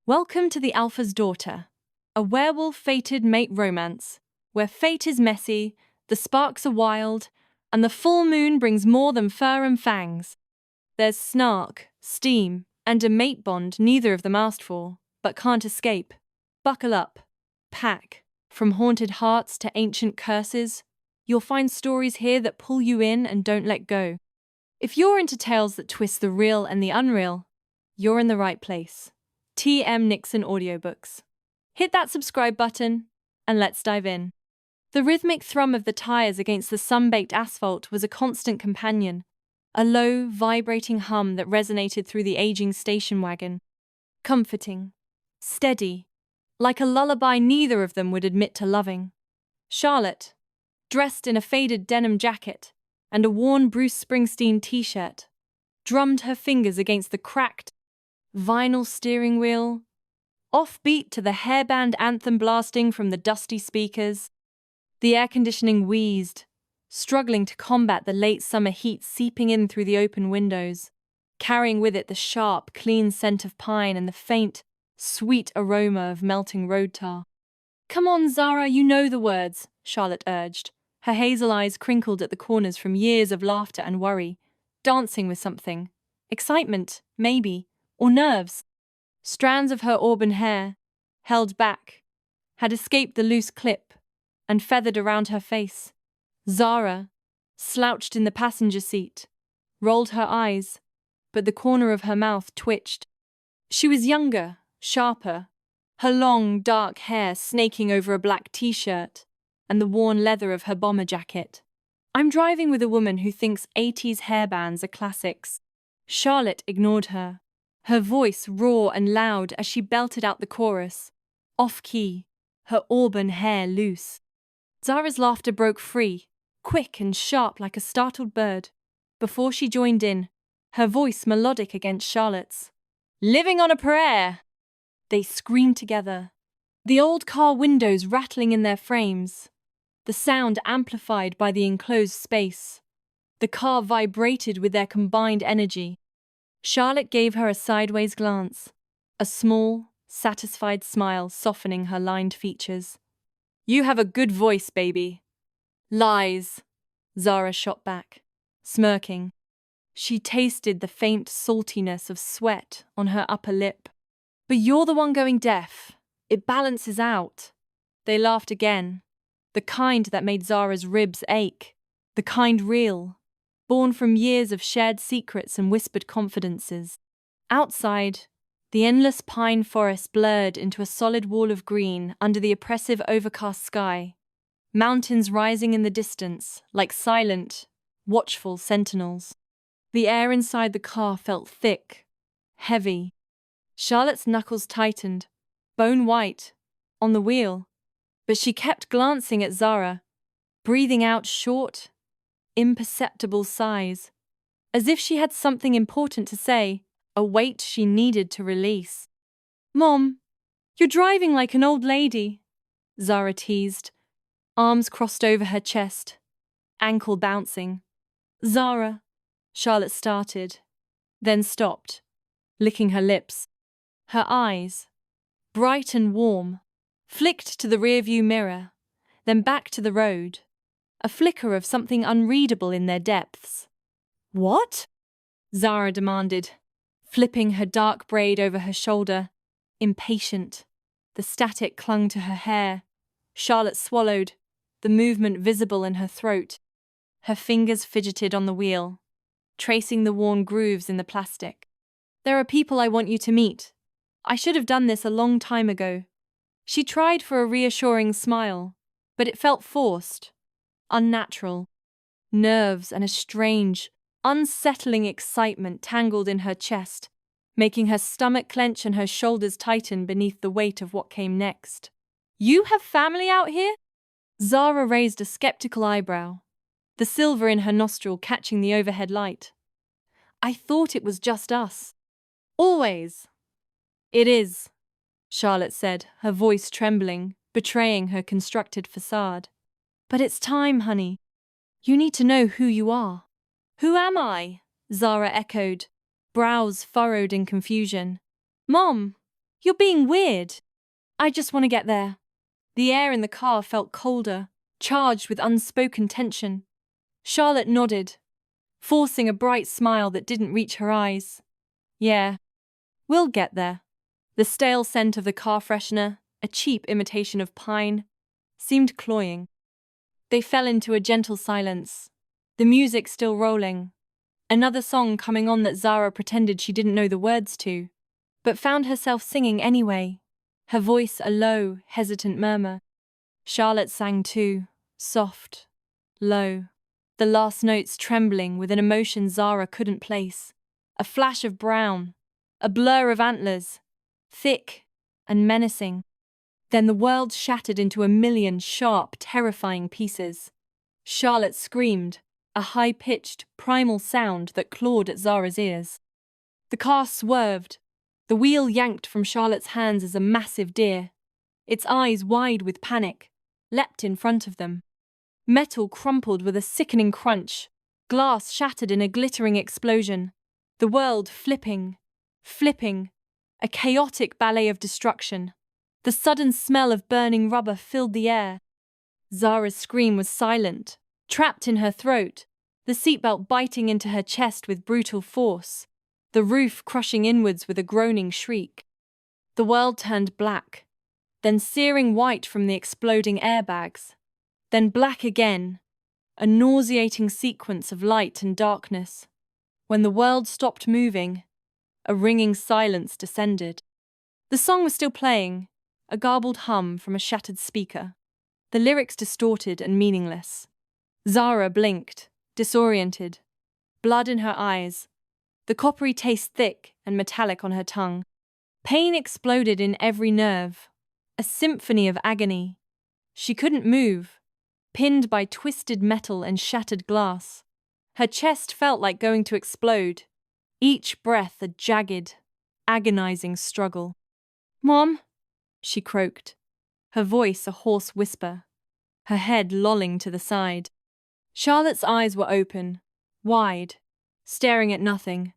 Welcome to The Alpha's Daughter, a werewolf-fated mate romance, where fate is messy, the sparks are wild, and the full moon brings more than fur and fangs. There's snark, steam, and a mate bond neither of them asked for, but can't escape. Buckle up. Pack. From haunted hearts to ancient curses, you'll find stories here that pull you in and don't let go. If you're into tales that twist the real and the unreal, you're in the right place. Nyxen Audiobooks. Hit that subscribe button, and let's dive in. The rhythmic thrum of the tires against the sun-baked asphalt was a constant companion, a low, vibrating hum that resonated through the aging station wagon. Comforting. Steady. Like a lullaby neither of them would admit to loving. Charlotte, dressed in a faded denim jacket and a worn Bruce Springsteen t-shirt, drummed her fingers against the cracked vinyl steering wheel, offbeat to the hairband anthem blasting from the dusty speakers. The air conditioning wheezed, struggling to combat the late summer heat seeping in through the open windows, carrying with it the sharp, clean scent of pine and the faint, sweet aroma of melting road tar. "Come on, Zara, you know the words," Charlotte urged, her hazel eyes crinkled at the corners from years of laughter and worry, dancing with something. Excitement, maybe, or nerves. Strands of her auburn hair, held back, had escaped the loose clip and feathered around her face. Zara, slouched in the passenger seat, rolled her eyes, but the corner of her mouth twitched. She was younger, sharper, her long, dark hair snaking over a black t-shirt and the worn leather of her bomber jacket. "I'm driving with a woman who thinks 80s hairbands are classics." Charlotte ignored her, her voice raw and loud as she belted out the chorus, off-key, her auburn hair loose. Zara's laughter broke free, quick and sharp like a startled bird. Before she joined in, her voice melodic against Charlotte's. "Living on a prayer!" They screamed together, the old car windows rattling in their frames, the sound amplified by the enclosed space. The car vibrated with their combined energy. Charlotte gave her a sideways glance, a small, satisfied smile softening her lined features. "You have a good voice, baby." "Lies," Zara shot back, smirking. She tasted the faint saltiness of sweat on her upper lip. "But you're the one going deaf. It balances out." They laughed again, the kind that made Zara's ribs ache, the kind real, born from years of shared secrets and whispered confidences. Outside, the endless pine forest blurred into a solid wall of green under the oppressive overcast sky, mountains rising in the distance like silent, watchful sentinels. The air inside the car felt thick, heavy. Charlotte's knuckles tightened, bone white, on the wheel, but she kept glancing at Zara, breathing out short, imperceptible sighs, as if she had something important to say, a weight she needed to release. "Mom, you're driving like an old lady," Zara teased, arms crossed over her chest, ankle bouncing. "Zara," Charlotte started, then stopped, licking her lips. Her eyes, bright and warm, flicked to the rearview mirror, then back to the road, a flicker of something unreadable in their depths. "What?" Zara demanded, flipping her dark braid over her shoulder, impatient. The static clung to her hair. Charlotte swallowed, the movement visible in her throat. Her fingers fidgeted on the wheel, tracing the worn grooves in the plastic. "There are people I want you to meet. I should have done this a long time ago." She tried for a reassuring smile, but it felt forced, unnatural. Nerves and a strange, unsettling excitement tangled in her chest, making her stomach clench and her shoulders tighten beneath the weight of what came next. "You have family out here?" Zara raised a skeptical eyebrow, the silver in her nostril catching the overhead light. "I thought it was just us." "Always." "It is," Charlotte said, her voice trembling, betraying her constructed facade. "But it's time, honey. You need to know who you are." "Who am I?" Zara echoed, brows furrowed in confusion. "Mom, You're being weird. I just want to get there. The air in the car felt colder, charged with unspoken tension. Charlotte nodded, forcing a bright smile that didn't reach her eyes. Yeah, we'll get there. The stale scent of the car freshener, a cheap imitation of pine, seemed cloying. They fell into a gentle silence, the music still rolling. Another song coming on that Zara pretended she didn't know the words to, but found herself singing anyway, her voice a low, hesitant murmur. Charlotte sang too, soft, low, the last notes trembling with an emotion Zara couldn't place. A flash of brown, a blur of antlers, thick and menacing. Then the world shattered into a million sharp, terrifying pieces. Charlotte screamed, a high-pitched, primal sound that clawed at Zara's ears. The car swerved, the wheel yanked from Charlotte's hands as a massive deer. Its eyes wide with panic, leapt in front of them. Metal crumpled with a sickening crunch, glass shattered in a glittering explosion, the world flipping, a chaotic ballet of destruction. The sudden smell of burning rubber filled the air. Zara's scream was silent, trapped in her throat, the seatbelt biting into her chest with brutal force, the roof crushing inwards with a groaning shriek. The world turned black, then searing white from the exploding airbags, then black again, a nauseating sequence of light and darkness. When the world stopped moving, a ringing silence descended. The song was still playing, a garbled hum from a shattered speaker, the lyrics distorted and meaningless. Zara blinked, disoriented, blood in her eyes, the coppery taste thick and metallic on her tongue. Pain exploded in every nerve, a symphony of agony. She couldn't move, pinned by twisted metal and shattered glass. Her chest felt like going to explode, each breath a jagged, agonizing struggle. "Mom," she croaked, her voice a hoarse whisper, her head lolling to the side. Charlotte's eyes were open, wide, staring at nothing,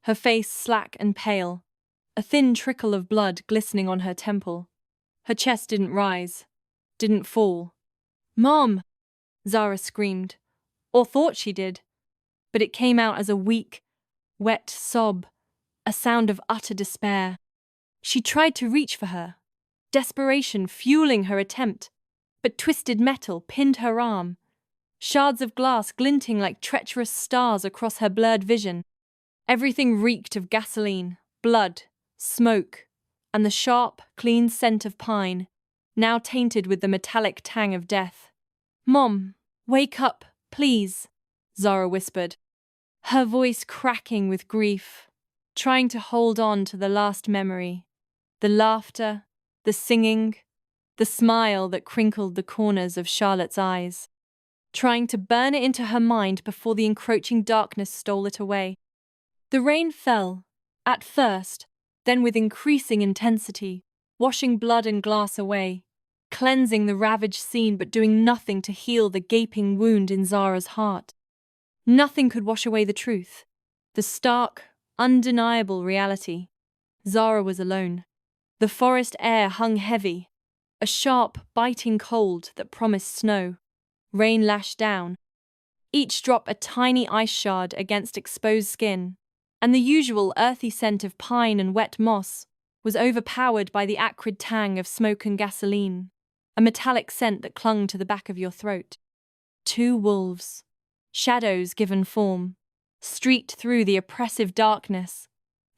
her face slack and pale, a thin trickle of blood glistening on her temple. Her chest didn't rise, didn't fall. "Mom!" Zara screamed, or thought she did, but it came out as a weak, wet sob, a sound of utter despair. She tried to reach for her, desperation fueling her attempt, but twisted metal pinned her arm, shards of glass glinting like treacherous stars across her blurred vision. Everything reeked of gasoline, blood, smoke, and the sharp, clean scent of pine, now tainted with the metallic tang of death. "Mom, wake up, please," Zara whispered, her voice cracking with grief, trying to hold on to the last memory, the laughter, the singing, the smile that crinkled the corners of Charlotte's eyes, trying to burn it into her mind before the encroaching darkness stole it away. The rain fell, at first, then with increasing intensity, washing blood and glass away, cleansing the ravaged scene but doing nothing to heal the gaping wound in Zara's heart. Nothing could wash away the truth, the stark, undeniable reality. Zara was alone. The forest air hung heavy, a sharp, biting cold that promised snow. Rain lashed down, each drop a tiny ice shard against exposed skin, and the usual earthy scent of pine and wet moss was overpowered by the acrid tang of smoke and gasoline, a metallic scent that clung to the back of your throat. 2 wolves, shadows given form, streaked through the oppressive darkness,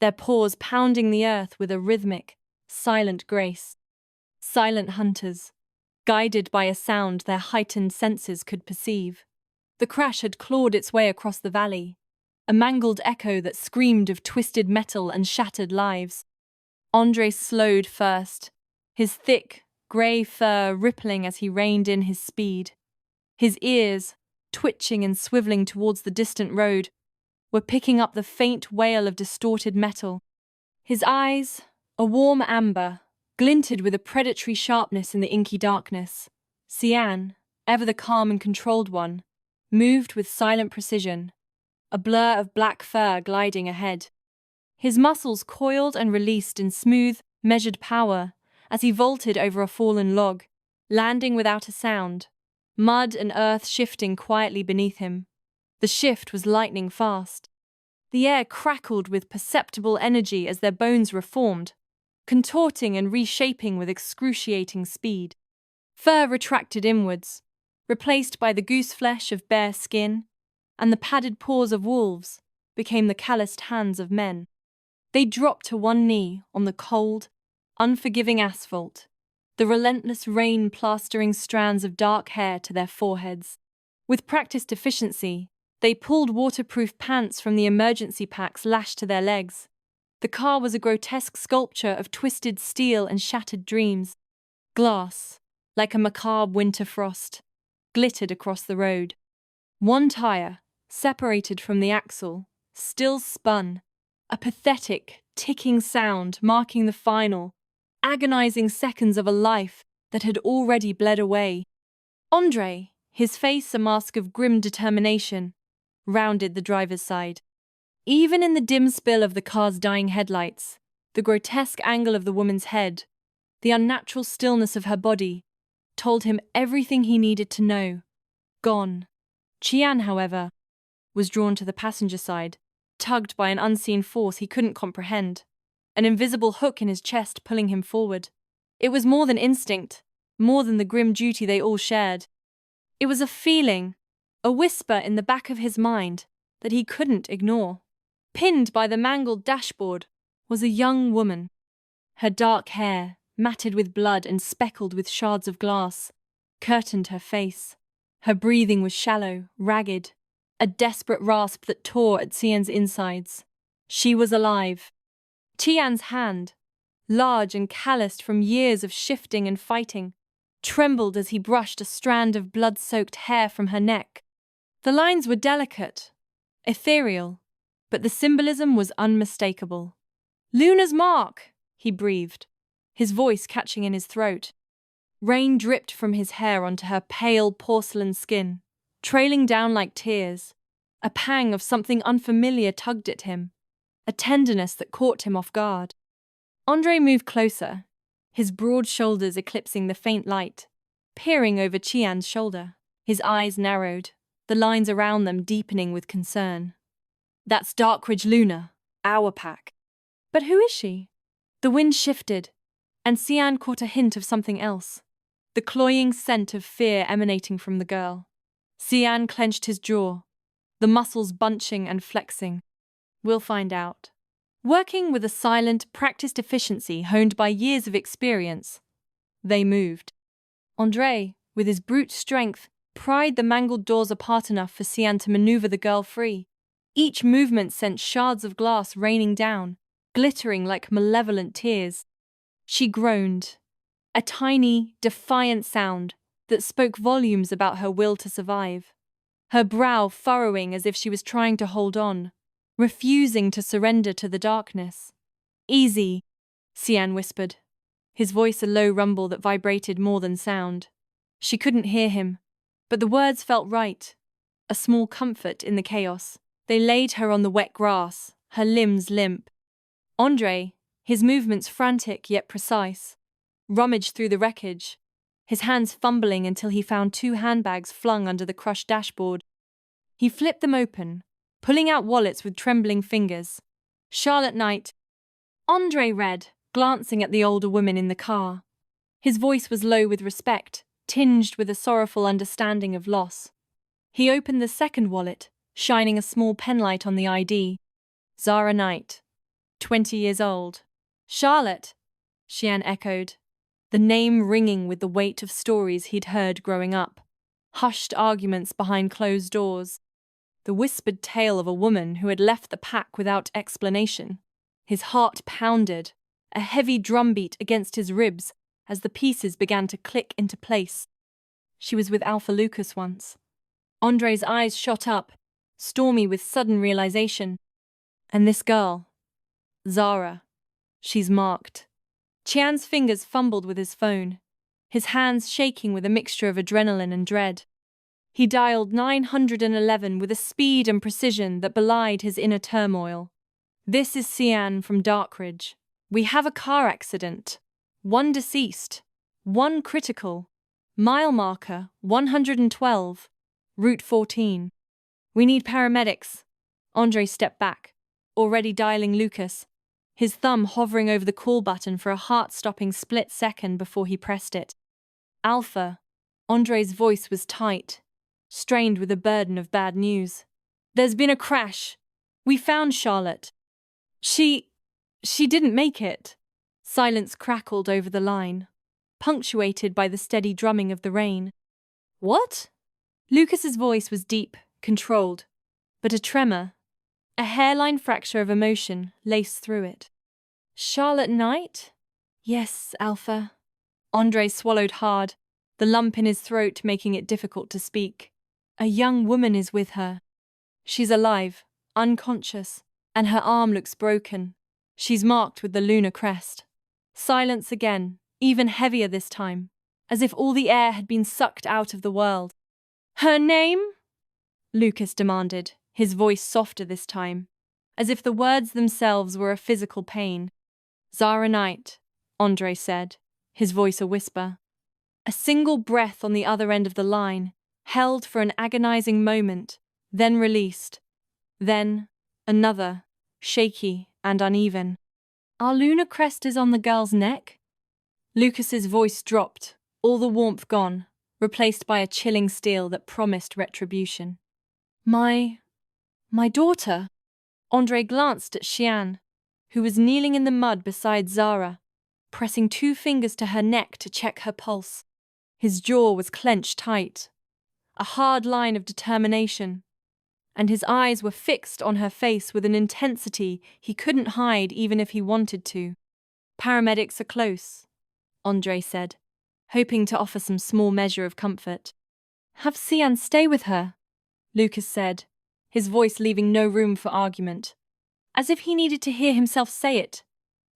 their paws pounding the earth with a rhythmic, silent grace. Silent hunters, guided by a sound their heightened senses could perceive. The crash had clawed its way across the valley, a mangled echo that screamed of twisted metal and shattered lives. Andre slowed first, his thick, grey fur rippling as he reined in his speed. His ears, twitching and swiveling towards the distant road, were picking up the faint wail of distorted metal. His eyes, a warm amber, glinted with a predatory sharpness in the inky darkness. Sian, ever the calm and controlled one, moved with silent precision, a blur of black fur gliding ahead. His muscles coiled and released in smooth, measured power, as he vaulted over a fallen log, landing without a sound, mud and earth shifting quietly beneath him. The shift was lightning fast. The air crackled with perceptible energy as their bones reformed, contorting and reshaping with excruciating speed. Fur retracted inwards, replaced by the goose flesh of bare skin, and the padded paws of wolves became the calloused hands of men. They dropped to one knee on the cold, unforgiving asphalt, the relentless rain plastering strands of dark hair to their foreheads. With practiced efficiency, they pulled waterproof pants from the emergency packs lashed to their legs. The car was a grotesque sculpture of twisted steel and shattered dreams. Glass, like a macabre winter frost, glittered across the road. One tire, separated from the axle, still spun, a pathetic, ticking sound marking the final, agonizing seconds of a life that had already bled away. Andre, his face a mask of grim determination, rounded the driver's side. Even in the dim spill of the car's dying headlights, the grotesque angle of the woman's head, the unnatural stillness of her body, told him everything he needed to know. Gone. Qian, however, was drawn to the passenger side, tugged by an unseen force he couldn't comprehend, an invisible hook in his chest pulling him forward. It was more than instinct, more than the grim duty they all shared. It was a feeling, a whisper in the back of his mind that he couldn't ignore. Pinned by the mangled dashboard was a young woman. Her dark hair, matted with blood and speckled with shards of glass, curtained her face. Her breathing was shallow, ragged, a desperate rasp that tore at Xian's insides. She was alive. Qian's hand, large and calloused from years of shifting and fighting, trembled as he brushed a strand of blood-soaked hair from her neck. The lines were delicate, ethereal, but the symbolism was unmistakable. "Luna's mark," he breathed, his voice catching in his throat. Rain dripped from his hair onto her pale porcelain skin, trailing down like tears. A pang of something unfamiliar tugged at him, a tenderness that caught him off guard. Andre moved closer, his broad shoulders eclipsing the faint light, peering over Qian's shoulder. His eyes narrowed, the lines around them deepening with concern. "That's Darkridge Luna, our pack." "But who is she?" The wind shifted, and Xian caught a hint of something else, the cloying scent of fear emanating from the girl. Xian clenched his jaw, the muscles bunching and flexing. "We'll find out." Working with a silent, practiced efficiency honed by years of experience, they moved. Andre, with his brute strength, pried the mangled doors apart enough for Xian to maneuver the girl free. Each movement sent shards of glass raining down, glittering like malevolent tears. She groaned, a tiny, defiant sound that spoke volumes about her will to survive. Her brow furrowing as if she was trying to hold on, refusing to surrender to the darkness. "Easy," Xian whispered, his voice a low rumble that vibrated more than sound. She couldn't hear him, but the words felt right, a small comfort in the chaos. They laid her on the wet grass, her limbs limp. Andre, his movements frantic yet precise, rummaged through the wreckage, his hands fumbling until he found 2 handbags flung under the crushed dashboard. He flipped them open, pulling out wallets with trembling fingers. "Charlotte Knight," Andre read, glancing at the older woman in the car. His voice was low with respect, tinged with a sorrowful understanding of loss. He opened the second wallet, shining a small penlight on the ID. "Zara Knight, 20 years old." "Charlotte," Xian echoed, the name ringing with the weight of stories he'd heard growing up. Hushed arguments behind closed doors. The whispered tale of a woman who had left the pack without explanation. His heart pounded, a heavy drumbeat against his ribs as the pieces began to click into place. She was with Alpha Lucas once. Andre's eyes shot up, stormy with sudden realization. And this girl, Zara, she's marked. Qian's fingers fumbled with his phone, his hands shaking with a mixture of adrenaline and dread. He dialed 911 with a speed and precision that belied his inner turmoil. "This is Xian from Darkridge. We have a car accident. 1 deceased. 1 critical. Mile marker 112. Route 14. We need paramedics. Andre stepped back, already dialing Lucas, his thumb hovering over the call button for a heart-stopping split second before he pressed it. Alpha. Andre's voice was tight, strained with the burden of bad news. There's been a crash. We found Charlotte. She didn't make it. Silence crackled over the line, punctuated by the steady drumming of the rain. What? Lucas's voice was deep, controlled, but a tremor, a hairline fracture of emotion laced through it. Charlotte Knight? Yes, Alpha. Andre swallowed hard, the lump in his throat making it difficult to speak. A young woman is with her. She's alive, unconscious, and her arm looks broken. She's marked with the lunar crest. Silence again, even heavier this time, as if all the air had been sucked out of the world. Her name? Lucas demanded, his voice softer this time, as if the words themselves were a physical pain. Zara Knight, Andre said, his voice a whisper. A single breath on the other end of the line, held for an agonizing moment, then released. Then, another, shaky and uneven. Our lunar crest is on the girl's neck? Lucas's voice dropped, all the warmth gone, replaced by a chilling steel that promised retribution. My daughter? Andre glanced at Xian, who was kneeling in the mud beside Zara, pressing 2 fingers to her neck to check her pulse. His jaw was clenched tight, a hard line of determination, and his eyes were fixed on her face with an intensity he couldn't hide even if he wanted to. Paramedics are close, Andre said, hoping to offer some small measure of comfort. Have Xian stay with her, Lucas said, his voice leaving no room for argument, as if he needed to hear himself say it,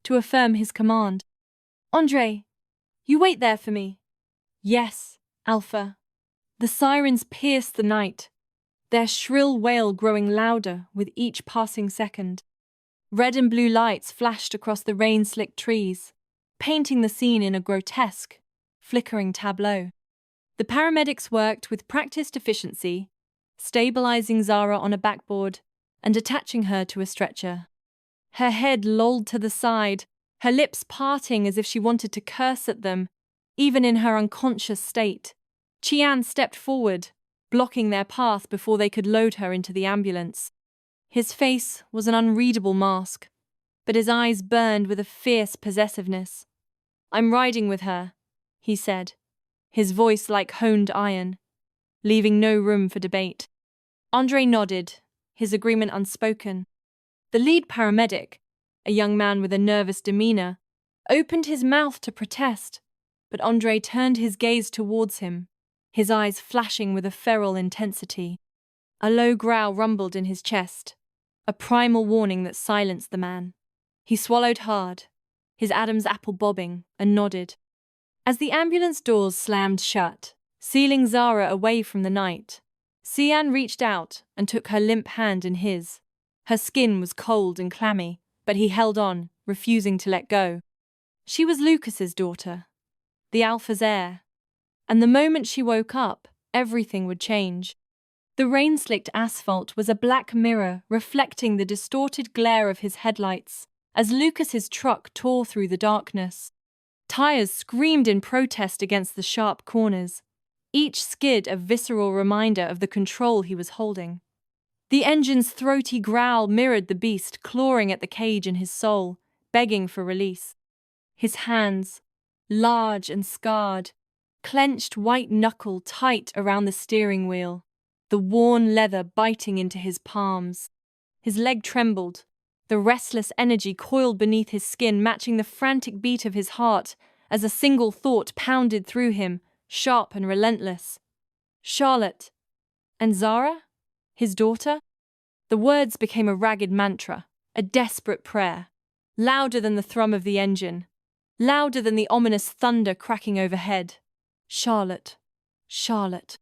to affirm his command. Andre, you wait there for me. Yes, Alpha. The sirens pierced the night, their shrill wail growing louder with each passing second. Red and blue lights flashed across the rain-slicked trees, painting the scene in a grotesque, flickering tableau. The paramedics worked with practiced efficiency, stabilizing Zara on a backboard and attaching her to a stretcher. Her head lolled to the side, her lips parting as if she wanted to curse at them, even in her unconscious state. Qian stepped forward, blocking their path before they could load her into the ambulance. His face was an unreadable mask, but his eyes burned with a fierce possessiveness. I'm riding with her, he said, his voice like honed iron, leaving no room for debate. Andre nodded, his agreement unspoken. The lead paramedic, a young man with a nervous demeanor, opened his mouth to protest, but Andre turned his gaze towards him, his eyes flashing with a feral intensity. A low growl rumbled in his chest, a primal warning that silenced the man. He swallowed hard, his Adam's apple bobbing, and nodded. As the ambulance doors slammed shut, sealing Zara away from the night, Xian reached out and took her limp hand in his. Her skin was cold and clammy, but he held on, refusing to let go. She was Lucas's daughter, the Alpha's heir, and the moment she woke up, everything would change. The rain-slicked asphalt was a black mirror reflecting the distorted glare of his headlights as Lucas's truck tore through the darkness. Tires screamed in protest against the sharp corners, each skid a visceral reminder of the control he was holding. The engine's throaty growl mirrored the beast clawing at the cage in his soul, begging for release. His hands, large and scarred, clenched white knuckle tight around the steering wheel, the worn leather biting into his palms. His leg trembled, the restless energy coiled beneath his skin matching the frantic beat of his heart as a single thought pounded through him, sharp and relentless. Charlotte. And Zara? His daughter? The words became a ragged mantra, a desperate prayer, louder than the thrum of the engine, louder than the ominous thunder cracking overhead. Charlotte. Charlotte.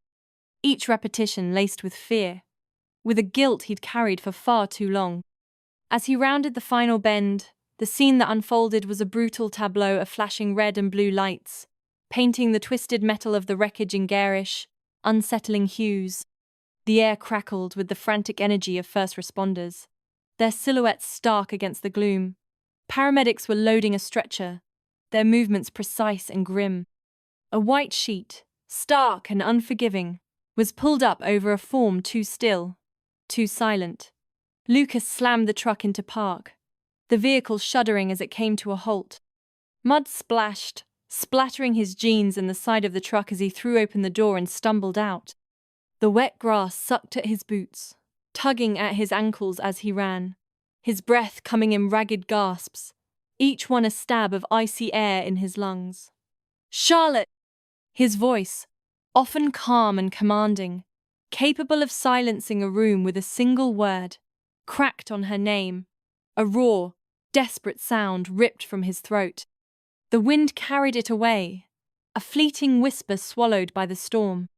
Each repetition laced with fear, with a guilt he'd carried for far too long. As he rounded the final bend, The scene that unfolded was a brutal tableau of flashing red and blue lights, painting the twisted metal of the wreckage in garish, unsettling hues. The air crackled with the frantic energy of first responders, their silhouettes stark against the gloom. Paramedics were loading a stretcher, their movements precise and grim. A white sheet, stark and unforgiving, was pulled up over a form too still, too silent. Lucas slammed the truck into park, the vehicle shuddering as it came to a halt. Mud splashed, splattering his jeans and the side of the truck as he threw open the door and stumbled out. The wet grass sucked at his boots, tugging at his ankles as he ran, his breath coming in ragged gasps, each one a stab of icy air in his lungs. "Charlotte!" His voice, often calm and commanding, capable of silencing a room with a single word, cracked on her name, a raw, desperate sound ripped from his throat. The wind carried it away, a fleeting whisper swallowed by the storm.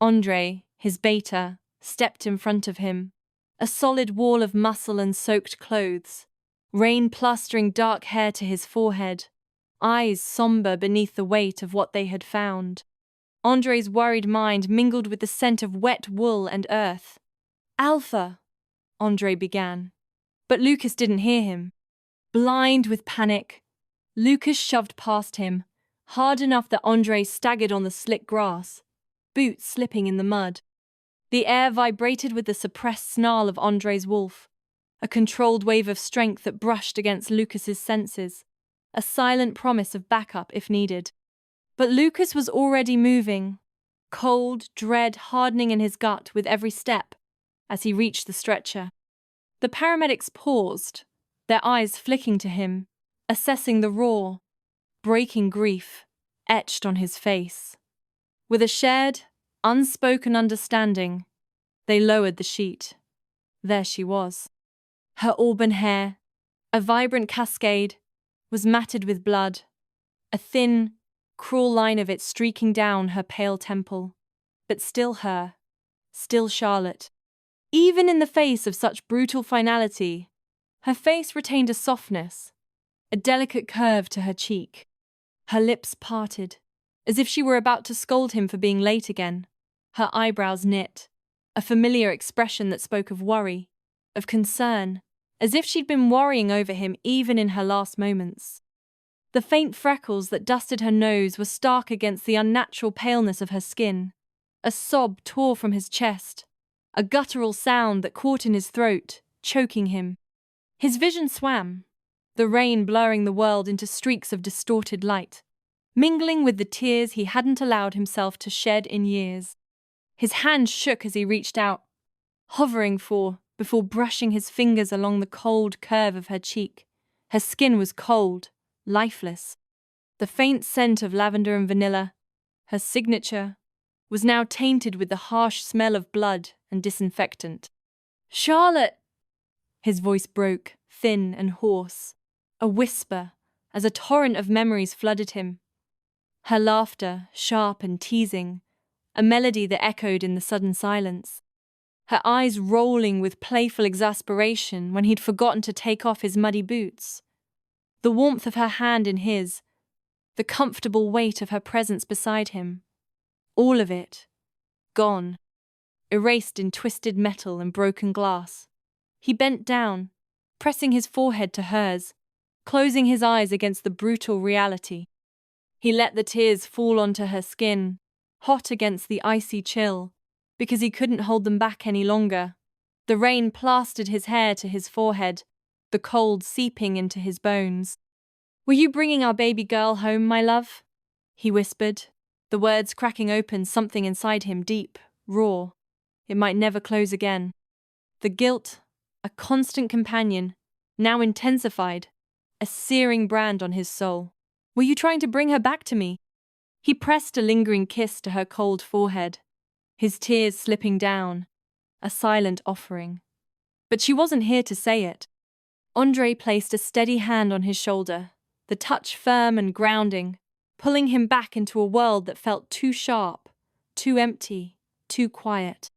Andre, his beta, stepped in front of him, a solid wall of muscle and soaked clothes, rain plastering dark hair to his forehead, eyes somber beneath the weight of what they had found. Andre's worried mind mingled with the scent of wet wool and earth. "Alpha," Andre began, but Lucas didn't hear him. Blind with panic, Lucas shoved past him, hard enough that Andre staggered on the slick grass, boots slipping in the mud. The air vibrated with the suppressed snarl of Andre's wolf, a controlled wave of strength that brushed against Lucas's senses, a silent promise of backup if needed. But Lucas was already moving, cold dread hardening in his gut with every step as he reached the stretcher. The paramedics paused, their eyes flicking to him, assessing the raw, breaking grief etched on his face. With a shared, unspoken understanding, they lowered the sheet. There she was. Her auburn hair, a vibrant cascade, was matted with blood, a thin, cruel line of it streaking down her pale temple. But still her, still Charlotte. Even in the face of such brutal finality, her face retained a softness, a delicate curve to her cheek. Her lips parted, as if she were about to scold him for being late again, her eyebrows knit, a familiar expression that spoke of worry, of concern, as if she'd been worrying over him even in her last moments. The faint freckles that dusted her nose were stark against the unnatural paleness of her skin. A sob tore from his chest, a guttural sound that caught in his throat, choking him. His vision swam, the rain blurring the world into streaks of distorted light, mingling with the tears he hadn't allowed himself to shed in years. His hand shook as he reached out, hovering before brushing his fingers along the cold curve of her cheek. Her skin was cold, lifeless. The faint scent of lavender and vanilla, her signature, was now tainted with the harsh smell of blood and disinfectant. "Charlotte!" His voice broke, thin and hoarse, a whisper as a torrent of memories flooded him. Her laughter, sharp and teasing, a melody that echoed in the sudden silence. Her eyes rolling with playful exasperation when he'd forgotten to take off his muddy boots. The warmth of her hand in his, the comfortable weight of her presence beside him. All of it, gone, erased in twisted metal and broken glass. He bent down, pressing his forehead to hers, closing his eyes against the brutal reality. He let the tears fall onto her skin, hot against the icy chill, because he couldn't hold them back any longer. The rain plastered his hair to his forehead, the cold seeping into his bones. "Were you bringing our baby girl home, my love?" he whispered, the words cracking open something inside him deep, raw. It might never close again. The guilt, a constant companion, now intensified, a searing brand on his soul. "Were you trying to bring her back to me?" He pressed a lingering kiss to her cold forehead, his tears slipping down, a silent offering. But she wasn't here to say it. Andre placed a steady hand on his shoulder, the touch firm and grounding, pulling him back into a world that felt too sharp, too empty, too quiet.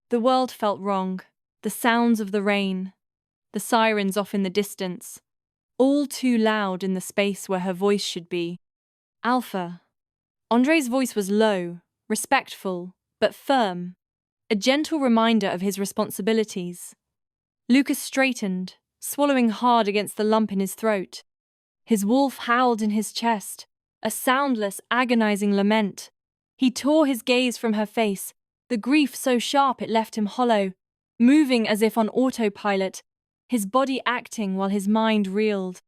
The world felt wrong, the sounds of the rain, the sirens off in the distance, all too loud in the space where her voice should be. Alpha. Andre's voice was low, respectful, but firm, a gentle reminder of his responsibilities. Lucas straightened, swallowing hard against the lump in his throat. His wolf howled in his chest, a soundless, agonizing lament. He tore his gaze from her face, the grief so sharp it left him hollow, moving as if on autopilot, his body acting while his mind reeled.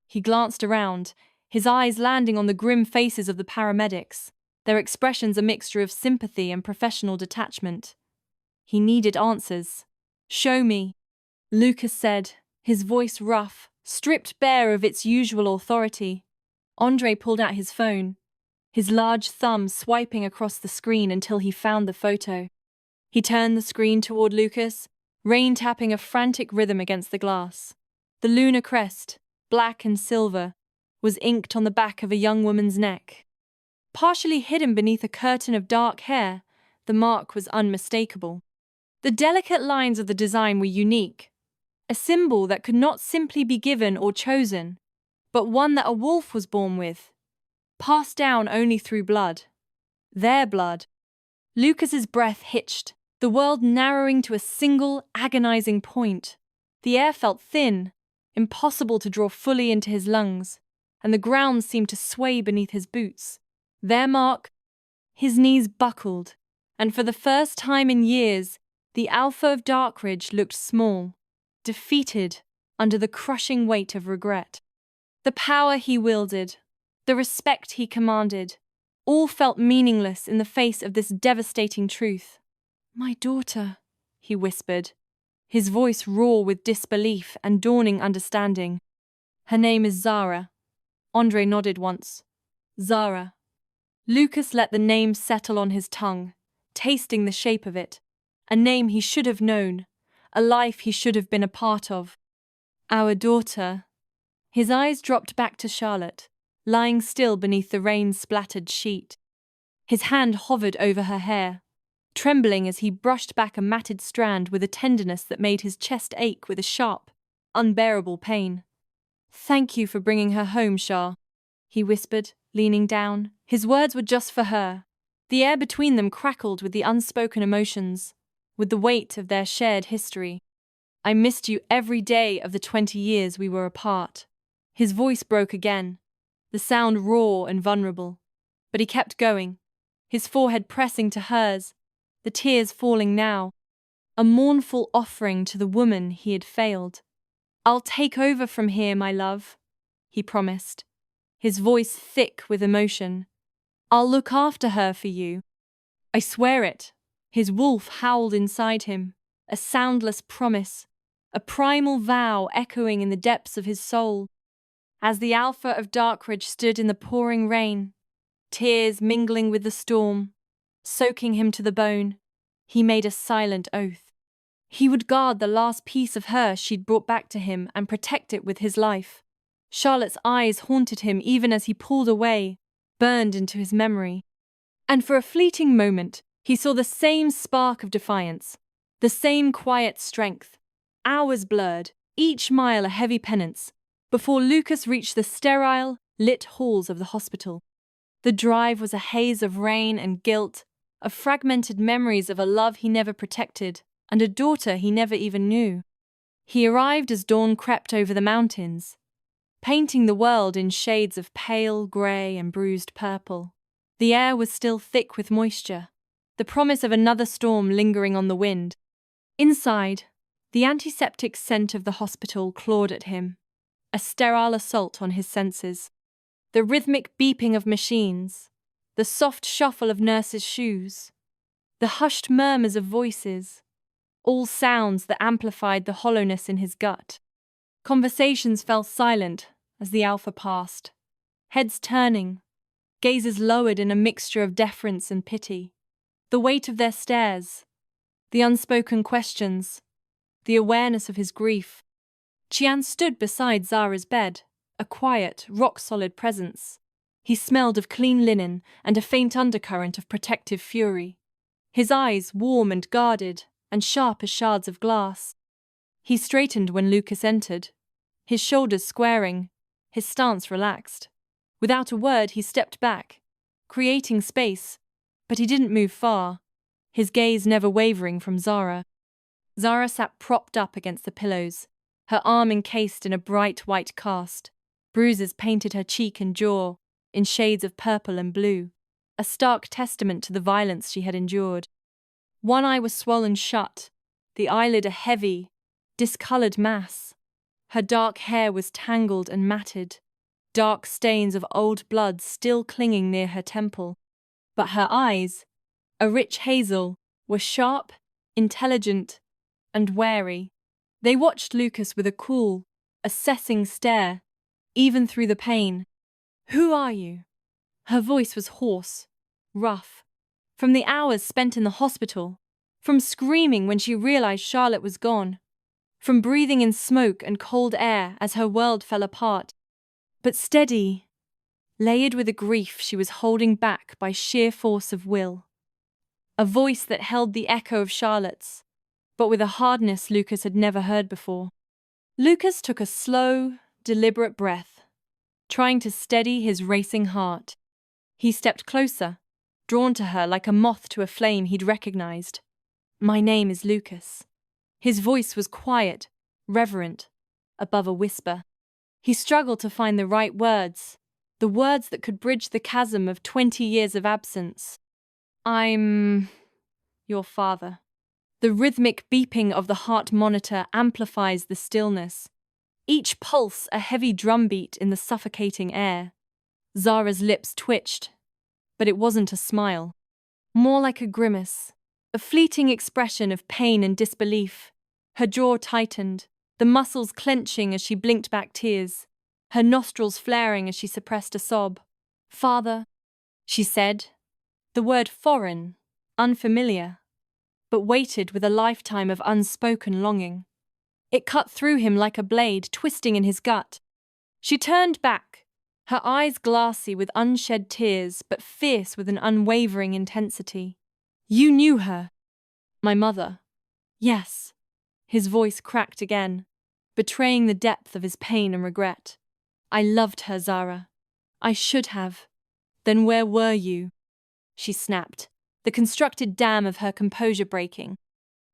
He glanced around, his eyes landing on the grim faces of the paramedics, their expressions a mixture of sympathy and professional detachment. He needed answers. "Show me," Lucas said, his voice rough, stripped bare of its usual authority. Andre pulled out his phone, his large thumb swiping across the screen until he found the photo. He turned the screen toward Lucas, rain tapping a frantic rhythm against the glass. The lunar crest, black and silver, was inked on the back of a young woman's neck. Partially hidden beneath a curtain of dark hair, the mark was unmistakable. The delicate lines of the design were unique, a symbol that could not simply be given or chosen, but one that a wolf was born with, passed down only through blood. Their blood. Lucas's breath hitched, the world narrowing to a single, agonizing point. The air felt thin, impossible to draw fully into his lungs, and the ground seemed to sway beneath his boots. Their mark. His knees buckled, and for the first time in years, the Alpha of Darkridge looked small, defeated under the crushing weight of regret. The power he wielded, the respect he commanded, all felt meaningless in the face of this devastating truth. "My daughter," he whispered, his voice raw with disbelief and dawning understanding. "Her name is Zara." Andre nodded once. Zara. Lucas let the name settle on his tongue, tasting the shape of it. A name he should have known, a life he should have been a part of. "Our daughter." His eyes dropped back to Charlotte, lying still beneath the rain-splattered sheet. His hand hovered over her hair, trembling as he brushed back a matted strand with a tenderness that made his chest ache with a sharp, unbearable pain. "Thank you for bringing her home, Char," he whispered, leaning down. His words were just for her. The air between them crackled with the unspoken emotions, with the weight of their shared history. "I missed you every day of the 20 years we were apart." His voice broke again, the sound raw and vulnerable. But he kept going, his forehead pressing to hers, the tears falling now, a mournful offering to the woman he had failed. "I'll take over from here, my love," he promised, his voice thick with emotion. "I'll look after her for you. I swear it." His wolf howled inside him, a soundless promise, a primal vow echoing in the depths of his soul. As the Alpha of Darkridge stood in the pouring rain, tears mingling with the storm, soaking him to the bone, he made a silent oath. He would guard the last piece of her she'd brought back to him and protect it with his life. Charlotte's eyes haunted him even as he pulled away, burned into his memory. And for a fleeting moment, he saw the same spark of defiance, the same quiet strength. Hours blurred, each mile a heavy penance, before Lucas reached the sterile, lit halls of the hospital. The drive was a haze of rain and guilt, of fragmented memories of a love he never protected, and a daughter he never even knew. He arrived as dawn crept over the mountains, painting the world in shades of pale grey and bruised purple. The air was still thick with moisture, the promise of another storm lingering on the wind. Inside, the antiseptic scent of the hospital clawed at him, a sterile assault on his senses. The rhythmic beeping of machines, the soft shuffle of nurses' shoes, the hushed murmurs of voices, all sounds that amplified the hollowness in his gut. Conversations fell silent as the Alpha passed, heads turning, gazes lowered in a mixture of deference and pity. The weight of their stares, the unspoken questions, the awareness of his grief. Chian stood beside Zara's bed, a quiet, rock-solid presence. He smelled of clean linen and a faint undercurrent of protective fury. His eyes warm and guarded, and sharp as shards of glass. He straightened when Lucas entered, his shoulders squaring, his stance relaxed. Without a word, he stepped back, creating space, but he didn't move far, his gaze never wavering from Zara. Zara sat propped up against the pillows, her arm encased in a bright white cast. Bruises painted her cheek and jaw, in shades of purple and blue, a stark testament to the violence she had endured. One eye was swollen shut, the eyelid a heavy, discolored mass. Her dark hair was tangled and matted, dark stains of old blood still clinging near her temple. But her eyes, a rich hazel, were sharp, intelligent, and wary. They watched Lucas with a cool, assessing stare, even through the pain. "Who are you?" Her voice was hoarse, rough, from the hours spent in the hospital, from screaming when she realized Charlotte was gone, from breathing in smoke and cold air as her world fell apart. But steady, layered with a grief she was holding back by sheer force of will. A voice that held the echo of Charlotte's, but with a hardness Lucas had never heard before. Lucas took a slow, deliberate breath, trying to steady his racing heart. He stepped closer, drawn to her like a moth to a flame he'd recognized. "My name is Lucas." His voice was quiet, reverent, above a whisper. He struggled to find the right words, the words that could bridge the chasm of 20 years of absence. "I'm your father." The rhythmic beeping of the heart monitor amplifies the stillness, each pulse a heavy drumbeat in the suffocating air. Zara's lips twitched, but it wasn't a smile. More like a grimace, a fleeting expression of pain and disbelief. Her jaw tightened, the muscles clenching as she blinked back tears, her nostrils flaring as she suppressed a sob. "Father," she said, the word foreign, unfamiliar, but weighted with a lifetime of unspoken longing. It cut through him like a blade, twisting in his gut. She turned back, her eyes glassy with unshed tears, but fierce with an unwavering intensity. "You knew her." "My mother." "Yes." His voice cracked again, betraying the depth of his pain and regret. "I loved her, Zara. I should have." "Then where were you?" she snapped, the constructed dam of her composure breaking.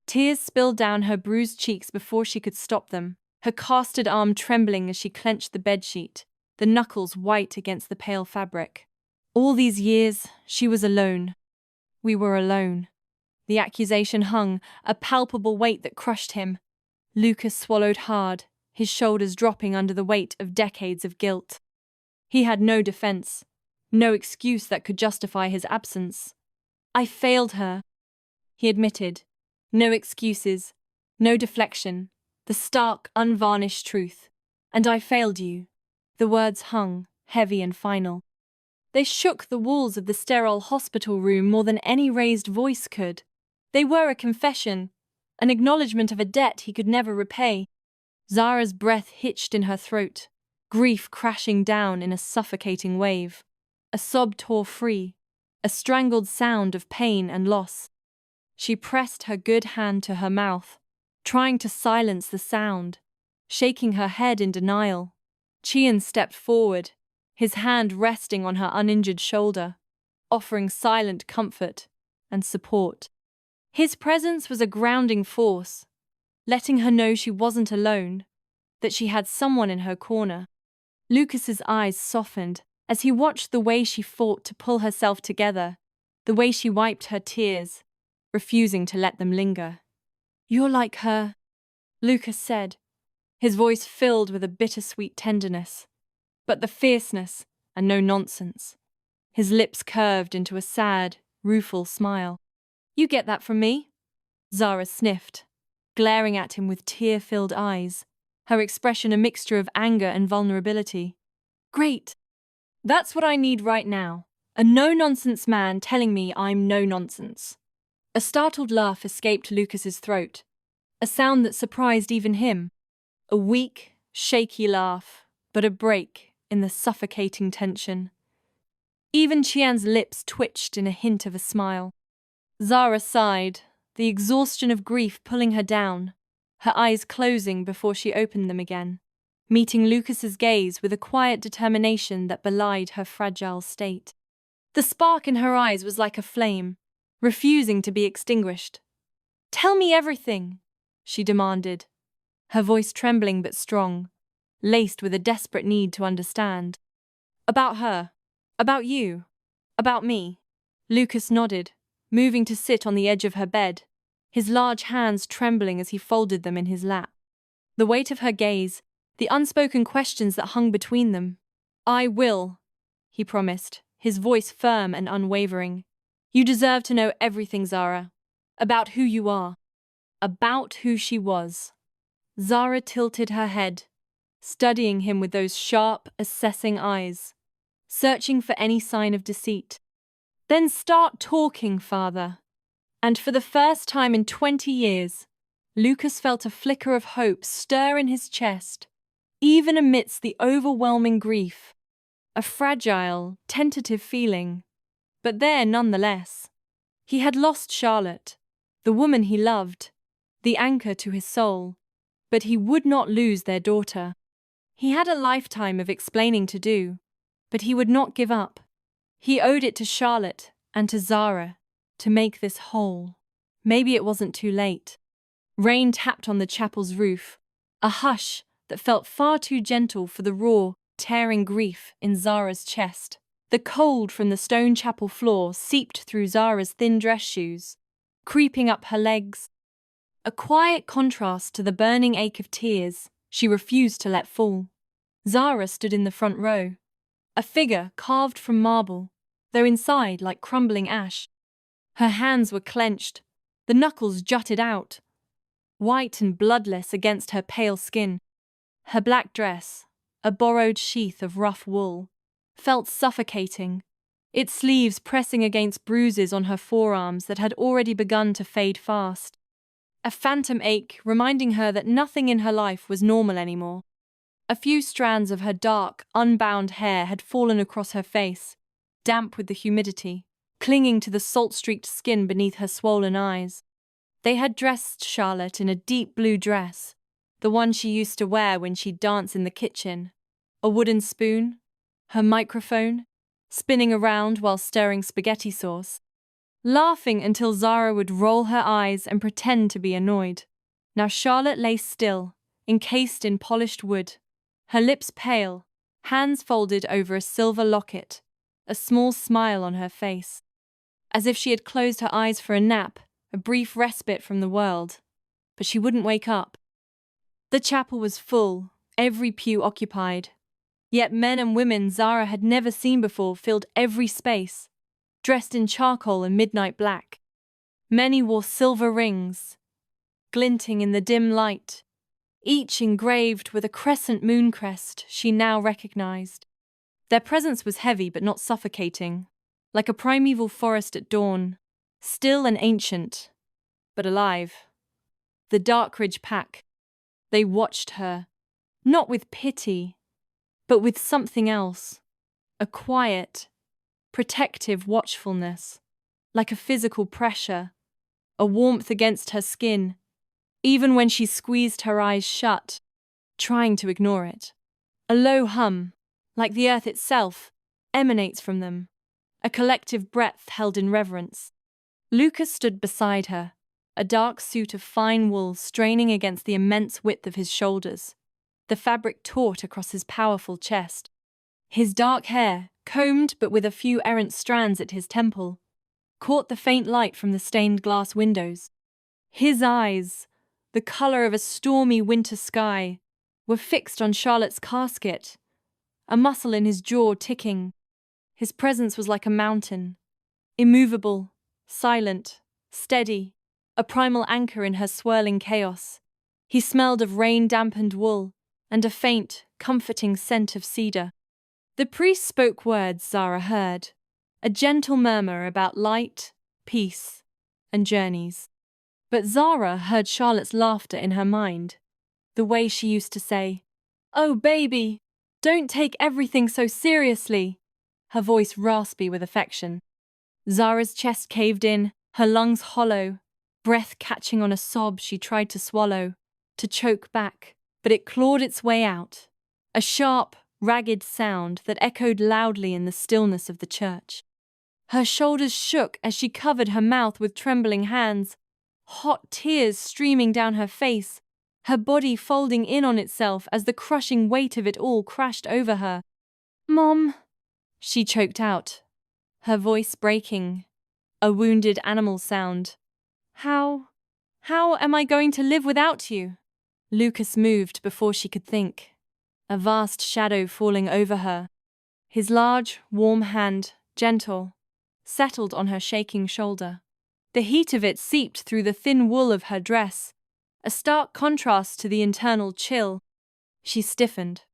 Tears spilled down her bruised cheeks before she could stop them, her casted arm trembling as she clenched the bedsheet, the knuckles white against the pale fabric. All these years, she was alone. We were alone. The accusation hung, a palpable weight that crushed him. Lucas swallowed hard, his shoulders dropping under the weight of decades of guilt. He had no defense, no excuse that could justify his absence. "I failed her," he admitted. No excuses, no deflection, the stark, unvarnished truth. "And I failed you." The words hung, heavy and final. They shook the walls of the sterile hospital room more than any raised voice could. They were a confession, an acknowledgement of a debt he could never repay. Zara's breath hitched in her throat, grief crashing down in a suffocating wave. A sob tore free, a strangled sound of pain and loss. She pressed her good hand to her mouth, trying to silence the sound, shaking her head in denial. Chian stepped forward, his hand resting on her uninjured shoulder, offering silent comfort and support. His presence was a grounding force, letting her know she wasn't alone, that she had someone in her corner. Lucas's eyes softened as he watched the way she fought to pull herself together, the way she wiped her tears, refusing to let them linger. "You're like her," Lucas said, his voice filled with a bittersweet tenderness, but the fierceness and no nonsense. His lips curved into a sad, rueful smile. "You get that from me?" Zara sniffed, glaring at him with tear-filled eyes, her expression a mixture of anger and vulnerability. "Great. That's what I need right now. A no-nonsense man telling me I'm no-nonsense." A startled laugh escaped Lucas's throat, a sound that surprised even him. A weak, shaky laugh, but a break in the suffocating tension. Even Chian's lips twitched in a hint of a smile. Zara sighed, the exhaustion of grief pulling her down, her eyes closing before she opened them again. meeting Lucas's gaze with a quiet determination that belied her fragile state. The spark in her eyes was like a flame, refusing to be extinguished. "Tell me everything," she demanded, her voice trembling but strong, laced with a desperate need to understand. "About her, about you, about me." Lucas nodded, moving to sit on the edge of her bed, his large hands trembling as he folded them in his lap. The weight of her gaze, the unspoken questions that hung between them. "I will," he promised, his voice firm and unwavering. "You deserve to know everything, Zara. About who you are. About who she was." Zara tilted her head, studying him with those sharp, assessing eyes, searching for any sign of deceit. "Then start talking, father." And for the first time in 20 years, Lucas felt a flicker of hope stir in his chest, even amidst the overwhelming grief. A fragile, tentative feeling, but there nonetheless. He had lost Charlotte, the woman he loved, the anchor to his soul, but he would not lose their daughter. He had a lifetime of explaining to do, but he would not give up. He owed it to Charlotte and to Zara to make this whole. Maybe it wasn't too late. Rain tapped on the chapel's roof, a hush that felt far too gentle for the raw, tearing grief in Zara's chest. The cold from the stone chapel floor seeped through Zara's thin dress shoes, creeping up her legs. A quiet contrast to the burning ache of tears she refused to let fall. Zara stood in the front row, a figure carved from marble, though inside like crumbling ash. Her hands were clenched, the knuckles jutted out, white and bloodless against her pale skin. Her black dress, a borrowed sheath of rough wool, felt suffocating, its sleeves pressing against bruises on her forearms that had already begun to fade fast. A phantom ache reminding her that nothing in her life was normal anymore. A few strands of her dark, unbound hair had fallen across her face, damp with the humidity, clinging to the salt-streaked skin beneath her swollen eyes. They had dressed Charlotte in a deep blue dress, the one she used to wear when she'd dance in the kitchen. A wooden spoon, her microphone, spinning around while stirring spaghetti sauce, laughing until Zara would roll her eyes and pretend to be annoyed. Now Charlotte lay still, encased in polished wood, her lips pale, hands folded over a silver locket, a small smile on her face, as if she had closed her eyes for a nap, a brief respite from the world. But she wouldn't wake up. The chapel was full, every pew occupied. Yet men and women Zara had never seen before filled every space, dressed in charcoal and midnight black. Many wore silver rings, glinting in the dim light, each engraved with a crescent moon crest she now recognized. Their presence was heavy but not suffocating, like a primeval forest at dawn, still and ancient, but alive. The Darkridge Pack. They watched her, not with pity, but with something else, a quiet, protective watchfulness, like a physical pressure, a warmth against her skin, even when she squeezed her eyes shut, trying to ignore it. A low hum, like the earth itself, emanates from them, a collective breath held in reverence. Lucas stood beside her, a dark suit of fine wool straining against the immense width of his shoulders, the fabric taut across his powerful chest. His dark hair, combed but with a few errant strands at his temple, caught the faint light from the stained glass windows. His eyes, the colour of a stormy winter sky, were fixed on Charlotte's casket, a muscle in his jaw ticking. His presence was like a mountain, immovable, silent, steady, a primal anchor in her swirling chaos. He smelled of rain-dampened wool and a faint, comforting scent of cedar. The priest spoke words Zara heard, a gentle murmur about light, peace, and journeys. But Zara heard Charlotte's laughter in her mind, the way she used to say, "Oh, baby, don't take everything so seriously," her voice raspy with affection. Zara's chest caved in, her lungs hollow, breath catching on a sob she tried to swallow, to choke back, but it clawed its way out, a sharp, ragged sound that echoed loudly in the stillness of the church. Her shoulders shook as she covered her mouth with trembling hands, hot tears streaming down her face, her body folding in on itself as the crushing weight of it all crashed over her. "Mom," she choked out, her voice breaking, a wounded animal sound. How am I going to live without you?" Lucas moved before she could think, a vast shadow falling over her. His large, warm hand, gentle, settled on her shaking shoulder. The heat of it seeped through the thin wool of her dress, a stark contrast to the internal chill. She stiffened,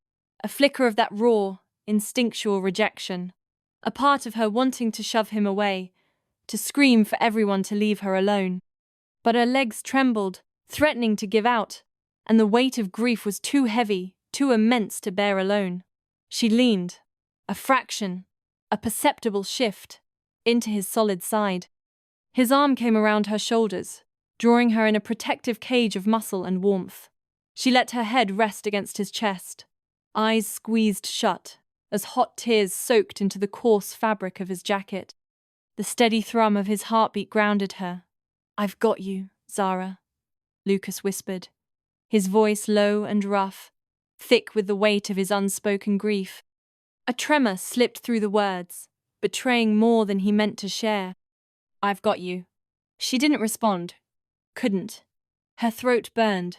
a flicker of that raw, instinctual rejection, a part of her wanting to shove him away, to scream for everyone to leave her alone. But her legs trembled, threatening to give out, and the weight of grief was too heavy, too immense to bear alone. She leaned, a fraction, a perceptible shift, into his solid side. His arm came around her shoulders, drawing her in a protective cage of muscle and warmth. She let her head rest against his chest, eyes squeezed shut, as hot tears soaked into the coarse fabric of his jacket. The steady thrum of his heartbeat grounded her. "I've got you, Zara," Lucas whispered, his voice low and rough, thick with the weight of his unspoken grief. A tremor slipped through the words, betraying more than he meant to share. "I've got you." She didn't respond. Couldn't. Her throat burned,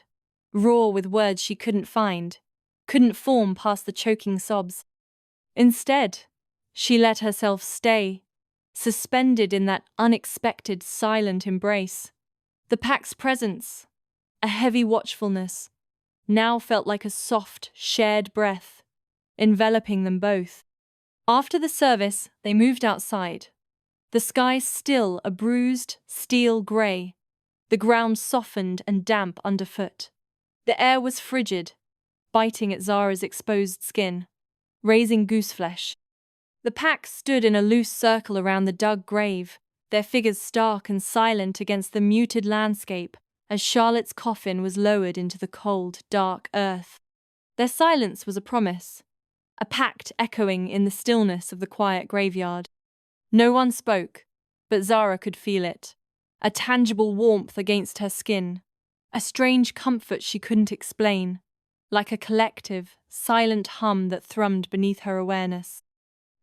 raw with words she couldn't find, couldn't form past the choking sobs. Instead, she let herself stay, suspended in that unexpected, silent embrace. The pack's presence, a heavy watchfulness, now felt like a soft, shared breath, enveloping them both. After the service, they moved outside. The sky still a bruised, steel grey, the ground softened and damp underfoot. The air was frigid, biting at Zara's exposed skin, raising gooseflesh. The pack stood in a loose circle around the dug grave, their figures stark and silent against the muted landscape as Charlotte's coffin was lowered into the cold, dark earth. Their silence was a promise, a pact echoing in the stillness of the quiet graveyard. No one spoke, but Zara could feel it, a tangible warmth against her skin, a strange comfort she couldn't explain, like a collective, silent hum that thrummed beneath her awareness.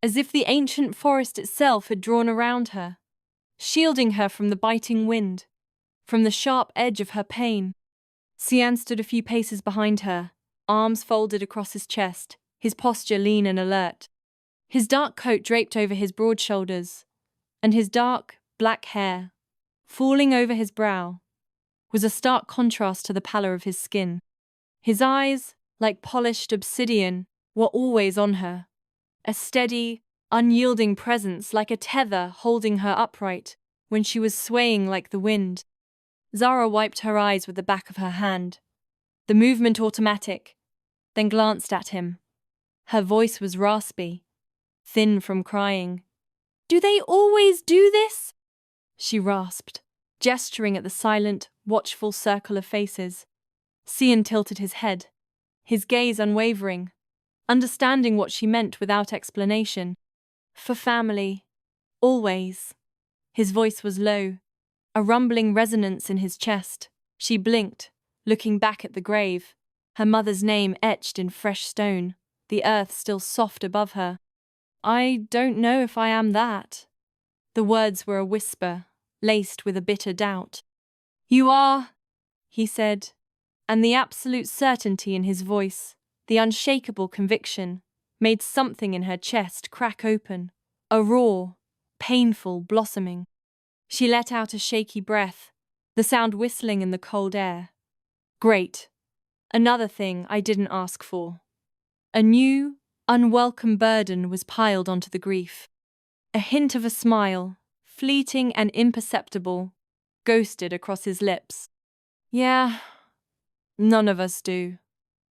As if the ancient forest itself had drawn around her, shielding her from the biting wind, from the sharp edge of her pain. Cian stood a few paces behind her, arms folded across his chest, his posture lean and alert. His dark coat draped over his broad shoulders, and his dark, black hair, falling over his brow, was a stark contrast to the pallor of his skin. His eyes, like polished obsidian, were always on her, a steady, unyielding presence like a tether holding her upright when she was swaying like the wind. Zara wiped her eyes with the back of her hand, the movement automatic, then glanced at him. Her voice was raspy, thin from crying. "Do they always do this?" she rasped, gesturing at the silent, watchful circle of faces. Cian tilted his head, his gaze unwavering, understanding what she meant without explanation. "For family, always." His voice was low, a rumbling resonance in his chest. She blinked, looking back at the grave, her mother's name etched in fresh stone, the earth still soft above her. "I don't know if I am that." The words were a whisper, laced with a bitter doubt. "You are," he said, and the absolute certainty in his voice, the unshakable conviction, made something in her chest crack open, a raw, painful blossoming. She let out a shaky breath, the sound whistling in the cold air. "Great. Another thing I didn't ask for." A new, unwelcome burden was piled onto the grief. A hint of a smile, fleeting and imperceptible, ghosted across his lips. "Yeah, none of us do."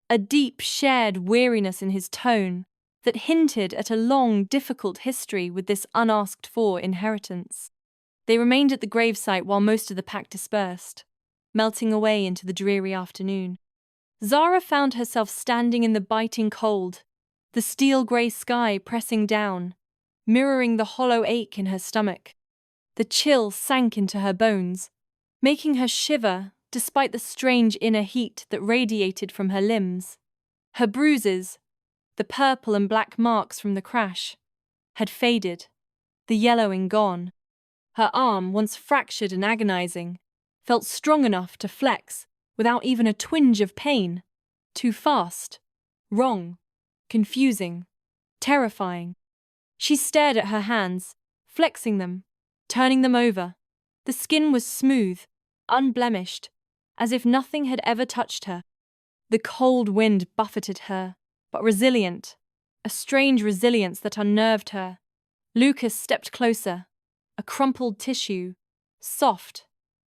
A deep, shared weariness in his tone that hinted at a long, difficult history with this unasked-for inheritance. They remained at the gravesite while most of the pack dispersed, melting away into the dreary afternoon. Zara found herself standing in the biting cold, the steel-grey sky pressing down, mirroring the hollow ache in her stomach. The chill sank into her bones, making her shiver despite the strange inner heat that radiated from her limbs. Her bruises, the purple and black marks from the crash, had faded, the yellowing gone. Her arm, once fractured and agonizing, felt strong enough to flex without even a twinge of pain. Too fast, wrong, confusing, terrifying. She stared at her hands, flexing them, turning them over. The skin was smooth, unblemished, as if nothing had ever touched her. The cold wind buffeted her, but resilient, a strange resilience that unnerved her. Lucas stepped closer, a crumpled tissue, soft,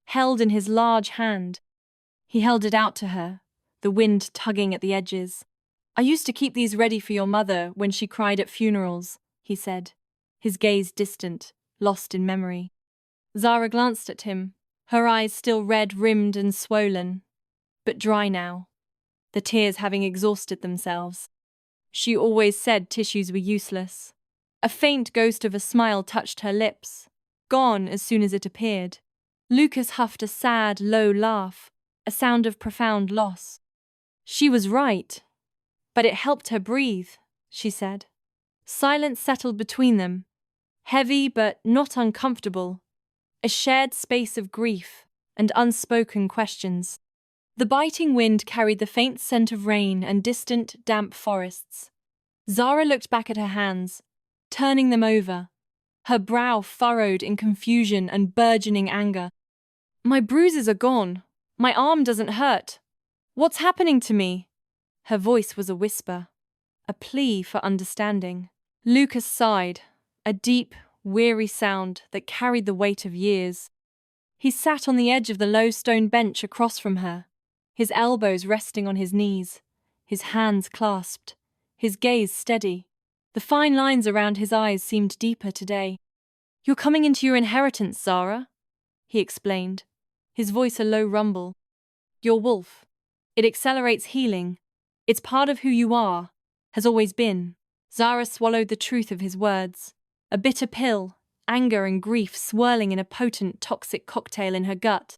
held in his large hand. He held it out to her, the wind tugging at the edges. "I used to keep these ready for your mother when she cried at funerals," he said, his gaze distant, lost in memory. Zara glanced at him, her eyes still red-rimmed and swollen, but dry now, the tears having exhausted themselves. She always said tissues were useless. A faint ghost of a smile touched her lips, gone as soon as it appeared. Lucas huffed a sad, low laugh, a sound of profound loss. She was right, but it helped her breathe, she said. Silence settled between them, heavy but not uncomfortable, a shared space of grief and unspoken questions. The biting wind carried the faint scent of rain and distant, damp forests. Zara looked back at her hands, turning them over, her brow furrowed in confusion and burgeoning anger. "My bruises are gone. My arm doesn't hurt. What's happening to me?" Her voice was a whisper, a plea for understanding. Lucas sighed, a deep, weary sound that carried the weight of years. He sat on the edge of the low stone bench across from her, his elbows resting on his knees, his hands clasped, his gaze steady. The fine lines around his eyes seemed deeper today. "You're coming into your inheritance, Zara," he explained, his voice a low rumble. "Your wolf. It accelerates healing. It's part of who you are, has always been." Zara swallowed the truth of his words, a bitter pill, anger and grief swirling in a potent, toxic cocktail in her gut.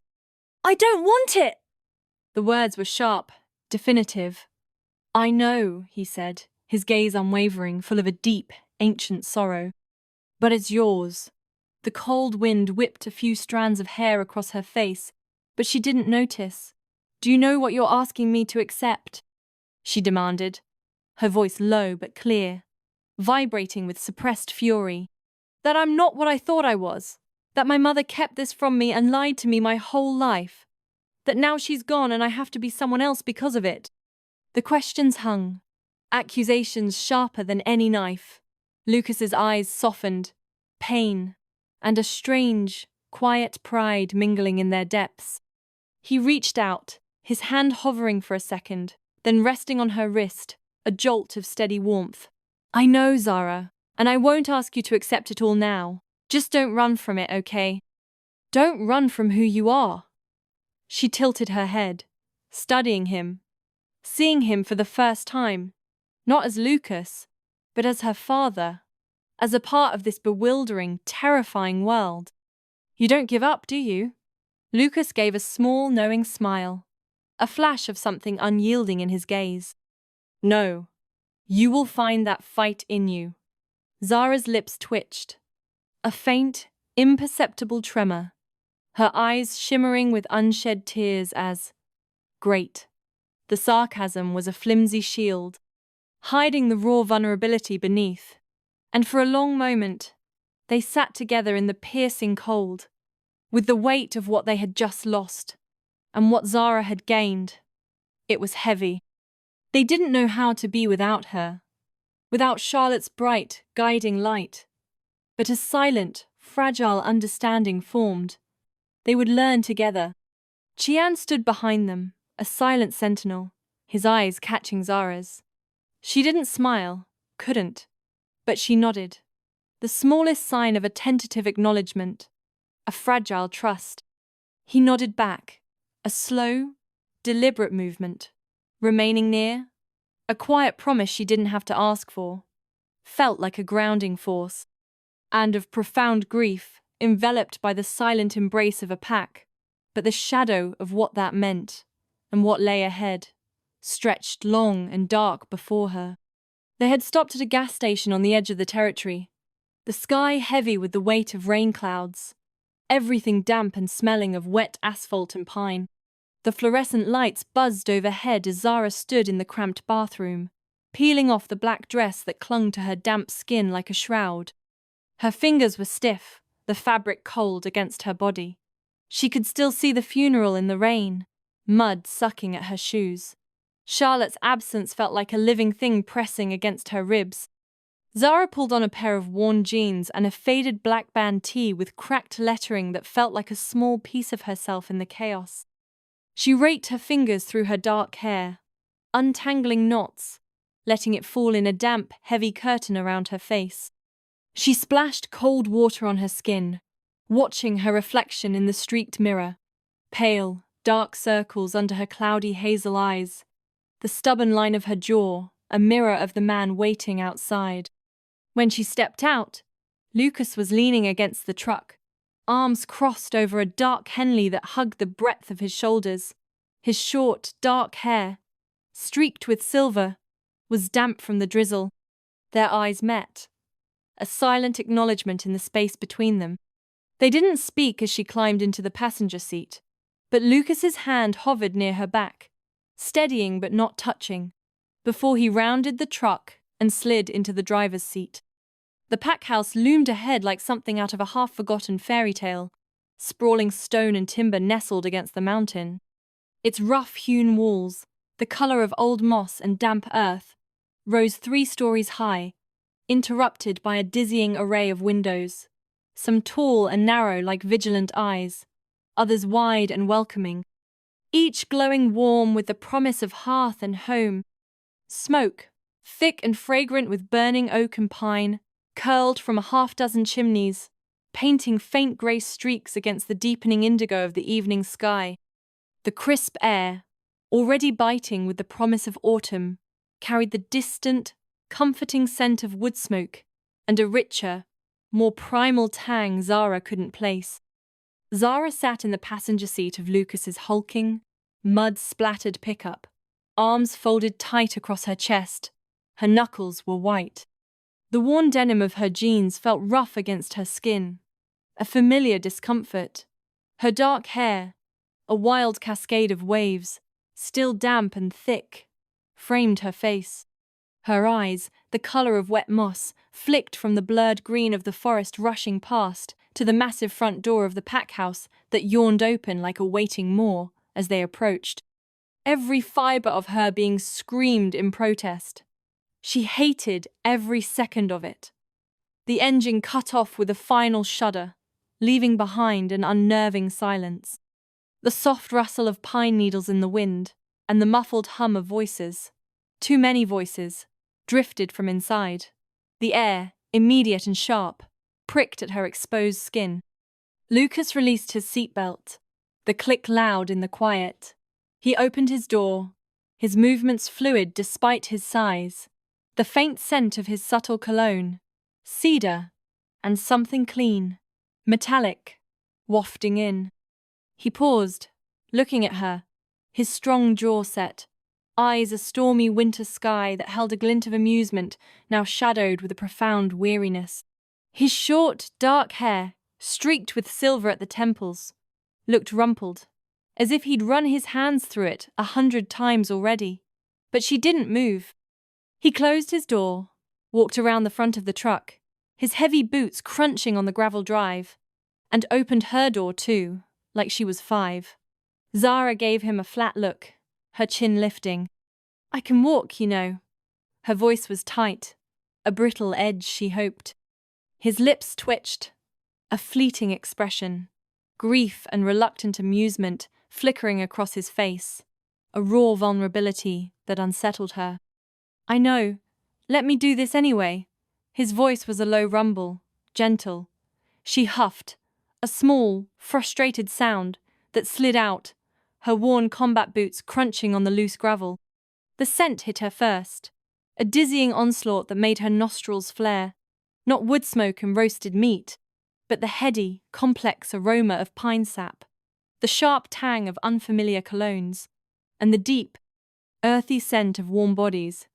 "I don't want it!" The words were sharp, definitive. "I know," he said, his gaze unwavering, full of a deep, ancient sorrow. "But it's yours." The cold wind whipped a few strands of hair across her face, but she didn't notice. "Do you know what you're asking me to accept?" she demanded, her voice low but clear, vibrating with suppressed fury. "That I'm not what I thought I was. That my mother kept this from me and lied to me my whole life. That now she's gone and I have to be someone else because of it." The questions hung, accusations sharper than any knife. Lucas's eyes softened, pain, and a strange, quiet pride mingling in their depths. He reached out, his hand hovering for a second, then resting on her wrist, a jolt of steady warmth. "I know, Zara, and I won't ask you to accept it all now. Just don't run from it, okay? Don't run from who you are." She tilted her head, studying him, seeing him for the first time, not as Lucas, but as her father, as a part of this bewildering, terrifying world. "You don't give up, do you?" Lucas gave a small, knowing smile, a flash of something unyielding in his gaze. "No, you will find that fight in you." Zara's lips twitched, a faint, imperceptible tremor, her eyes shimmering with unshed tears as, "Great." The sarcasm was a flimsy shield, hiding the raw vulnerability beneath, and for a long moment, they sat together in the piercing cold, with the weight of what they had just lost, and what Zara had gained. It was heavy. They didn't know how to be without her, without Charlotte's bright, guiding light. But a silent, fragile understanding formed. They would learn together. Chian stood behind them, a silent sentinel, his eyes catching Zara's. She didn't smile, couldn't, but she nodded. The smallest sign of a tentative acknowledgement, a fragile trust. He nodded back, a slow, deliberate movement, remaining near, a quiet promise she didn't have to ask for, felt like a grounding force, and of profound grief, enveloped by the silent embrace of a pack, but the shadow of what that meant, and what lay ahead, stretched long and dark before her. They had stopped at a gas station on the edge of the territory, the sky heavy with the weight of rain clouds, everything damp and smelling of wet asphalt and pine. The fluorescent lights buzzed overhead as Zara stood in the cramped bathroom, peeling off the black dress that clung to her damp skin like a shroud. Her fingers were stiff, the fabric cold against her body. She could still see the funeral in the rain, mud sucking at her shoes. Charlotte's absence felt like a living thing pressing against her ribs. Zara pulled on a pair of worn jeans and a faded black band tee with cracked lettering that felt like a small piece of herself in the chaos. She raked her fingers through her dark hair, untangling knots, letting it fall in a damp, heavy curtain around her face. She splashed cold water on her skin, watching her reflection in the streaked mirror. Pale, dark circles under her cloudy hazel eyes, the stubborn line of her jaw, a mirror of the man waiting outside. When she stepped out, Lucas was leaning against the truck, arms crossed over a dark Henley that hugged the breadth of his shoulders. His short, dark hair, streaked with silver, was damp from the drizzle. Their eyes met, a silent acknowledgement in the space between them. They didn't speak as she climbed into the passenger seat, but Lucas's hand hovered near her back, steadying but not touching, before he rounded the truck and slid into the driver's seat. The pack house loomed ahead like something out of a half-forgotten fairy tale, sprawling stone and timber nestled against the mountain. Its rough-hewn walls, the color of old moss and damp earth, rose 3 stories high, interrupted by a dizzying array of windows, some tall and narrow like vigilant eyes, others wide and welcoming, each glowing warm with the promise of hearth and home. Smoke, thick and fragrant with burning oak and pine, curled from a half-dozen chimneys, painting faint grey streaks against the deepening indigo of the evening sky. The crisp air, already biting with the promise of autumn, carried the distant, comforting scent of wood smoke and a richer, more primal tang Zara couldn't place. Zara sat in the passenger seat of Lucas's hulking, mud-splattered pickup, arms folded tight across her chest. Her knuckles were white. The worn denim of her jeans felt rough against her skin, a familiar discomfort. Her dark hair, a wild cascade of waves, still damp and thick, framed her face. Her eyes, the color of wet moss, flicked from the blurred green of the forest rushing past to the massive front door of the pack house that yawned open like awaiting more as they approached. Every fiber of her being screamed in protest. She hated every second of it. The engine cut off with a final shudder, leaving behind an unnerving silence. The soft rustle of pine needles in the wind, and the muffled hum of voices, too many voices, drifted from inside. The air, immediate and sharp, pricked at her exposed skin. Lucas released his seatbelt, the click loud in the quiet. He opened his door, his movements fluid despite his size. The faint scent of his subtle cologne, cedar, and something clean, metallic, wafting in. He paused, looking at her, his strong jaw set, eyes a stormy winter sky that held a glint of amusement now shadowed with a profound weariness. His short, dark hair, streaked with silver at the temples, looked rumpled, as if he'd run his hands through it 100 times already. But she didn't move. He closed his door, walked around the front of the truck, his heavy boots crunching on the gravel drive, and opened her door too, like she was 5. Zara gave him a flat look, her chin lifting. "I can walk, you know." Her voice was tight, a brittle edge she hoped. His lips twitched, a fleeting expression, grief and reluctant amusement flickering across his face, a raw vulnerability that unsettled her. "I know. Let me do this anyway." His voice was a low rumble, gentle. She huffed, a small, frustrated sound that slid out, her worn combat boots crunching on the loose gravel. The scent hit her first, a dizzying onslaught that made her nostrils flare. Not wood smoke and roasted meat, but the heady, complex aroma of pine sap, the sharp tang of unfamiliar colognes, and the deep, earthy scent of warm bodies.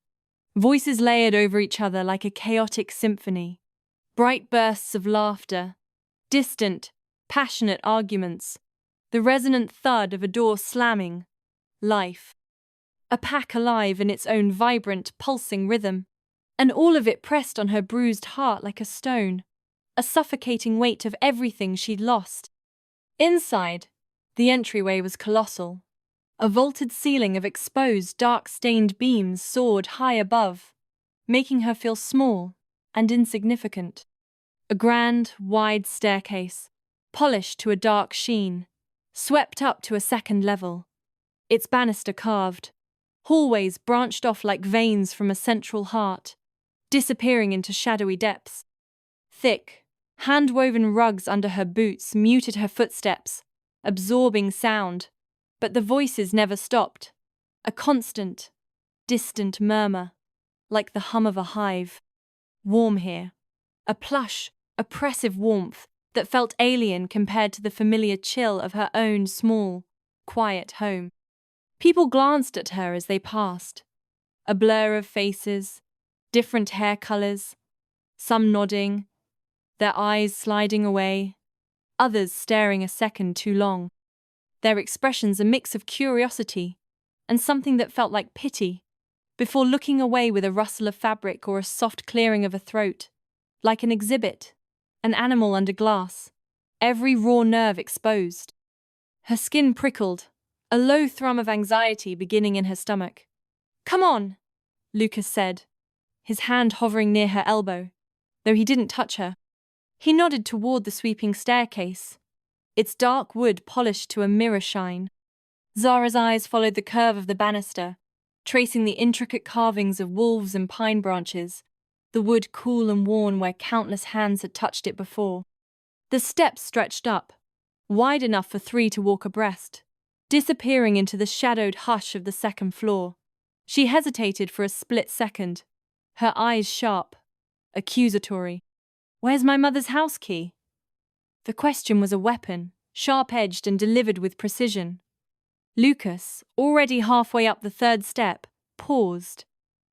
Voices layered over each other like a chaotic symphony. Bright bursts of laughter, distant, passionate arguments, the resonant thud of a door slamming. Life. A pack alive in its own vibrant, pulsing rhythm, and all of it pressed on her bruised heart like a stone, a suffocating weight of everything she'd lost. Inside, the entryway was colossal. A vaulted ceiling of exposed, dark-stained beams soared high above, making her feel small and insignificant. A grand, wide staircase, polished to a dark sheen, swept up to a second level, its banister carved. Hallways branched off like veins from a central heart, disappearing into shadowy depths. Thick, hand-woven rugs under her boots muted her footsteps, absorbing sound, but the voices never stopped. A constant, distant murmur, like the hum of a hive. Warm here. A plush, oppressive warmth that felt alien compared to the familiar chill of her own small, quiet home. People glanced at her as they passed. A blur of faces, different hair colors, some nodding, their eyes sliding away, others staring a second too long. Their expressions a mix of curiosity and something that felt like pity, before looking away with a rustle of fabric or a soft clearing of a throat, like an exhibit, an animal under glass, every raw nerve exposed. Her skin prickled, a low thrum of anxiety beginning in her stomach. "Come on," Lucas said, his hand hovering near her elbow, though he didn't touch her. He nodded toward the sweeping staircase, its dark wood polished to a mirror shine. Zara's eyes followed the curve of the banister, tracing the intricate carvings of wolves and pine branches, the wood cool and worn where countless hands had touched it before. The steps stretched up, wide enough for 3 to walk abreast, disappearing into the shadowed hush of the second floor. She hesitated for a split second, her eyes sharp, accusatory. "Where's my mother's house key?" The question was a weapon, sharp-edged and delivered with precision. Lucas, already halfway up the 3rd step, paused,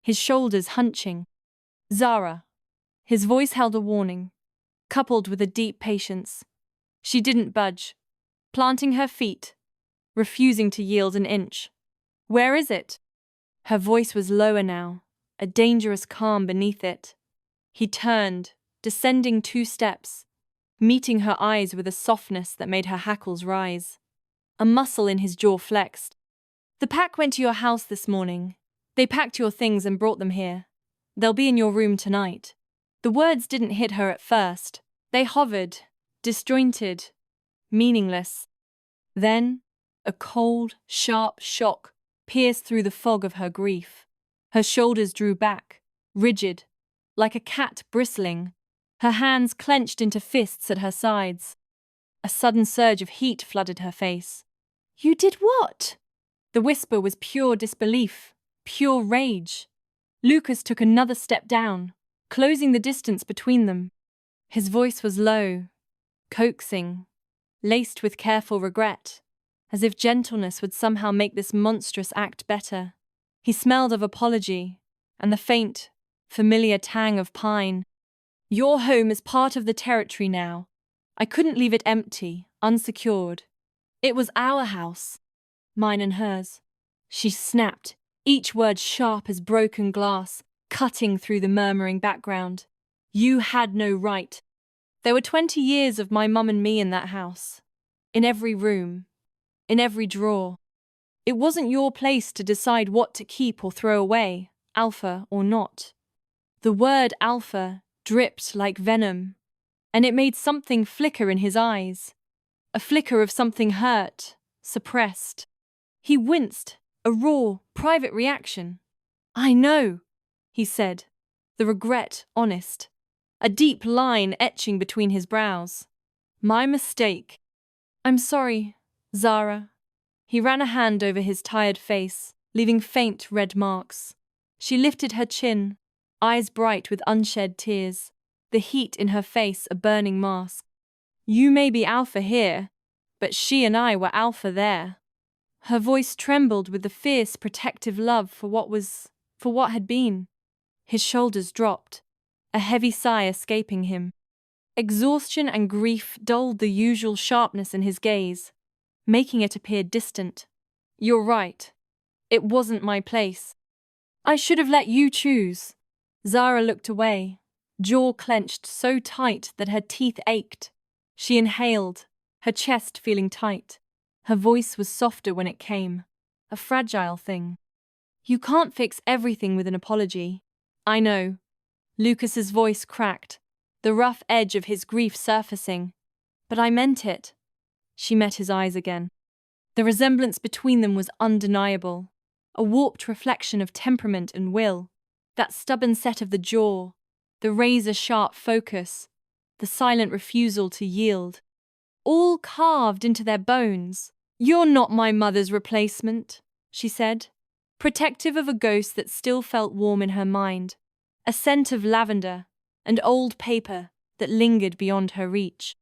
his shoulders hunching. "Zara." His voice held a warning, coupled with a deep patience. She didn't budge, planting her feet, refusing to yield an inch. "Where is it?" Her voice was lower now, a dangerous calm beneath it. He turned, descending 2 steps, meeting her eyes with a softness that made her hackles rise. A muscle in his jaw flexed. "The pack went to your house this morning. They packed your things and brought them here. They'll be in your room tonight." The words didn't hit her at first. They hovered, disjointed, meaningless. Then, a cold, sharp shock pierced through the fog of her grief. Her shoulders drew back, rigid, like a cat bristling, her hands clenched into fists at her sides. A sudden surge of heat flooded her face. "You did what?" The whisper was pure disbelief, pure rage. Lucas took another step down, closing the distance between them. His voice was low, coaxing, laced with careful regret, as if gentleness would somehow make this monstrous act better. He smelled of apology, and the faint, familiar tang of pine. "Your home is part of the territory now. I couldn't leave it empty, unsecured. It was our house, mine and hers." She snapped, each word sharp as broken glass, cutting through the murmuring background. "You had no right. There were 20 years of my mum and me in that house. In every room, in every drawer. It wasn't your place to decide what to keep or throw away, alpha or not." The word alpha dripped like venom, and it made something flicker in his eyes. A flicker of something hurt, suppressed. He winced, a raw, private reaction. "I know," he said, the regret honest, a deep line etching between his brows. "My mistake. I'm sorry, Zara." He ran a hand over his tired face, leaving faint red marks. She lifted her chin, eyes bright with unshed tears, the heat in her face a burning mask. You may be alpha here, but she and I were alpha there. Her voice trembled with the fierce, protective love for what had been. His shoulders dropped, a heavy sigh escaping him. Exhaustion and grief dulled the usual sharpness in his gaze, making it appear distant. You're right. It wasn't my place. I should have let you choose. Zara looked away, jaw clenched so tight that her teeth ached. She inhaled, her chest feeling tight. Her voice was softer when it came, a fragile thing. You can't fix everything with an apology. I know. Lucas's voice cracked, the rough edge of his grief surfacing. But I meant it. She met his eyes again. The resemblance between them was undeniable, a warped reflection of temperament and will, that stubborn set of the jaw, the razor-sharp focus, the silent refusal to yield, all carved into their bones. You're not my mother's replacement, she said, protective of a ghost that still felt warm in her mind, a scent of lavender and old paper that lingered beyond her reach.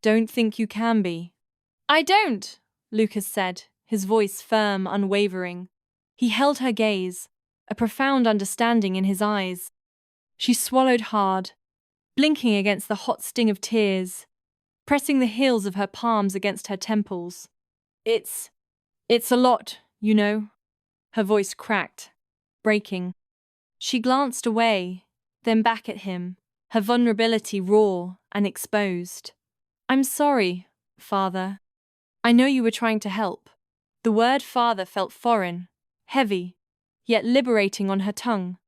Don't think you can be. I don't, Lucas said, his voice firm, unwavering. He held her gaze, a profound understanding in his eyes. She swallowed hard, blinking against the hot sting of tears, pressing the heels of her palms against her temples. It's a lot, you know. Her voice cracked, breaking. She glanced away, then back at him, her vulnerability raw and exposed. I'm sorry, Father. I know you were trying to help. The word father felt foreign, heavy, yet liberating on her tongue.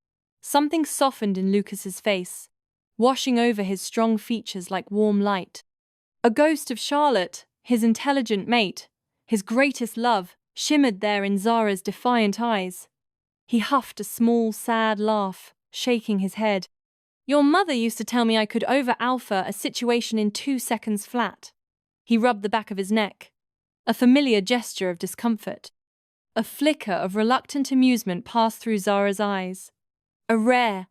Something softened in Lucas's face, washing over his strong features like warm light. A ghost of Charlotte, his intelligent mate, his greatest love, shimmered there in Zara's defiant eyes. He huffed a small, sad laugh, shaking his head. Your mother used to tell me I could over-alpha a situation in 2 seconds flat. He rubbed the back of his neck, a familiar gesture of discomfort. A flicker of reluctant amusement passed through Zara's eyes, a rare,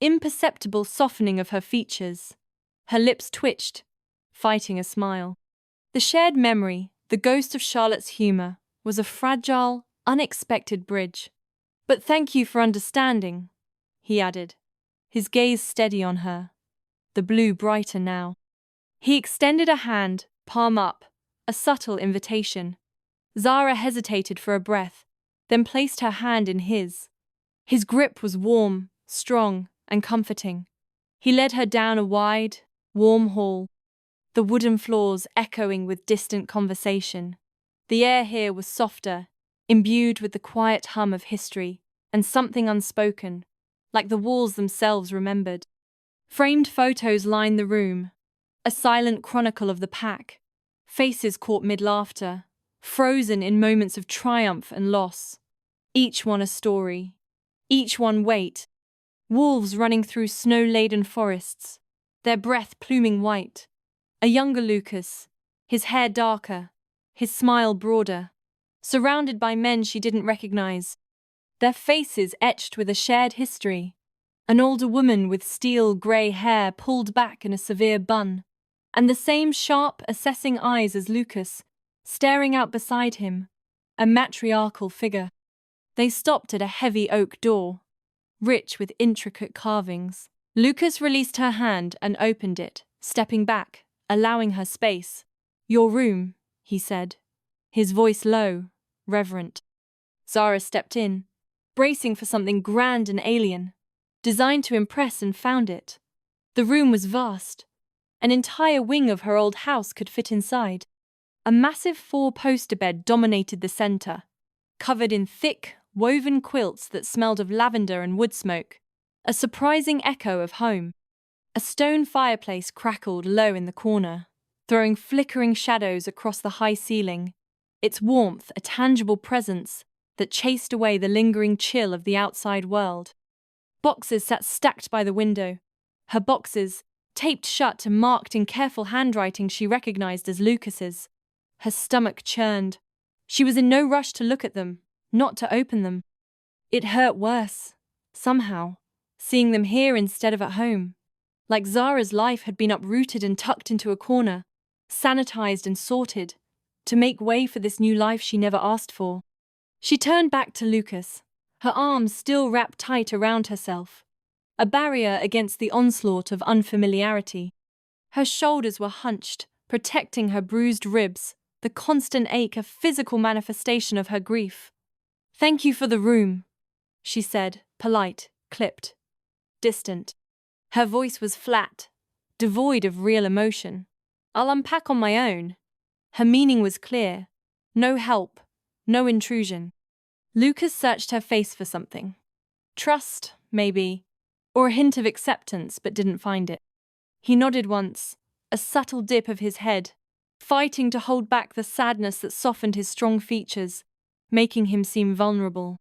imperceptible softening of her features. Her lips twitched, fighting a smile. The shared memory, the ghost of Charlotte's humor, was a fragile, unexpected bridge. But thank you for understanding, he added, his gaze steady on her, the blue brighter now. He extended a hand, palm up, a subtle invitation. Zara hesitated for a breath, then placed her hand in his. His grip was warm, strong, and comforting. He led her down a wide, warm hall, the wooden floors echoing with distant conversation. The air here was softer, imbued with the quiet hum of history and something unspoken, like the walls themselves remembered. Framed photos lined the room, a silent chronicle of the pack, faces caught mid-laughter, frozen in moments of triumph and loss. Each one a story, each one weight. Wolves running through snow-laden forests, their breath pluming white. A younger Lucas, his hair darker, his smile broader, surrounded by men she didn't recognize, their faces etched with a shared history. An older woman with steel grey hair pulled back in a severe bun, and the same sharp, assessing eyes as Lucas, staring out beside him, a matriarchal figure. They stopped at a heavy oak door, rich with intricate carvings. Lucas released her hand and opened it, stepping back, allowing her space. Your room, he said, his voice low, reverent. Zara stepped in, bracing for something grand and alien, designed to impress, and found it. The room was vast. An entire wing of her old house could fit inside. A massive 4-poster bed dominated the center, covered in thick, woven quilts that smelled of lavender and wood smoke, a surprising echo of home. A stone fireplace crackled low in the corner, throwing flickering shadows across the high ceiling, its warmth a tangible presence that chased away the lingering chill of the outside world. Boxes sat stacked by the window, her boxes, taped shut and marked in careful handwriting she recognized as Lucas's. Her stomach churned. She was in no rush to look at them, not to open them. It hurt worse, somehow, seeing them here instead of at home. Like Zara's life had been uprooted and tucked into a corner, sanitized and sorted, to make way for this new life she never asked for. She turned back to Lucas, her arms still wrapped tight around herself, a barrier against the onslaught of unfamiliarity. Her shoulders were hunched, protecting her bruised ribs, the constant ache a physical manifestation of her grief. "Thank you for the room," she said, polite, clipped, distant. Her voice was flat, devoid of real emotion. "I'll unpack on my own." Her meaning was clear. No help, no intrusion. Lucas searched her face for something. Trust, maybe, or a hint of acceptance, but didn't find it. He nodded once, a subtle dip of his head, fighting to hold back the sadness that softened his strong features, making him seem vulnerable.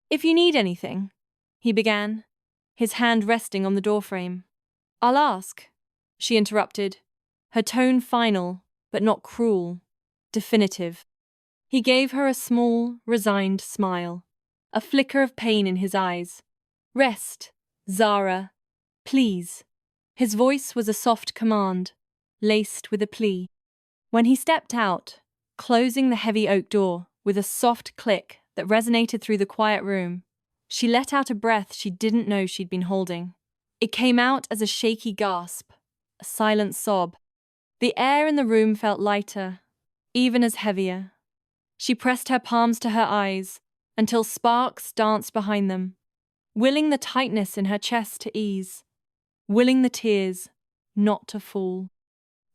"If you need anything," he began, his hand resting on the doorframe. "I'll ask," she interrupted, her tone final, but not cruel, definitive. He gave her a small, resigned smile, a flicker of pain in his eyes. "Rest, Zara, please." His voice was a soft command, laced with a plea. When he stepped out, closing the heavy oak door with a soft click that resonated through the quiet room, she let out a breath she didn't know she'd been holding. It came out as a shaky gasp, a silent sob. The air in the room felt lighter, even as heavier. She pressed her palms to her eyes until sparks danced behind them, willing the tightness in her chest to ease, willing the tears not to fall.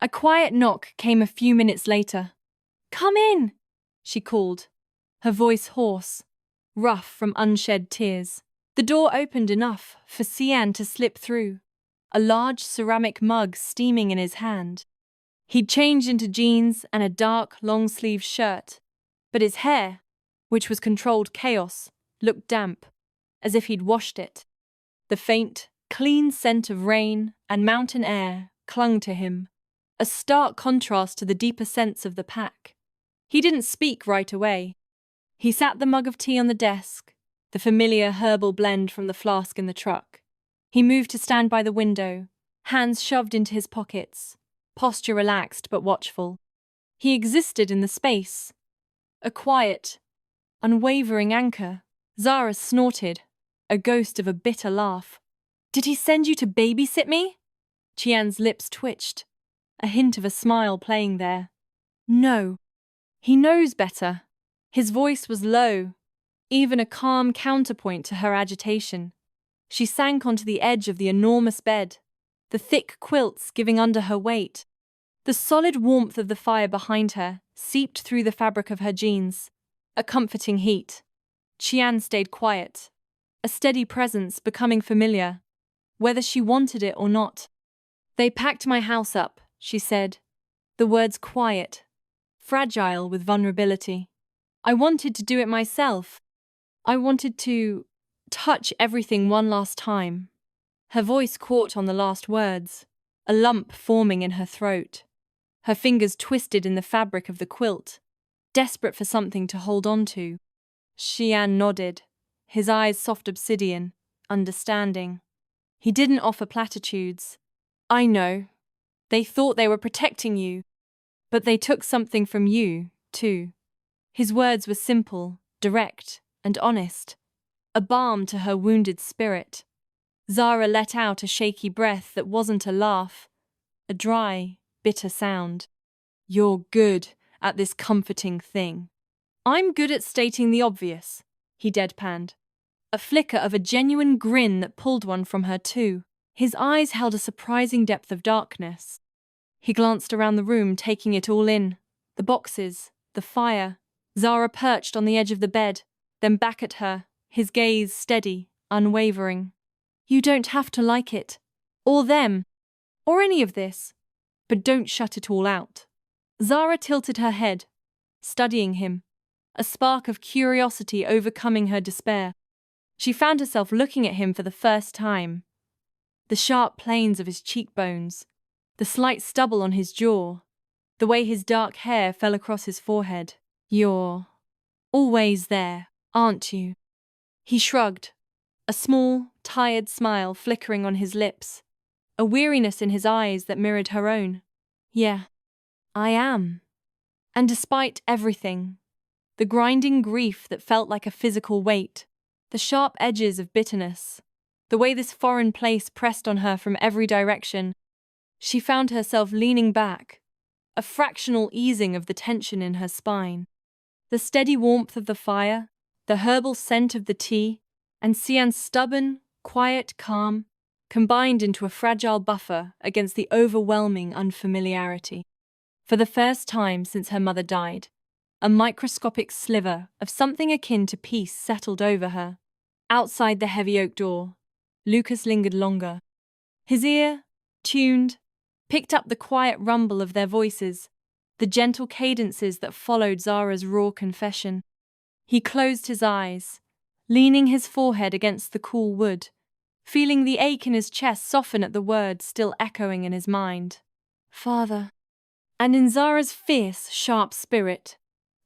A quiet knock came a few minutes later. "Come in," she called, her voice hoarse, rough from unshed tears. The door opened enough for Cian to slip through, a large ceramic mug steaming in his hand. He'd changed into jeans and a dark, long-sleeved shirt, but his hair, which was controlled chaos, looked damp, as if he'd washed it. The faint, clean scent of rain and mountain air clung to him, a stark contrast to the deeper scents of the pack. He didn't speak right away. He sat the mug of tea on the desk, the familiar herbal blend from the flask in the truck. He moved to stand by the window, hands shoved into his pockets, posture relaxed but watchful. He existed in the space, a quiet, unwavering anchor. Zara snorted, a ghost of a bitter laugh. "Did he send you to babysit me?" Cian's lips twitched, a hint of a smile playing there. "No. He knows better." His voice was low, even a calm counterpoint to her agitation. She sank onto the edge of the enormous bed, the thick quilts giving under her weight. The solid warmth of the fire behind her seeped through the fabric of her jeans, a comforting heat. Cian stayed quiet, a steady presence becoming familiar, whether she wanted it or not. "They packed my house up," she said, the words quiet, fragile with vulnerability. "I wanted to do it myself. I wanted to touch everything one last time." Her voice caught on the last words, a lump forming in her throat. Her fingers twisted in the fabric of the quilt, desperate for something to hold on to. Cian nodded, his eyes soft obsidian, understanding. He didn't offer platitudes. "I know. They thought they were protecting you, but they took something from you, too." His words were simple, direct, and honest, a balm to her wounded spirit. Zara let out a shaky breath that wasn't a laugh, a dry, bitter sound. "You're good at this comforting thing." "I'm good at stating the obvious," he deadpanned, a flicker of a genuine grin that pulled one from her too. His eyes held a surprising depth of darkness. He glanced around the room, taking it all in, the boxes, the fire, Zara perched on the edge of the bed, then back at her, his gaze steady, unwavering. "You don't have to like it, or them, or any of this, but don't shut it all out." Zara tilted her head, studying him, a spark of curiosity overcoming her despair. She found herself looking at him for the first time. The sharp planes of his cheekbones, the slight stubble on his jaw, the way his dark hair fell across his forehead. "You're always there, aren't you? He shrugged, a small, tired smile flickering on his lips, a weariness in his eyes that mirrored her own. Yeah, I am. And despite everything, the grinding grief that felt like a physical weight, the sharp edges of bitterness, the way this foreign place pressed on her from every direction, she found herself leaning back, a fractional easing of the tension in her spine. The steady warmth of the fire, the herbal scent of the tea, and Sian's stubborn, quiet calm combined into a fragile buffer against the overwhelming unfamiliarity. For the first time since her mother died, a microscopic sliver of something akin to peace settled over her. Outside the heavy oak door, Lucas lingered longer. His ear, tuned, picked up the quiet rumble of their voices, the gentle cadences that followed Zara's raw confession. He closed his eyes, leaning his forehead against the cool wood, feeling the ache in his chest soften at the words still echoing in his mind. Father. And in Zara's fierce, sharp spirit,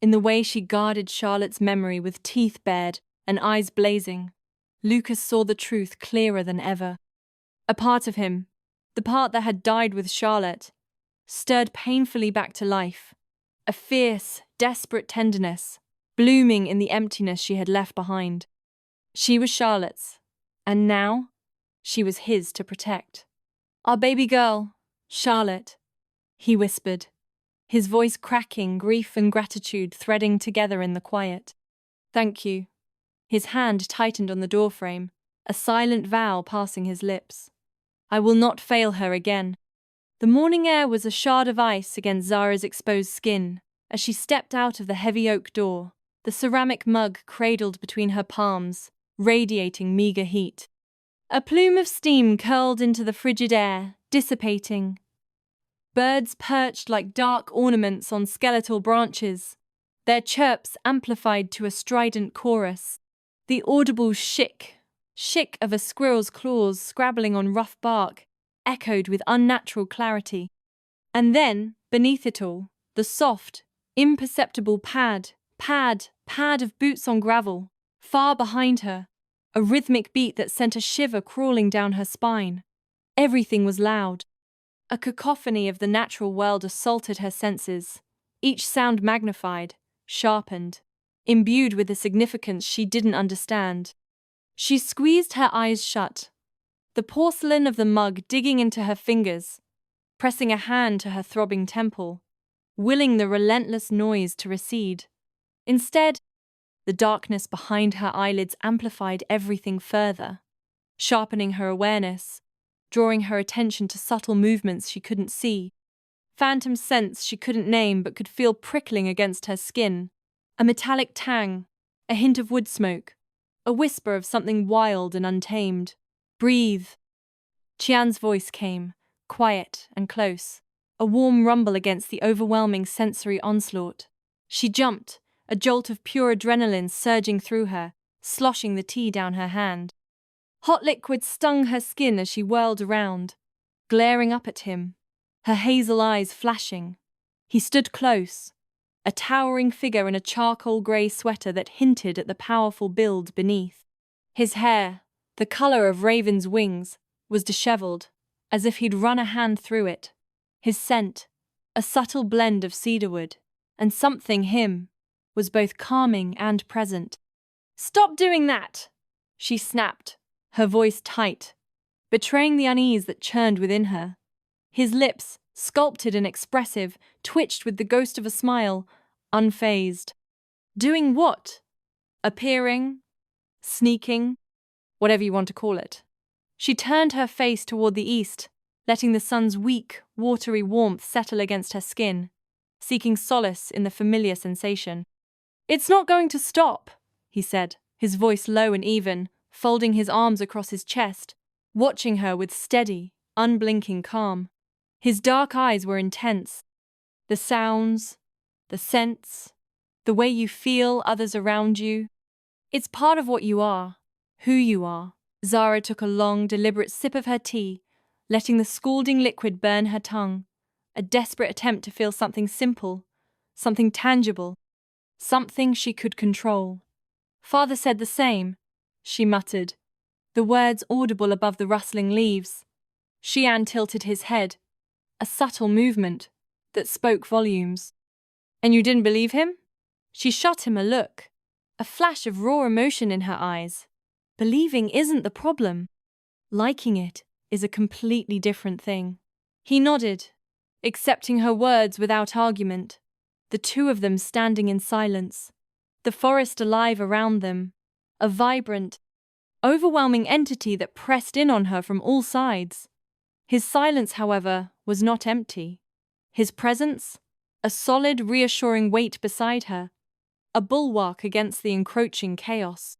in the way she guarded Charlotte's memory with teeth bared and eyes blazing, Lucas saw the truth clearer than ever. A part of him, the part that had died with Charlotte, stirred painfully back to life, a fierce, desperate tenderness, blooming in the emptiness she had left behind. She was Charlotte's, and now she was his to protect. Our baby girl, Charlotte, he whispered, his voice cracking, grief and gratitude threading together in the quiet. Thank you. His hand tightened on the doorframe, a silent vow passing his lips. I will not fail her again. The morning air was a shard of ice against Zara's exposed skin as she stepped out of the heavy oak door, the ceramic mug cradled between her palms, radiating meager heat. A plume of steam curled into the frigid air, dissipating. Birds perched like dark ornaments on skeletal branches, their chirps amplified to a strident chorus. The audible shick of a squirrel's claws scrabbling on rough bark echoed with unnatural clarity. And then, beneath it all, the soft, imperceptible pad of boots on gravel, far behind her, a rhythmic beat that sent a shiver crawling down her spine. Everything was loud. A cacophony of the natural world assaulted her senses, each sound magnified, sharpened, imbued with a significance she didn't understand. She squeezed her eyes shut, the porcelain of the mug digging into her fingers, pressing a hand to her throbbing temple, willing the relentless noise to recede. Instead, the darkness behind her eyelids amplified everything further, sharpening her awareness, drawing her attention to subtle movements she couldn't see, phantom scents she couldn't name but could feel prickling against her skin, a metallic tang, a hint of wood smoke, a whisper of something wild and untamed. Breathe. Qian's voice came, quiet and close, a warm rumble against the overwhelming sensory onslaught. She jumped, a jolt of pure adrenaline surging through her, sloshing the tea down her hand. Hot liquid stung her skin as she whirled around, glaring up at him, her hazel eyes flashing. He stood close, a towering figure in a charcoal grey sweater that hinted at the powerful build beneath. His hair, the colour of raven's wings, was dishevelled, as if he'd run a hand through it. His scent, a subtle blend of cedarwood, and something him, was both calming and present. Stop doing that, she snapped, her voice tight, betraying the unease that churned within her. His lips, sculpted and expressive, twitched with the ghost of a smile, unfazed. Doing what? Appearing? Sneaking? Whatever you want to call it. She turned her face toward the east, letting the sun's weak, watery warmth settle against her skin, seeking solace in the familiar sensation. It's not going to stop, he said, his voice low and even, folding his arms across his chest, watching her with steady, unblinking calm. His dark eyes were intense. The sounds, the scents, the way you feel others around you. It's part of what you are, who you are. Zara took a long, deliberate sip of her tea, letting the scalding liquid burn her tongue, a desperate attempt to feel something simple, something tangible, something she could control. Father said the same, she muttered, the words audible above the rustling leaves. Xian tilted his head, a subtle movement that spoke volumes. And you didn't believe him? She shot him a look, a flash of raw emotion in her eyes. Believing isn't the problem. Liking it is a completely different thing. He nodded, accepting her words without argument, the two of them standing in silence, the forest alive around them, a vibrant, overwhelming entity that pressed in on her from all sides. His silence, however, was not empty. His presence, a solid, reassuring weight beside her, a bulwark against the encroaching chaos.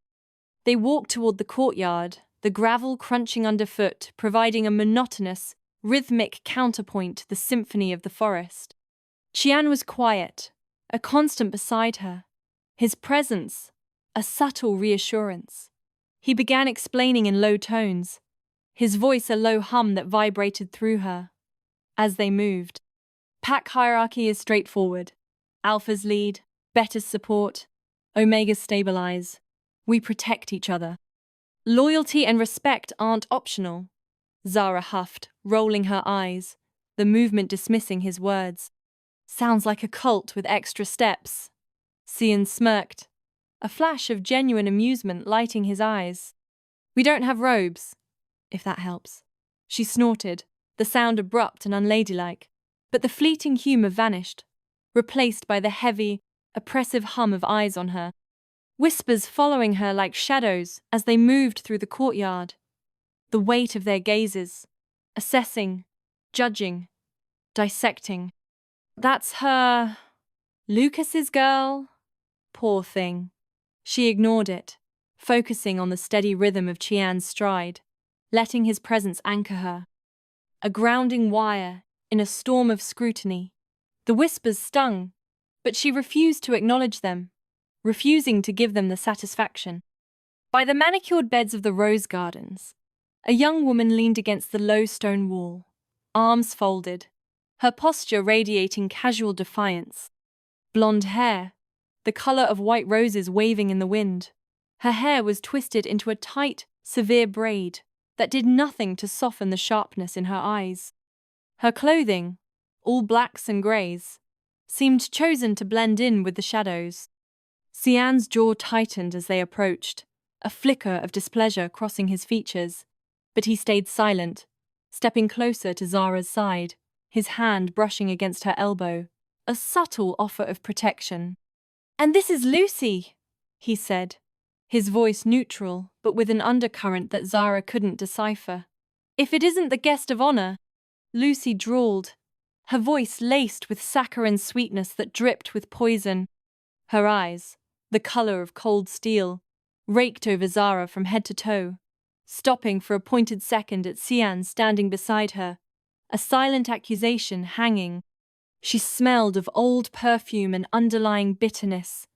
They walked toward the courtyard, the gravel crunching underfoot, providing a monotonous, rhythmic counterpoint to the symphony of the forest. Qian was quiet, a constant beside her, his presence, a subtle reassurance. He began explaining in low tones, his voice a low hum that vibrated through her. As they moved, pack hierarchy is straightforward. Alphas lead, betas support, omegas stabilize. We protect each other. Loyalty and respect aren't optional. Zara huffed, rolling her eyes, the movement dismissing his words. Sounds like a cult with extra steps. Xian smirked, a flash of genuine amusement lighting his eyes. We don't have robes, if that helps. She snorted, the sound abrupt and unladylike, but the fleeting humour vanished, replaced by the heavy, oppressive hum of eyes on her. Whispers following her like shadows as they moved through the courtyard. The weight of their gazes, assessing, judging, dissecting. That's her. Lucas's girl. Poor thing. She ignored it, focusing on the steady rhythm of Qian's stride, letting his presence anchor her. A grounding wire in a storm of scrutiny. The whispers stung, but she refused to acknowledge them, refusing to give them the satisfaction. By the manicured beds of the rose gardens, a young woman leaned against the low stone wall, arms folded, her posture radiating casual defiance. Blonde hair, the color of white roses waving in the wind. Her hair was twisted into a tight, severe braid that did nothing to soften the sharpness in her eyes. Her clothing, all blacks and greys, seemed chosen to blend in with the shadows. Xian's jaw tightened as they approached, a flicker of displeasure crossing his features, but he stayed silent, stepping closer to Zara's side, his hand brushing against her elbow, a subtle offer of protection. "And this is Lucy," he said, his voice neutral but with an undercurrent that Zara couldn't decipher. "If it isn't the guest of honor," Lucy drawled, her voice laced with saccharine sweetness that dripped with poison. Her eyes, the color of cold steel, raked over Zara from head to toe, stopping for a pointed second at Xian standing beside her, a silent accusation hanging. She smelled of old perfume and underlying bitterness.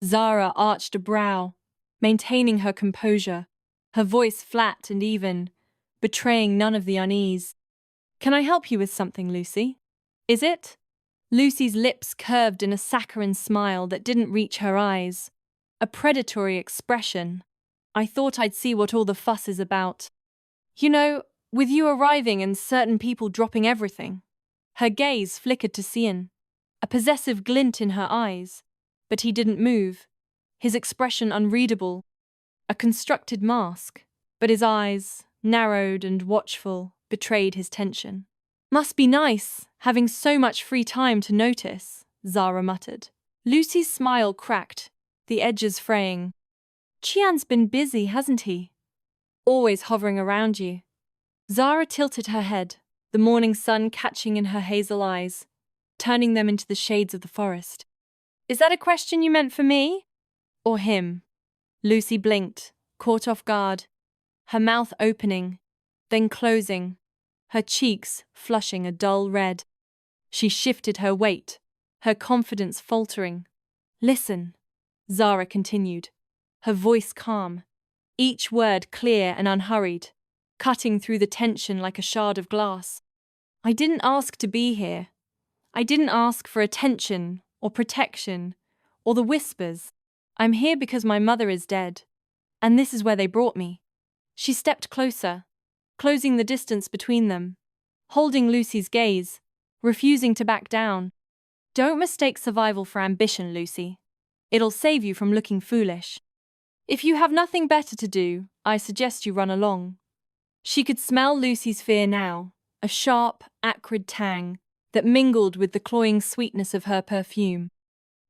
Zara arched a brow, maintaining her composure, her voice flat and even, betraying none of the unease. "Can I help you with something, Lucy? Is it?" Lucy's lips curved in a saccharine smile that didn't reach her eyes, a predatory expression. "I thought I'd see what all the fuss is about. You know, with you arriving and certain people dropping everything." Her gaze flickered to Xian, a possessive glint in her eyes, but he didn't move, his expression unreadable, a constructed mask, but his eyes, narrowed and watchful, betrayed his tension. "Must be nice, having so much free time to notice," Zara muttered. Lucy's smile cracked, the edges fraying. "Qian's been busy, hasn't he? Always hovering around you." Zara tilted her head, the morning sun catching in her hazel eyes, turning them into the shades of the forest. "Is that a question you meant for me? Or him?" Lucy blinked, caught off guard, her mouth opening, then closing, her cheeks flushing a dull red. She shifted her weight, her confidence faltering. "Listen," Zara continued, her voice calm, each word clear and unhurried, cutting through the tension like a shard of glass. "I didn't ask to be here. I didn't ask for attention or protection or the whispers. I'm here because my mother is dead, and this is where they brought me. She stepped closer, closing the distance between them, holding Lucy's gaze, refusing to back down. Don't mistake survival for ambition, Lucy. It'll save you from looking foolish. If you have nothing better to do, I suggest you run along. She could smell Lucy's fear now, a sharp, acrid tang that mingled with the cloying sweetness of her perfume.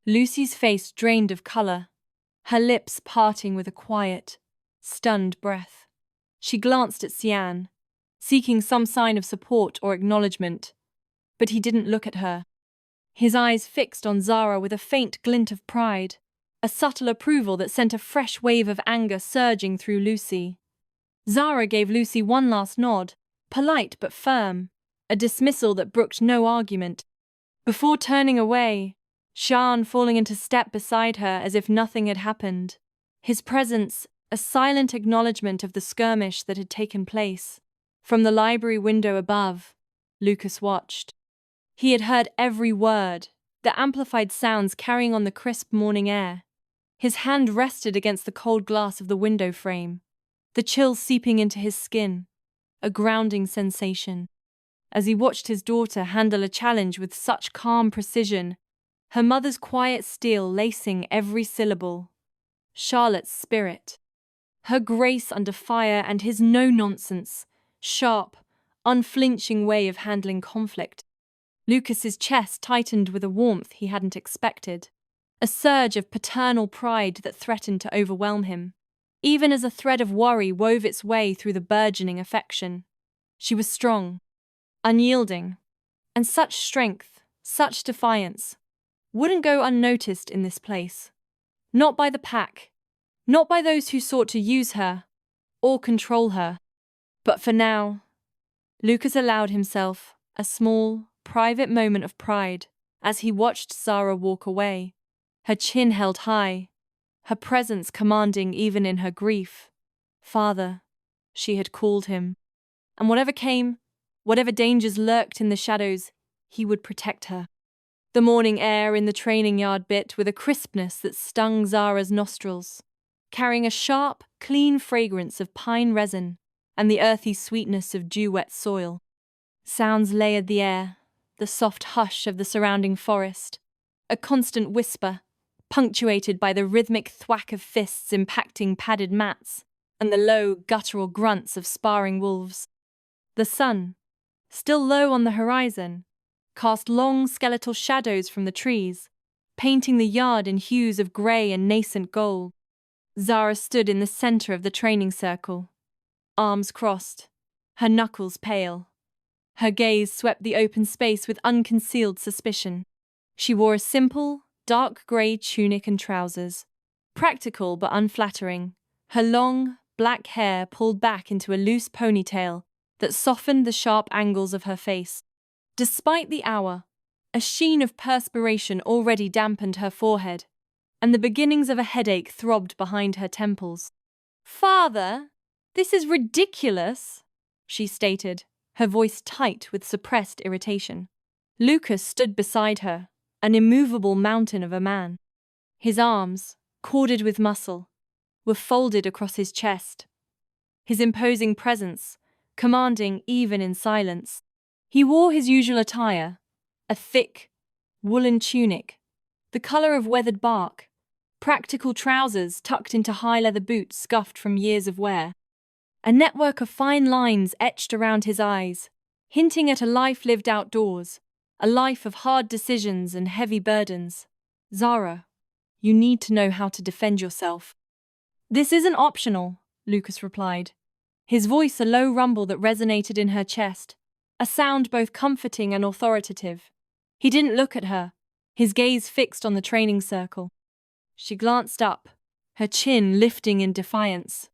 Lucy's face drained of colour, her lips parting with a quiet, stunned breath. She glanced at Sian, seeking some sign of support or acknowledgement, but he didn't look at her. His eyes fixed on Zara with a faint glint of pride, a subtle approval that sent a fresh wave of anger surging through Lucy. Zara gave Lucy one last nod, polite but firm, a dismissal that brooked no argument. Before turning away, Shan falling into step beside her as if nothing had happened, his presence a silent acknowledgement of the skirmish that had taken place. From the library window above, Lucas watched. He had heard every word, the amplified sounds carrying on the crisp morning air. His hand rested against the cold glass of the window frame, the chill seeping into his skin, a grounding sensation. As he watched his daughter handle a challenge with such calm precision, her mother's quiet steel lacing every syllable. Charlotte's spirit, her grace under fire, and his no-nonsense, sharp, unflinching way of handling conflict. Lucas's chest tightened with a warmth he hadn't expected, a surge of paternal pride that threatened to overwhelm him, even as a thread of worry wove its way through the burgeoning affection. She was strong, unyielding, and such strength, such defiance, wouldn't go unnoticed in this place. Not by the pack, not by those who sought to use her or control her. But for now, Lucas allowed himself a small, private moment of pride as he watched Zara walk away, her chin held high, her presence commanding even in her grief. Father, she had called him, and whatever came, whatever dangers lurked in the shadows, he would protect her. The morning air in the training yard bit with a crispness that stung Zara's nostrils, carrying a sharp, clean fragrance of pine resin and the earthy sweetness of dew-wet soil. Sounds layered the air, the soft hush of the surrounding forest, a constant whisper, punctuated by the rhythmic thwack of fists impacting padded mats, and the low, guttural grunts of sparring wolves. The sun, still low on the horizon, cast long skeletal shadows from the trees, painting the yard in hues of grey and nascent gold. Zara stood in the centre of the training circle, arms crossed, her knuckles pale. Her gaze swept the open space with unconcealed suspicion. She wore a simple, dark grey tunic and trousers, practical but unflattering, her long, black hair pulled back into a loose ponytail that softened the sharp angles of her face. Despite the hour, a sheen of perspiration already dampened her forehead, and the beginnings of a headache throbbed behind her temples. "Father, this is ridiculous," she stated, her voice tight with suppressed irritation. Lucas stood beside her, an immovable mountain of a man. His arms, corded with muscle, were folded across his chest. His imposing presence, commanding even in silence. He wore his usual attire, a thick, woolen tunic, the colour of weathered bark, practical trousers tucked into high leather boots scuffed from years of wear. A network of fine lines etched around his eyes, hinting at a life lived outdoors, a life of hard decisions and heavy burdens. "Zara, you need to know how to defend yourself." "This isn't optional," Lucas replied, his voice a low rumble that resonated in her chest, a sound both comforting and authoritative. He didn't look at her, his gaze fixed on the training circle. She glanced up, her chin lifting in defiance.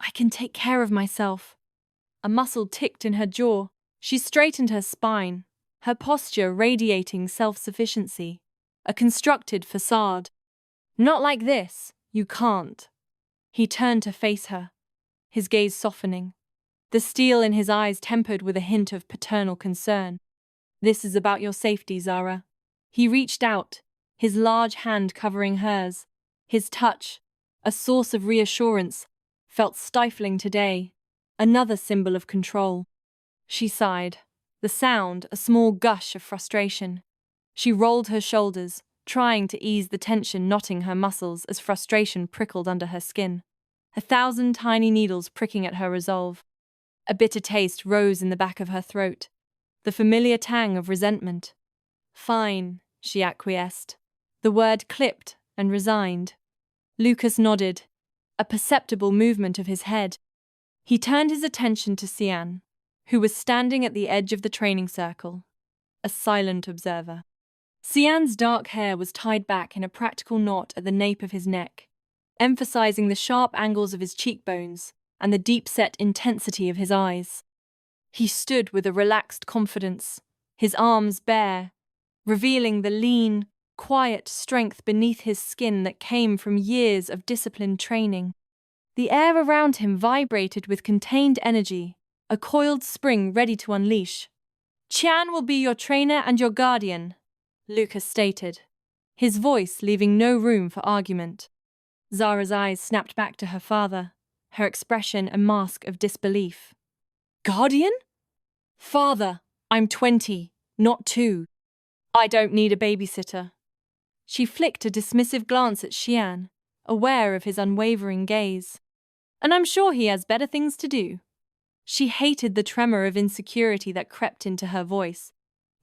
"I can take care of myself." A muscle ticked in her jaw. She straightened her spine, her posture radiating self-sufficiency, a constructed facade. "Not like this, you can't." He turned to face her, his gaze softening, the steel in his eyes tempered with a hint of paternal concern. "This is about your safety, Zara." He reached out, his large hand covering hers, His touch, a source of reassurance, felt stifling today, another symbol of control. She sighed, the sound a small gush of frustration. She rolled her shoulders, trying to ease the tension knotting her muscles as frustration prickled under her skin. 1,000 tiny needles pricking at her resolve. A bitter taste rose in the back of her throat, the familiar tang of resentment. Fine, she acquiesced. The word clipped and resigned. Lucas nodded, a perceptible movement of his head. He turned his attention to Sian, who was standing at the edge of the training circle, a silent observer. Sian's dark hair was tied back in a practical knot at the nape of his neck, emphasizing the sharp angles of his cheekbones and the deep-set intensity of his eyes. He stood with a relaxed confidence, his arms bare, revealing the lean, quiet strength beneath his skin that came from years of disciplined training. The air around him vibrated with contained energy, a coiled spring ready to unleash. "Qian will be your trainer and your guardian," Lucas stated, his voice leaving no room for argument. Zara's eyes snapped back to her father, her expression a mask of disbelief. "Guardian? Father, I'm 20, not 2. I don't need a babysitter." She flicked a dismissive glance at Qian, aware of his unwavering gaze. "And I'm sure he has better things to do." She hated the tremor of insecurity that crept into her voice,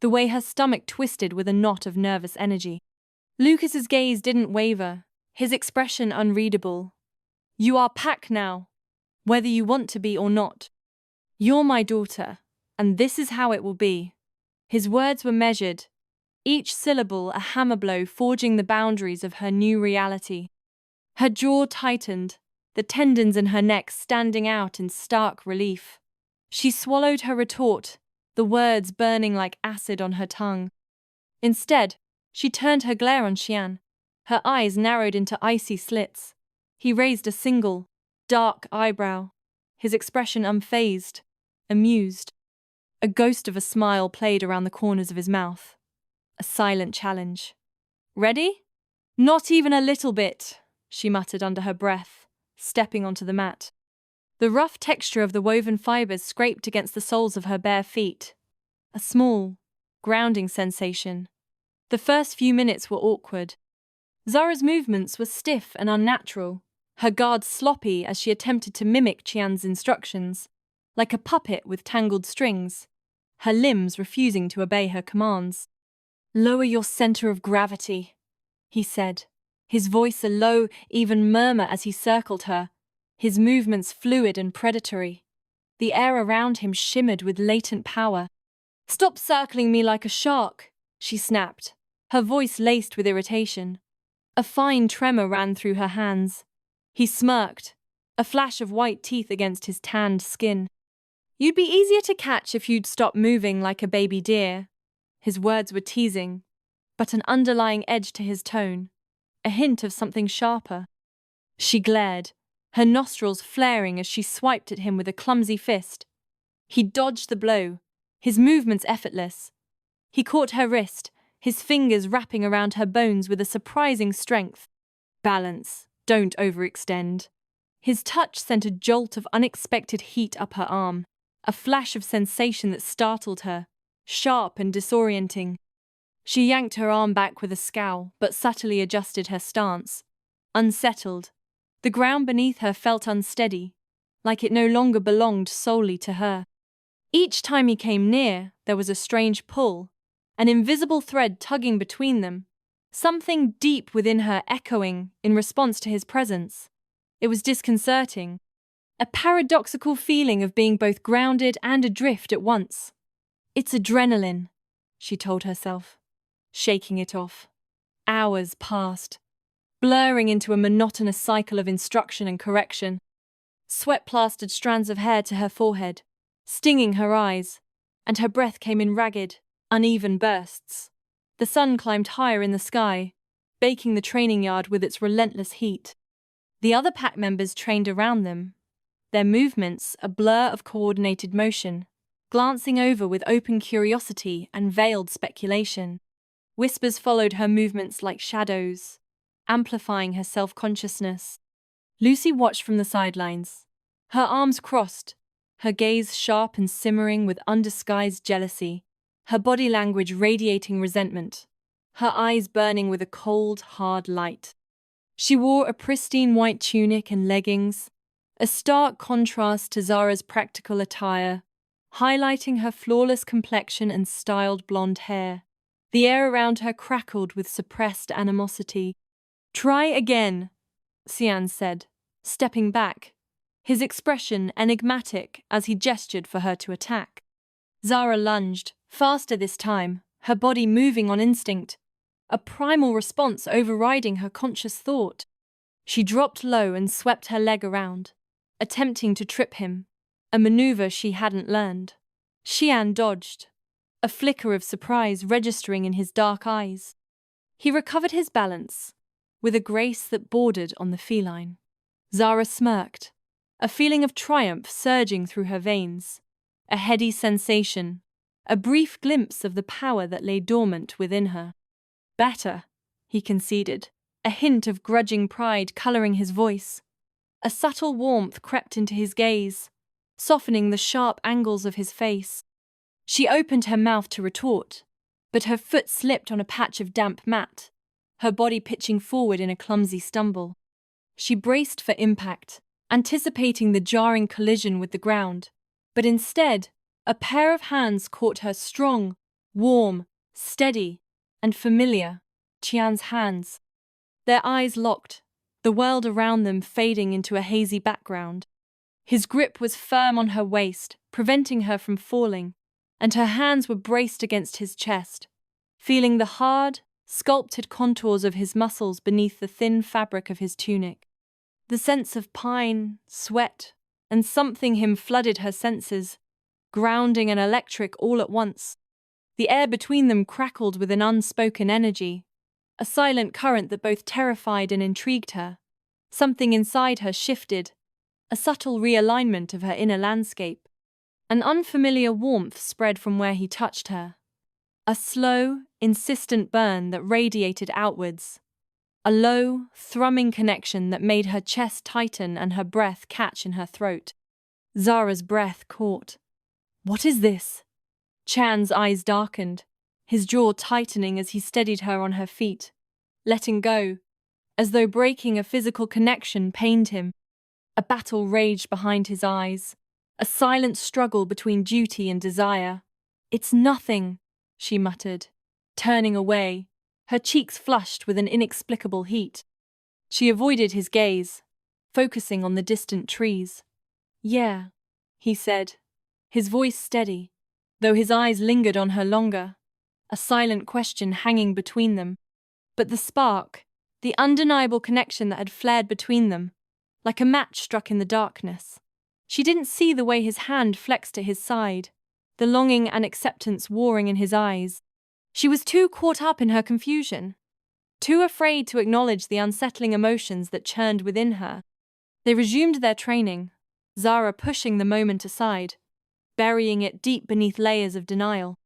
the way her stomach twisted with a knot of nervous energy. Lucas's gaze didn't waver, his expression unreadable. "You are Pack now, whether you want to be or not. You're my daughter, and this is how it will be." His words were measured, each syllable a hammer blow forging the boundaries of her new reality. Her jaw tightened, the tendons in her neck standing out in stark relief. She swallowed her retort, the words burning like acid on her tongue. Instead, she turned her glare on Qian, her eyes narrowed into icy slits. He raised a single, dark eyebrow, his expression unfazed, amused. A ghost of a smile played around the corners of his mouth. A silent challenge. "Ready?" "Not even a little bit," she muttered under her breath, stepping onto the mat. The rough texture of the woven fibers scraped against the soles of her bare feet. A small, grounding sensation. The first few minutes were awkward. Zara's movements were stiff and unnatural, her guard sloppy as she attempted to mimic Qian's instructions, like a puppet with tangled strings, her limbs refusing to obey her commands. "Lower your center of gravity," he said, his voice a low, even murmur as he circled her, his movements fluid and predatory. The air around him shimmered with latent power. "Stop circling me like a shark," she snapped, her voice laced with irritation. A fine tremor ran through her hands. He smirked, a flash of white teeth against his tanned skin. "You'd be easier to catch if you'd stop moving like a baby deer." His words were teasing, but an underlying edge to his tone, a hint of something sharper. She glared, her nostrils flaring as she swiped at him with a clumsy fist. He dodged the blow, his movements effortless. He caught her wrist, his fingers wrapping around her bones with a surprising strength. "Balance, don't overextend." His touch sent a jolt of unexpected heat up her arm, a flash of sensation that startled her, sharp and disorienting. She yanked her arm back with a scowl, but subtly adjusted her stance. Unsettled, the ground beneath her felt unsteady, like it no longer belonged solely to her. Each time he came near, there was a strange pull, an invisible thread tugging between them, something deep within her echoing in response to his presence. It was disconcerting, a paradoxical feeling of being both grounded and adrift at once. "It's adrenaline," she told herself, shaking it off. Hours passed, blurring into a monotonous cycle of instruction and correction. Sweat plastered strands of hair to her forehead, stinging her eyes, and her breath came in ragged, uneven bursts. The sun climbed higher in the sky, baking the training yard with its relentless heat. The other pack members trained around them, their movements a blur of coordinated motion, glancing over with open curiosity and veiled speculation. Whispers followed her movements like shadows, amplifying her self-consciousness. Lucy watched from the sidelines, her arms crossed, her gaze sharp and simmering with undisguised jealousy, her body language radiating resentment, her eyes burning with a cold, hard light. She wore a pristine white tunic and leggings, a stark contrast to Zara's practical attire, highlighting her flawless complexion and styled blonde hair. The air around her crackled with suppressed animosity. "Try again," Xian said, stepping back, his expression enigmatic as he gestured for her to attack. Zara lunged, faster this time, her body moving on instinct, a primal response overriding her conscious thought. She dropped low and swept her leg around, attempting to trip him, a maneuver she hadn't learned. Xian dodged, a flicker of surprise registering in his dark eyes. He recovered his balance, with a grace that bordered on the feline. Zara smirked, a feeling of triumph surging through her veins, a heady sensation, a brief glimpse of the power that lay dormant within her. "Better," he conceded, a hint of grudging pride coloring his voice. A subtle warmth crept into his gaze, softening the sharp angles of his face. She opened her mouth to retort, but her foot slipped on a patch of damp mat, her body pitching forward in a clumsy stumble. She braced for impact, anticipating the jarring collision with the ground, but instead, a pair of hands caught her strong, warm, steady, and familiar, Qian's hands. Their eyes locked, the world around them fading into a hazy background. His grip was firm on her waist, preventing her from falling, and her hands were braced against his chest, feeling the hard, sculpted contours of his muscles beneath the thin fabric of his tunic. The sense of pine, sweat, and something him flooded her senses, grounding and electric all at once. The air between them crackled with an unspoken energy, a silent current that both terrified and intrigued her. Something inside her shifted, a subtle realignment of her inner landscape. An unfamiliar warmth spread from where he touched her. A slow, insistent burn that radiated outwards. A low, thrumming connection that made her chest tighten and her breath catch in her throat. Zara's breath caught. "What is this?" Chan's eyes darkened, his jaw tightening as he steadied her on her feet, letting go, as though breaking a physical connection pained him. A battle raged behind his eyes, a silent struggle between duty and desire. "It's nothing," she muttered, turning away, her cheeks flushed with an inexplicable heat. She avoided his gaze, focusing on the distant trees. "Yeah," he said, his voice steady, though his eyes lingered on her longer, a silent question hanging between them. But the spark, the undeniable connection that had flared between them, like a match struck in the darkness. She didn't see the way his hand flexed to his side, the longing and acceptance warring in his eyes. She was too caught up in her confusion, too afraid to acknowledge the unsettling emotions that churned within her. They resumed their training, Zara pushing the moment aside, burying it deep beneath layers of denial.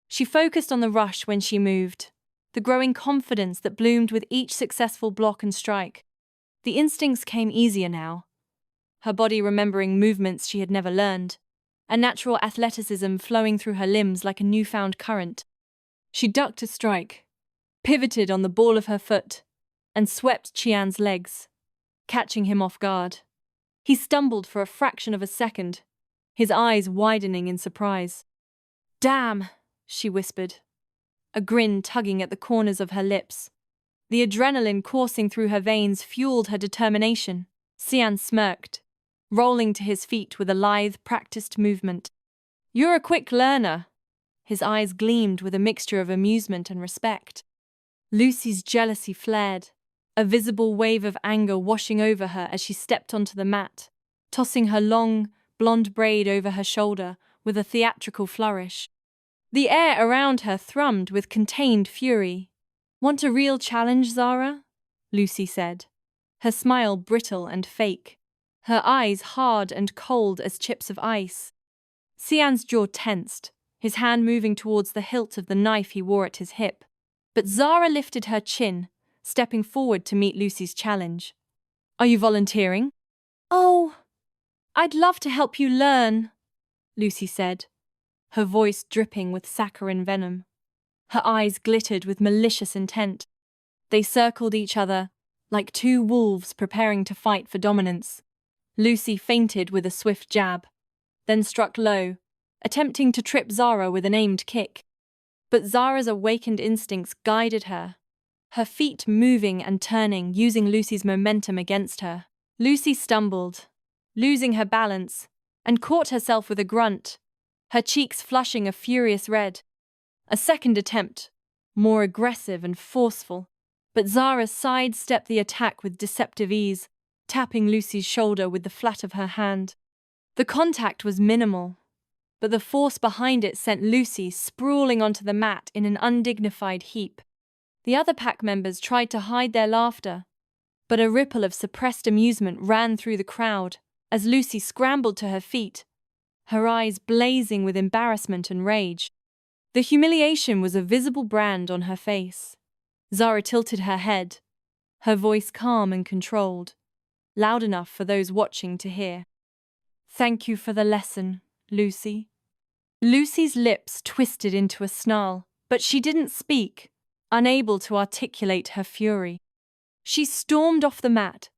She focused on the rush when she moved, the growing confidence that bloomed with each successful block and strike. The instincts came easier now, her body remembering movements she had never learned, a natural athleticism flowing through her limbs like a newfound current. She ducked to strike, pivoted on the ball of her foot, and swept Qian's legs, catching him off guard. He stumbled for a fraction of a second, his eyes widening in surprise. "Damn," she whispered, a grin tugging at the corners of her lips. The adrenaline coursing through her veins fueled her determination. Xian smirked, rolling to his feet with a lithe, practiced movement. "You're a quick learner." His eyes gleamed with a mixture of amusement and respect. Lucy's jealousy flared, a visible wave of anger washing over her as she stepped onto the mat, tossing her long, blonde braid over her shoulder with a theatrical flourish. The air around her thrummed with contained fury. "Want a real challenge, Zara?" Lucy said, her smile brittle and fake, her eyes hard and cold as chips of ice. Xian's jaw tensed, his hand moving towards the hilt of the knife he wore at his hip. But Zara lifted her chin, stepping forward to meet Lucy's challenge. "Are you volunteering?" "Oh, I'd love to help you learn," Lucy said, her voice dripping with saccharine venom. Her eyes glittered with malicious intent. They circled each other, like two wolves preparing to fight for dominance. Lucy feinted with a swift jab, then struck low, attempting to trip Zara with an aimed kick. But Zara's awakened instincts guided her, her feet moving and turning, using Lucy's momentum against her. Lucy stumbled, losing her balance, and caught herself with a grunt, her cheeks flushing a furious red. A second attempt, more aggressive and forceful, but Zara sidestepped the attack with deceptive ease, tapping Lucy's shoulder with the flat of her hand. The contact was minimal, but the force behind it sent Lucy sprawling onto the mat in an undignified heap. The other pack members tried to hide their laughter, but a ripple of suppressed amusement ran through the crowd as Lucy scrambled to her feet, her eyes blazing with embarrassment and rage. The humiliation was a visible brand on her face. Zara tilted her head, her voice calm and controlled, loud enough for those watching to hear. "Thank you for the lesson, Lucy." Lucy's lips twisted into a snarl, but she didn't speak, unable to articulate her fury. She stormed off the mat,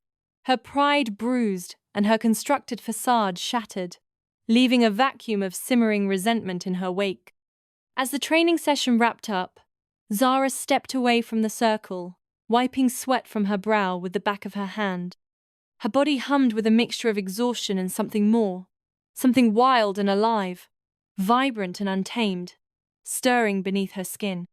her pride bruised and her constructed facade shattered, leaving a vacuum of simmering resentment in her wake. As the training session wrapped up, Zara stepped away from the circle, wiping sweat from her brow with the back of her hand. Her body hummed with a mixture of exhaustion and something more, something wild and alive, vibrant and untamed, stirring beneath her skin.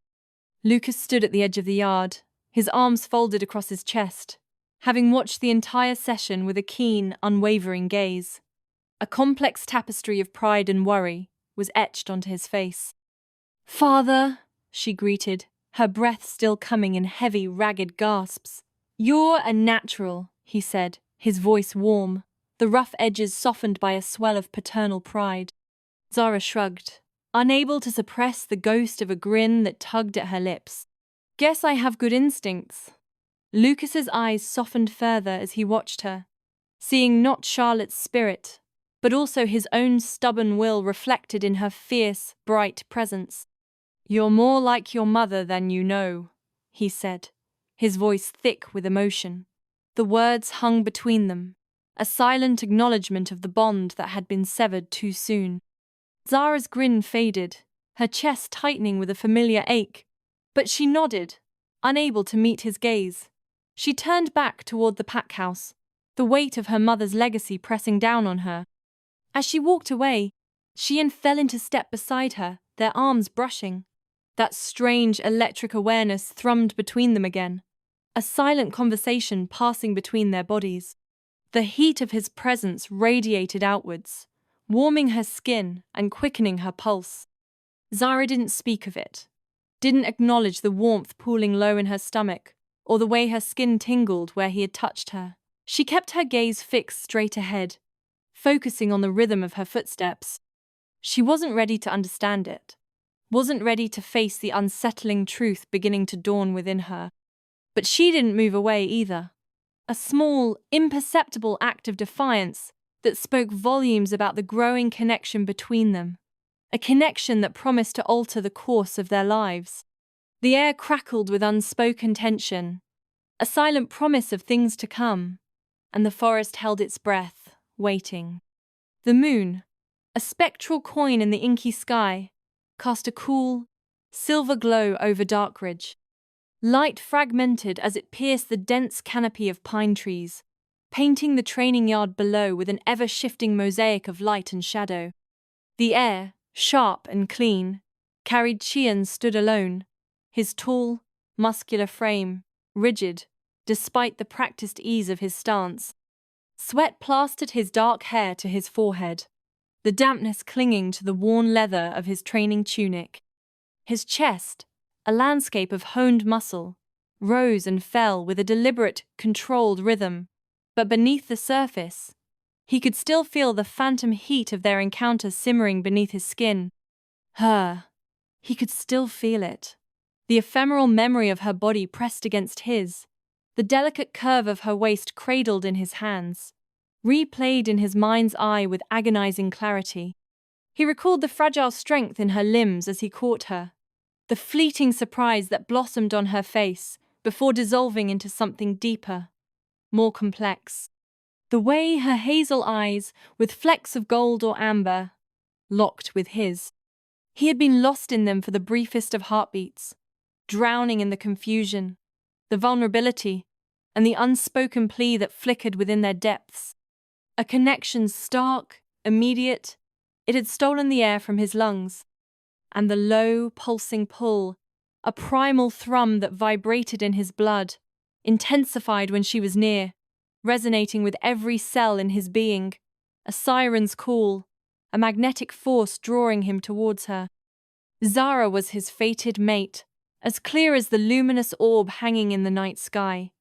Lucas stood at the edge of the yard, his arms folded across his chest, having watched the entire session with a keen, unwavering gaze. A complex tapestry of pride and worry was etched onto his face. "Father," she greeted, her breath still coming in heavy, ragged gasps. "You're a natural," he said, his voice warm, the rough edges softened by a swell of paternal pride. Zara shrugged, unable to suppress the ghost of a grin that tugged at her lips. "Guess I have good instincts." Lucas's eyes softened further as he watched her, seeing not Charlotte's spirit, but also his own stubborn will reflected in her fierce, bright presence. "You're more like your mother than you know," he said, his voice thick with emotion. The words hung between them, a silent acknowledgement of the bond that had been severed too soon. Zara's grin faded, her chest tightening with a familiar ache, but she nodded, unable to meet his gaze. She turned back toward the pack house, the weight of her mother's legacy pressing down on her. As she walked away, Sheehan fell into step beside her, their arms brushing. That strange electric awareness thrummed between them again, a silent conversation passing between their bodies. The heat of his presence radiated outwards, warming her skin and quickening her pulse. Zara didn't speak of it, didn't acknowledge the warmth pooling low in her stomach, or the way her skin tingled where he had touched her. She kept her gaze fixed straight ahead, focusing on the rhythm of her footsteps. She wasn't ready to understand it, wasn't ready to face the unsettling truth beginning to dawn within her. But she didn't move away either. A small, imperceptible act of defiance that spoke volumes about the growing connection between them, a connection that promised to alter the course of their lives. The air crackled with unspoken tension, a silent promise of things to come, and the forest held its breath, waiting. The moon, a spectral coin in the inky sky, cast a cool, silver glow over Darkridge. Light fragmented as it pierced the dense canopy of pine trees, painting the training yard below with an ever-shifting mosaic of light and shadow. The air, sharp and clean, carried Chian stood alone, his tall, muscular frame rigid, despite the practiced ease of his stance. Sweat plastered his dark hair to his forehead, the dampness clinging to the worn leather of his training tunic. His chest, a landscape of honed muscle, rose and fell with a deliberate, controlled rhythm, but beneath the surface, he could still feel the phantom heat of their encounter simmering beneath his skin. He could still feel it. The ephemeral memory of her body pressed against his, the delicate curve of her waist cradled in his hands, replayed in his mind's eye with agonizing clarity. He recalled the fragile strength in her limbs as he caught her, the fleeting surprise that blossomed on her face before dissolving into something deeper, more complex. The way her hazel eyes, with flecks of gold or amber, locked with his. He had been lost in them for the briefest of heartbeats, drowning in the confusion, the vulnerability, and the unspoken plea that flickered within their depths. A connection stark, immediate, it had stolen the air from his lungs, and the low, pulsing pull, a primal thrum that vibrated in his blood, intensified when she was near, resonating with every cell in his being, a siren's call, a magnetic force drawing him towards her. Zara was his fated mate, as clear as the luminous orb hanging in the night sky,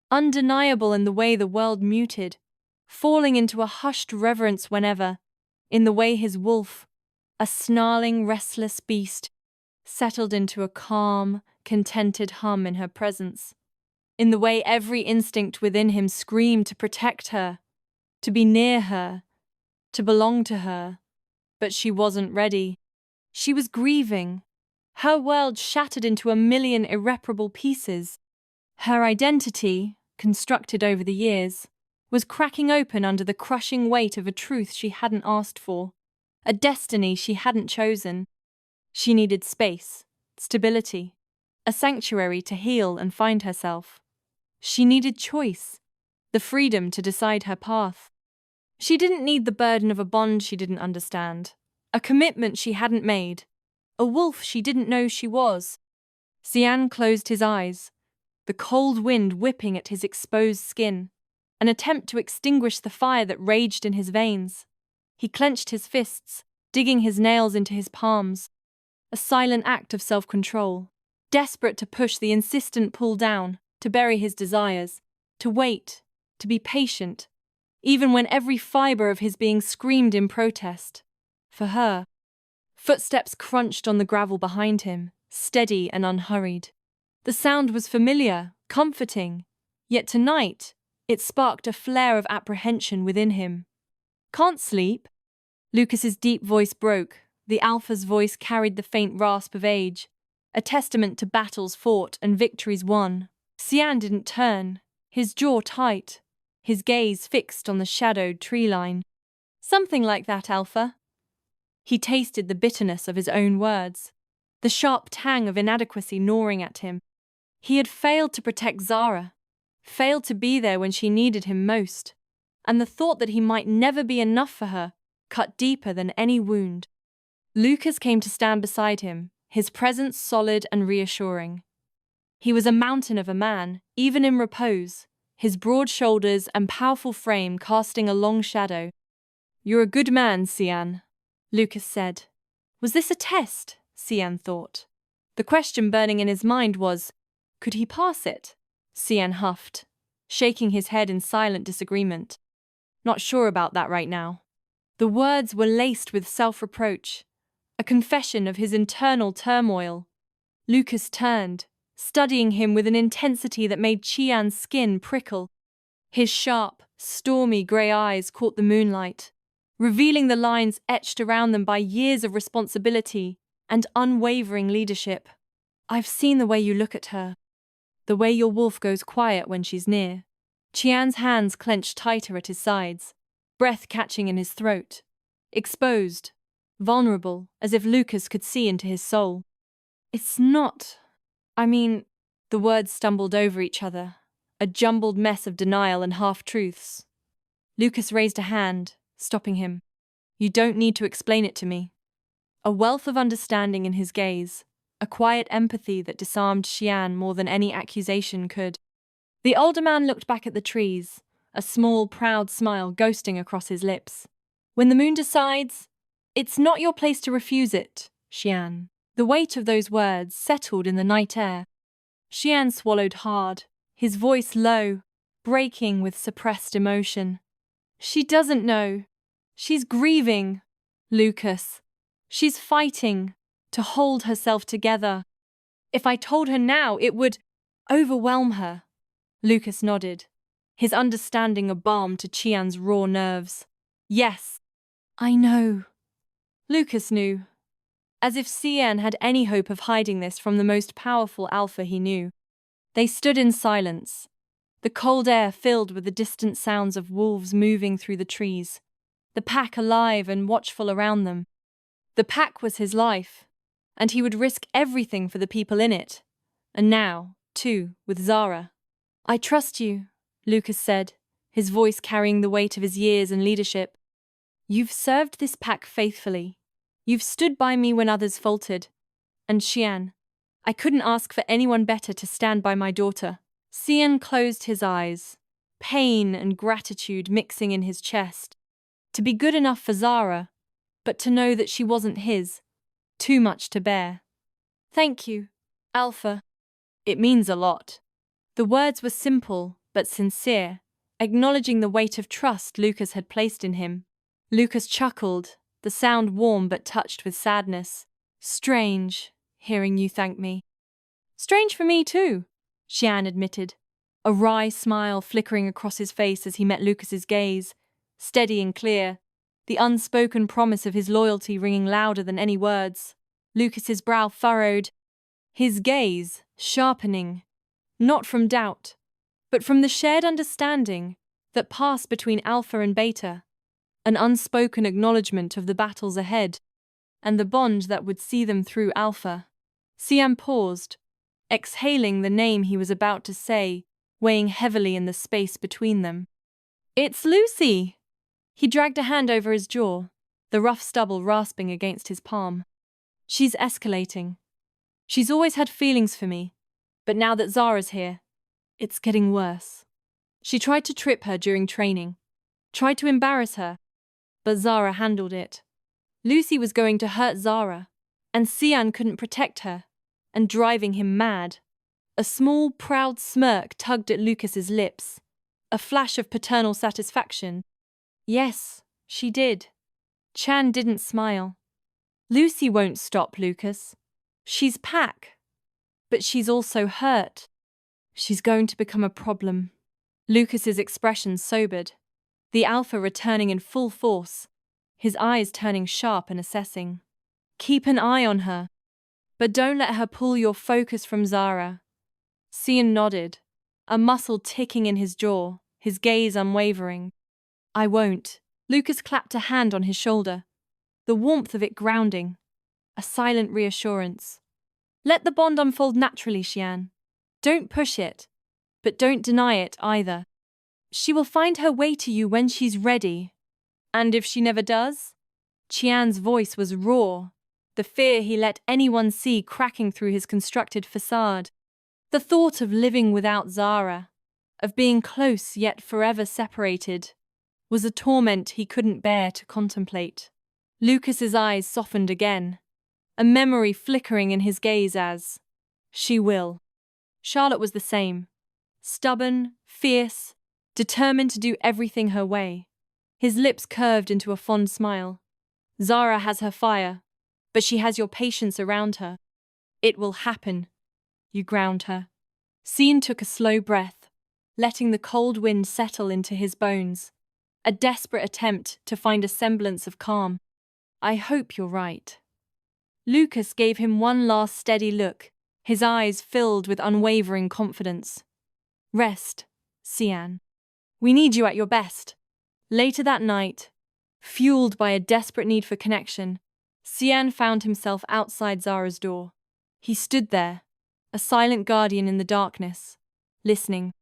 undeniable in the way the world muted, falling into a hushed reverence whenever, in the way his wolf, a snarling, restless beast, settled into a calm, contented hum in her presence, in the way every instinct within him screamed to protect her, to be near her, to belong to her. But she wasn't ready. She was grieving, her world shattered into a million irreparable pieces. Her identity, constructed over the years, was cracking open under the crushing weight of a truth she hadn't asked for, a destiny she hadn't chosen. She needed space, stability, a sanctuary to heal and find herself. She needed choice, the freedom to decide her path. She didn't need the burden of a bond she didn't understand, a commitment she hadn't made, a wolf she didn't know she was. Xian closed his eyes, the cold wind whipping at his exposed skin, an attempt to extinguish the fire that raged in his veins. He clenched his fists, digging his nails into his palms, a silent act of self-control, desperate to push the insistent pull down, to bury his desires, to wait, to be patient, even when every fiber of his being screamed in protest. For her. Footsteps crunched on the gravel behind him, steady and unhurried. The sound was familiar, comforting, yet tonight it sparked a flare of apprehension within him. "Can't sleep?" Lucas's deep voice broke. The alpha's voice carried the faint rasp of age, a testament to battles fought and victories won. Xian didn't turn, his jaw tight, his gaze fixed on the shadowed tree line. "Something like that, Alpha." He tasted the bitterness of his own words, the sharp tang of inadequacy gnawing at him. He had failed to protect Zara, failed to be there when she needed him most, and the thought that he might never be enough for her cut deeper than any wound. Lucas came to stand beside him, his presence solid and reassuring. He was a mountain of a man, even in repose, his broad shoulders and powerful frame casting a long shadow. "You're a good man, Xian," Lucas said. Was this a test? Xian thought. The question burning in his mind was, could he pass it? Xian huffed, shaking his head in silent disagreement. Not sure about that right now. The words were laced with self-reproach, a confession of his internal turmoil. Lucas turned, studying him with an intensity that made Qian's skin prickle. His sharp, stormy grey eyes caught the moonlight, revealing the lines etched around them by years of responsibility and unwavering leadership. "I've seen the way you look at her, the way your wolf goes quiet when she's near." Qian's hands clenched tighter at his sides, breath catching in his throat, exposed, vulnerable, as if Lucas could see into his soul. "It's not... the words stumbled over each other, a jumbled mess of denial and half-truths. Lucas raised a hand, stopping him. "You don't need to explain it to me." A wealth of understanding in his gaze, a quiet empathy that disarmed Xian more than any accusation could. The older man looked back at the trees, a small, proud smile ghosting across his lips. "When the moon decides, it's not your place to refuse it, Xian." The weight of those words settled in the night air. Xian swallowed hard, his voice low, breaking with suppressed emotion. "She doesn't know. She's grieving, Lucas. She's fighting to hold herself together. If I told her now, it would overwhelm her." Lucas nodded, his understanding a balm to Chian's raw nerves. Yes, I know. Lucas knew, as if Cian had any hope of hiding this from the most powerful alpha he knew. They stood in silence, the cold air filled with the distant sounds of wolves moving through the trees, the pack alive and watchful around them. The pack was his life, and he would risk everything for the people in it. And now, too, with Zara. I trust you, Lucas said, his voice carrying the weight of his years and leadership. You've served this pack faithfully. You've stood by me when others faltered. And Xian, I couldn't ask for anyone better to stand by my daughter. Xian closed his eyes, pain and gratitude mixing in his chest. To be good enough for Zara, but to know that she wasn't his. Too much to bear. Thank you, Alpha. It means a lot. The words were simple but sincere, acknowledging the weight of trust Lucas had placed in him. Lucas chuckled, the sound warm but touched with sadness. Strange, hearing you thank me. Strange for me too, Xian admitted, a wry smile flickering across his face as he met Lucas's gaze, steady and clear, the unspoken promise of his loyalty ringing louder than any words. Lucas's brow furrowed, his gaze sharpening, not from doubt, but from the shared understanding that passed between Alpha and Beta, an unspoken acknowledgement of the battles ahead, and the bond that would see them through. Alpha. Siam paused, exhaling the name he was about to say, weighing heavily in the space between them. It's Lucy! He dragged a hand over his jaw, the rough stubble rasping against his palm. She's escalating. She's always had feelings for me, but now that Zara's here, it's getting worse. She tried to trip her during training, tried to embarrass her, but Zara handled it. Lucy was going to hurt Zara, and Cian couldn't protect her, and driving him mad. A small, proud smirk tugged at Lucas's lips, a flash of paternal satisfaction. Yes, she did. Chan didn't smile. Lucy won't stop, Lucas. She's pack. But she's also hurt. She's going to become a problem. Lucas's expression sobered, the alpha returning in full force, his eyes turning sharp and assessing. Keep an eye on her, but don't let her pull your focus from Zara. Cian nodded, a muscle ticking in his jaw, his gaze unwavering. I won't. Lucas clapped a hand on his shoulder, the warmth of it grounding, a silent reassurance. Let the bond unfold naturally, Xian. Don't push it, but don't deny it either. She will find her way to you when she's ready. And if she never does? Qian's voice was raw, the fear he let anyone see cracking through his constructed facade. The thought of living without Zara, of being close yet forever separated, was a torment he couldn't bear to contemplate. Lucas's eyes softened again, a memory flickering in his gaze as, she will. Charlotte was the same, stubborn, fierce, determined to do everything her way. His lips curved into a fond smile. Zara has her fire, but she has your patience around her. It will happen. You ground her. Cian took a slow breath, letting the cold wind settle into his bones, a desperate attempt to find a semblance of calm. I hope you're right. Lucas gave him one last steady look, his eyes filled with unwavering confidence. Rest, Cian. We need you at your best. Later that night, fueled by a desperate need for connection, Cian found himself outside Zara's door. He stood there, a silent guardian in the darkness, listening.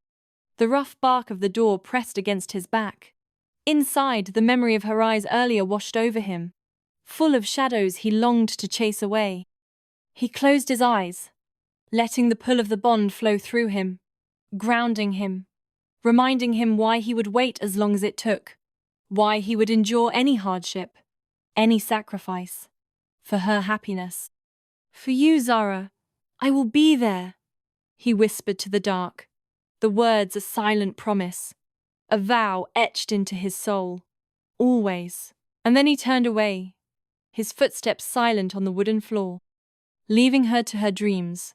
The rough bark of the door pressed against his back. Inside, the memory of her eyes earlier washed over him, full of shadows he longed to chase away. He closed his eyes, letting the pull of the bond flow through him, grounding him, reminding him why he would wait as long as it took, why he would endure any hardship, any sacrifice, for her happiness. For you, Zara, I will be there, he whispered to the dark, the words a silent promise, a vow etched into his soul. Always. And then he turned away, his footsteps silent on the wooden floor, leaving her to her dreams,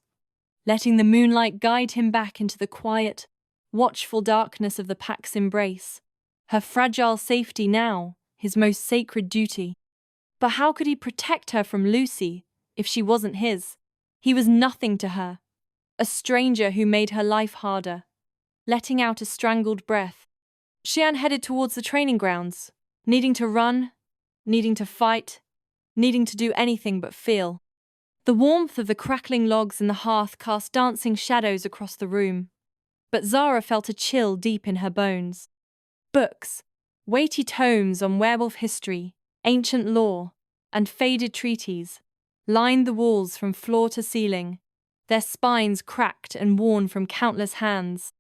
letting the moonlight guide him back into the quiet, watchful darkness of the pack's embrace, her fragile safety now, his most sacred duty. But how could he protect her from Lucy if she wasn't his? He was nothing to her, a stranger who made her life harder. Letting out a strangled breath, Xian headed towards the training grounds, needing to run, needing to fight, needing to do anything but feel. The warmth of the crackling logs in the hearth cast dancing shadows across the room, but Zara felt a chill deep in her bones. Books, weighty tomes on werewolf history, ancient lore, and faded treaties, lined the walls from floor to ceiling, their spines cracked and worn from countless hands.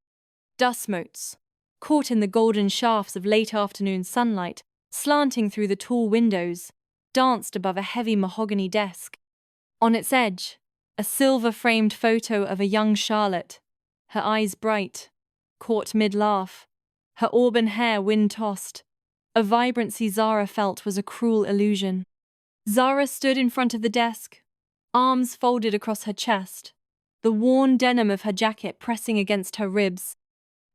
Dust motes, caught in the golden shafts of late afternoon sunlight, slanting through the tall windows, danced above a heavy mahogany desk. On its edge, a silver-framed photo of a young Charlotte, her eyes bright, caught mid-laugh, her auburn hair wind-tossed, a vibrancy Zara felt was a cruel illusion. Zara stood in front of the desk, arms folded across her chest, the worn denim of her jacket pressing against her ribs.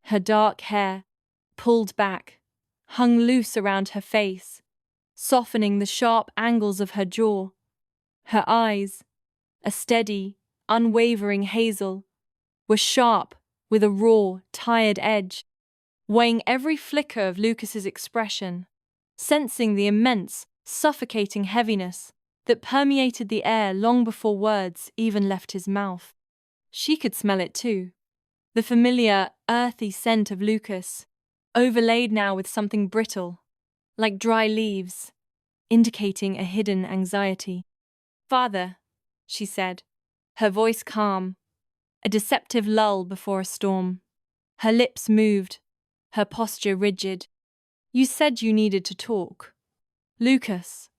Her dark hair, pulled back, hung loose around her face, softening the sharp angles of her jaw. Her eyes, a steady, unwavering hazel, were sharp with a raw, tired edge, weighing every flicker of Lucas's expression, sensing the immense, suffocating heaviness that permeated the air long before words even left his mouth. She could smell it too. The familiar, earthy scent of Lucas, overlaid now with something brittle, like dry leaves, indicating a hidden anxiety. "Father," she said, her voice calm, a deceptive lull before a storm. Her lips moved, her posture rigid. "You said you needed to talk." Lucas,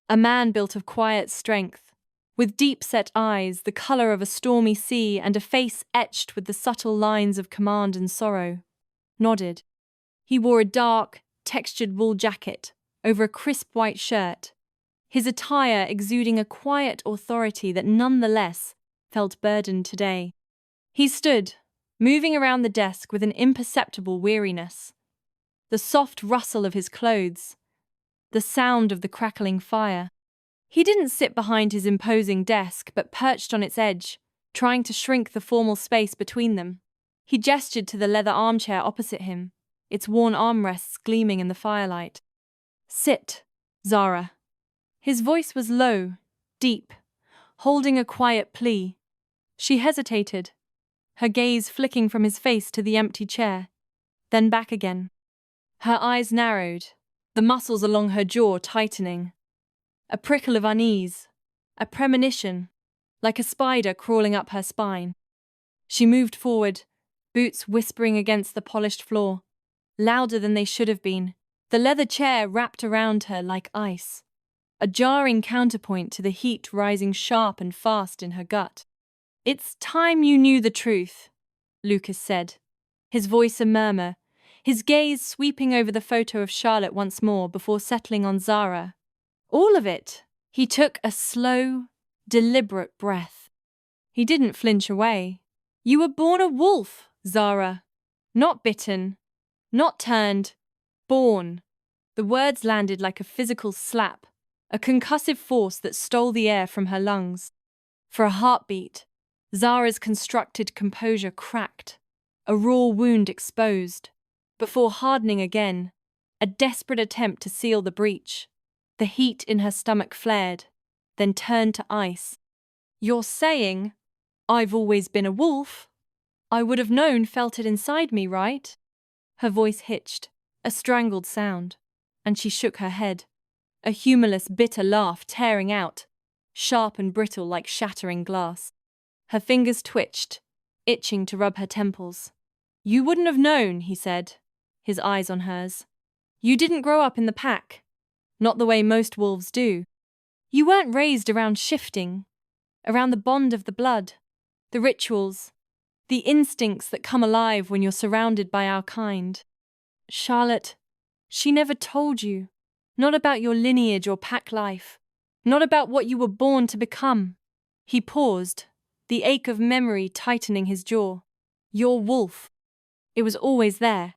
a man built of quiet strength, with deep-set eyes, the color of a stormy sea, and a face etched with the subtle lines of command and sorrow, nodded. He wore a dark, textured wool jacket over a crisp white shirt, his attire exuding a quiet authority that nonetheless felt burdened today. He stood, moving around the desk with an imperceptible weariness. The soft rustle of his clothes, the sound of the crackling fire. He didn't sit behind his imposing desk, but perched on its edge, trying to shrink the formal space between them. He gestured to the leather armchair opposite him, its worn armrests gleaming in the firelight. "Sit, Zara." His voice was low, deep, holding a quiet plea. She hesitated, her gaze flicking from his face to the empty chair, then back again. Her eyes narrowed, the muscles along her jaw tightening. A prickle of unease, a premonition, like a spider crawling up her spine. She moved forward, boots whispering against the polished floor, louder than they should have been, the leather chair wrapped around her like ice, a jarring counterpoint to the heat rising sharp and fast in her gut. "It's time you knew the truth," Lucas said, his voice a murmur, his gaze sweeping over the photo of Charlotte once more before settling on Zara. "All of it." He took a slow, deliberate breath. He didn't flinch away. "You were born a wolf, Zara. Not bitten, not turned, born." The words landed like a physical slap, a concussive force that stole the air from her lungs. For a heartbeat, Zara's constructed composure cracked, a raw wound exposed, before hardening again, a desperate attempt to seal the breach. The heat in her stomach flared, then turned to ice. "You're saying, I've always been a wolf? I would have known, felt it inside me, right?" Her voice hitched, a strangled sound, and she shook her head, a humorless, bitter laugh tearing out, sharp and brittle like shattering glass. Her fingers twitched, itching to rub her temples. "You wouldn't have known," he said, his eyes on hers. "You didn't grow up in the pack. Not the way most wolves do. You weren't raised around shifting, around the bond of the blood, the rituals, the instincts that come alive when you're surrounded by our kind. Charlotte, she never told you, not about your lineage or pack life, not about what you were born to become." He paused, the ache of memory tightening his jaw. "Your wolf." It was always there.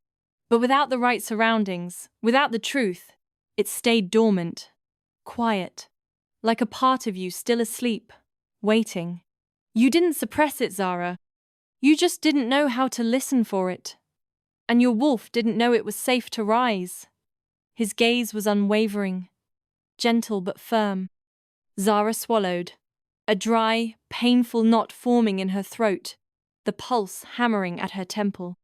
But without the right surroundings, without the truth, it stayed dormant, quiet, like a part of you still asleep, waiting. You didn't suppress it, Zara. You just didn't know how to listen for it. And your wolf didn't know it was safe to rise. His gaze was unwavering, gentle but firm. Zara swallowed, a dry, painful knot forming in her throat, the pulse hammering at her temple.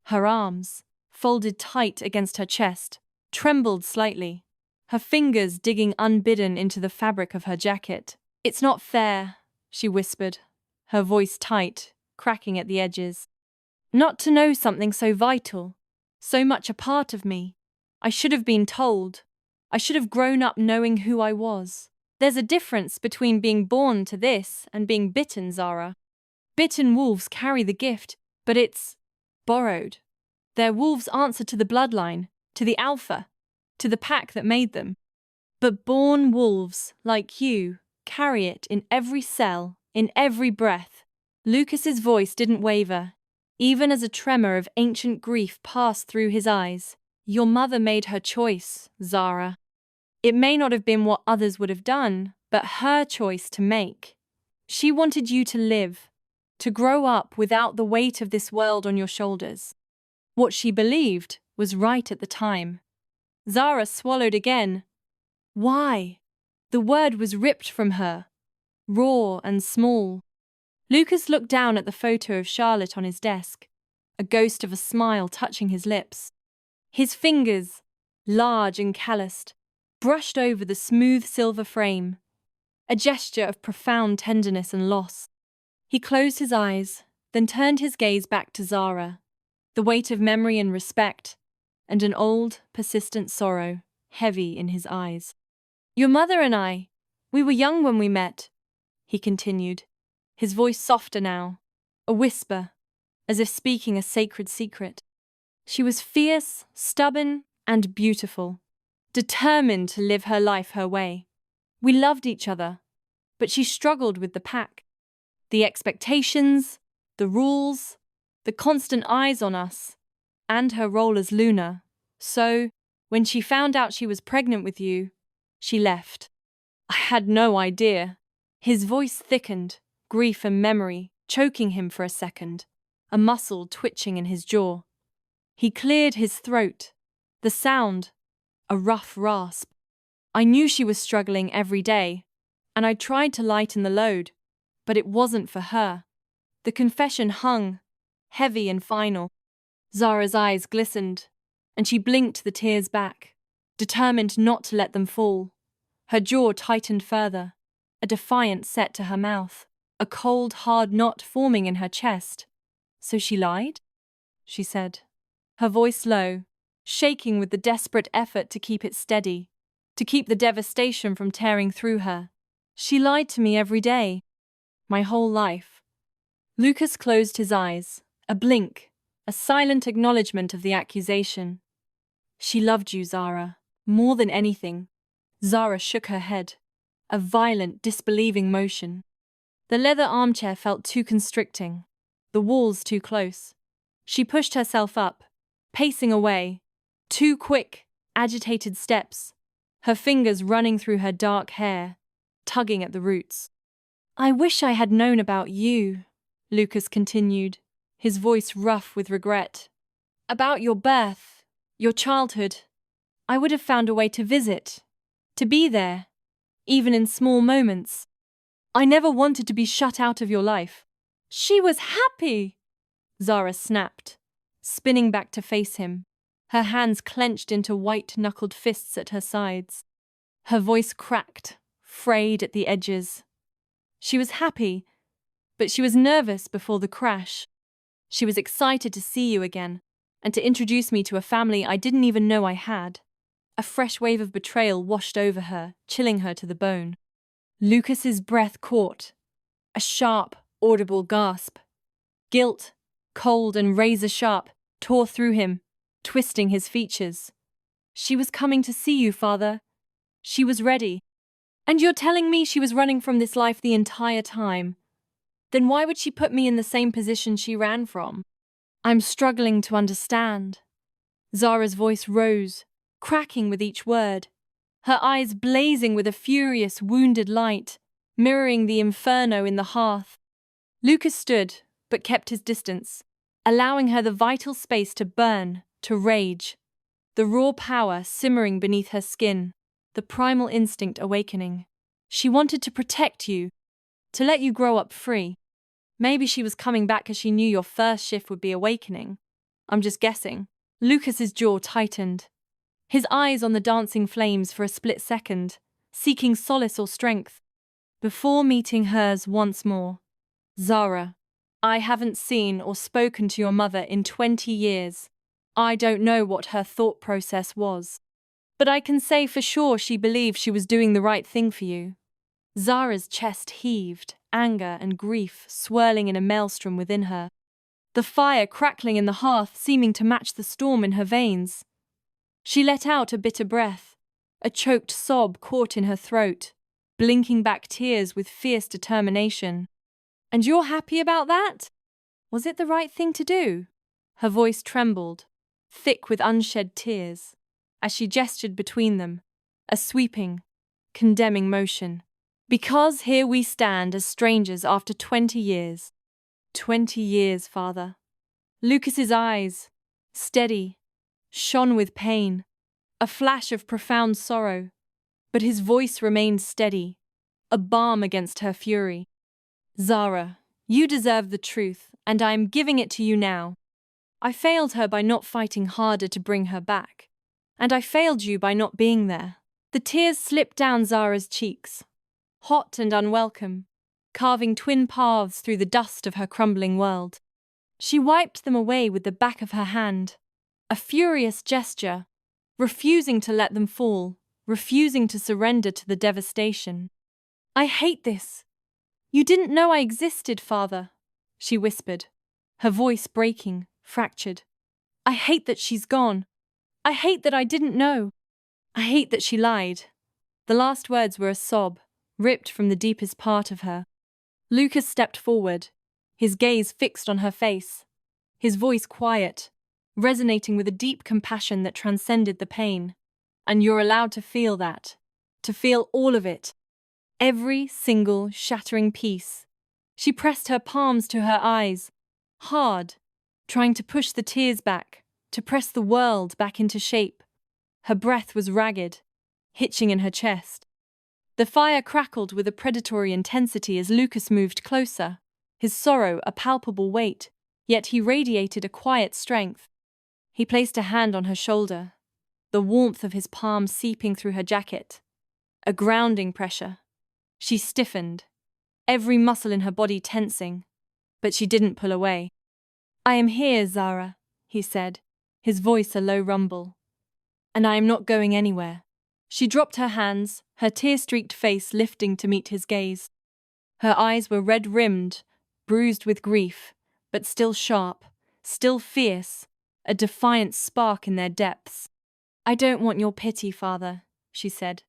Her arms, folded tight against her chest, trembled slightly, her fingers digging unbidden into the fabric of her jacket. "It's not fair," she whispered, her voice tight, cracking at the edges. "Not to know something so vital, so much a part of me. I should have been told. I should have grown up knowing who I was. There's a difference between being born to this and being bitten, Zara. Bitten wolves carry the gift, but it's borrowed. Their wolves answer to the bloodline, to the alpha, to the pack that made them. But born wolves, like you, carry it in every cell, in every breath." Lucas's voice didn't waver, even as a tremor of ancient grief passed through his eyes. "Your mother made her choice, Zara. It may not have been what others would have done, but her choice to make. She wanted you to live, to grow up without the weight of this world on your shoulders. What she believed was right at the time." Zara swallowed again. Why? The word was ripped from her, raw and small. Lucas looked down at the photo of Charlotte on his desk, a ghost of a smile touching his lips. His fingers, large and calloused, brushed over the smooth silver frame, a gesture of profound tenderness and loss. He closed his eyes, then turned his gaze back to Zara, the weight of memory and respect, and an old, persistent sorrow heavy in his eyes. "Your mother and I, we were young when we met," he continued, his voice softer now, a whisper, as if speaking a sacred secret. "She was fierce, stubborn, and beautiful, determined to live her life her way. We loved each other, but she struggled with the pack. The expectations, the rules, the constant eyes on us, and her role as Luna. So, when she found out she was pregnant with you, she left. I had no idea." His voice thickened, grief and memory choking him for a second, a muscle twitching in his jaw. He cleared his throat, the sound, a rough rasp. "I knew she was struggling every day, and I tried to lighten the load, but it wasn't for her." The confession hung, heavy and final. Zara's eyes glistened, and she blinked the tears back, determined not to let them fall. Her jaw tightened further, a defiant set to her mouth, a cold, hard knot forming in her chest. "So she lied?" she said, her voice low, shaking with the desperate effort to keep it steady, to keep the devastation from tearing through her. "She lied to me every day, my whole life." Lucas closed his eyes, a blink, a silent acknowledgement of the accusation. "She loved you, Zara, more than anything." Zara shook her head, a violent, disbelieving motion. The leather armchair felt too constricting, the walls too close. She pushed herself up, pacing away, 2 quick, agitated steps, her fingers running through her dark hair, tugging at the roots. "I wish I had known about you," Lucas continued, his voice rough with regret. "About your birth, your childhood. I would have found a way to visit, to be there, even in small moments. I never wanted to be shut out of your life." "She was happy!" Zara snapped, spinning back to face him, her hands clenched into white-knuckled fists at her sides. Her voice cracked, frayed at the edges. "She was happy, but she was nervous before the crash. She was excited to see you again, and to introduce me to a family I didn't even know I had." A fresh wave of betrayal washed over her, chilling her to the bone. Lucas's breath caught, a sharp, audible gasp. Guilt, cold and razor-sharp, tore through him, twisting his features. "She was coming to see you, Father. She was ready. And you're telling me she was running from this life the entire time? Then why would she put me in the same position she ran from?" I'm struggling to understand. Zara's voice rose, cracking with each word, her eyes blazing with a furious, wounded light, mirroring the inferno in the hearth. Lucas stood, but kept his distance, allowing her the vital space to burn, to rage. The raw power simmering beneath her skin, the primal instinct awakening. She wanted to protect you, to let you grow up free. Maybe she was coming back because she knew your first shift would be awakening. I'm just guessing. Lucas's jaw tightened, his eyes on the dancing flames for a split second, seeking solace or strength, before meeting hers once more. Zara, I haven't seen or spoken to your mother in 20 years. I don't know what her thought process was, but I can say for sure she believed she was doing the right thing for you. Zara's chest heaved, anger and grief swirling in a maelstrom within her, the fire crackling in the hearth seeming to match the storm in her veins. She let out a bitter breath, a choked sob caught in her throat, blinking back tears with fierce determination. And you're happy about that? Was it the right thing to do? Her voice trembled, thick with unshed tears, as she gestured between them, a sweeping, condemning motion. Because here we stand as strangers after 20 years. 20 years, Father. Lucas's eyes, steady, shone with pain, a flash of profound sorrow, but his voice remained steady, a balm against her fury. Zara, you deserve the truth, and I am giving it to you now. I failed her by not fighting harder to bring her back, and I failed you by not being there. The tears slipped down Zara's cheeks, hot and unwelcome, carving twin paths through the dust of her crumbling world. She wiped them away with the back of her hand, a furious gesture, refusing to let them fall, refusing to surrender to the devastation. I hate this. You didn't know I existed, Father, she whispered, her voice breaking, fractured. I hate that she's gone. I hate that I didn't know. I hate that she lied. The last words were a sob, ripped from the deepest part of her. Lucas stepped forward, his gaze fixed on her face, his voice quiet, resonating with a deep compassion that transcended the pain. And you're allowed to feel that, to feel all of it, every single shattering piece. She pressed her palms to her eyes, hard, trying to push the tears back, to press the world back into shape. Her breath was ragged, hitching in her chest. The fire crackled with a predatory intensity as Lucas moved closer, his sorrow a palpable weight, yet he radiated a quiet strength. He placed a hand on her shoulder, the warmth of his palm seeping through her jacket. A grounding pressure. She stiffened, every muscle in her body tensing, but she didn't pull away. I am here, Zara, he said, his voice a low rumble. And I am not going anywhere. She dropped her hands, her tear-streaked face lifting to meet his gaze. Her eyes were red-rimmed, bruised with grief, but still sharp, still fierce, a defiant spark in their depths. I don't want your pity, Father, she said,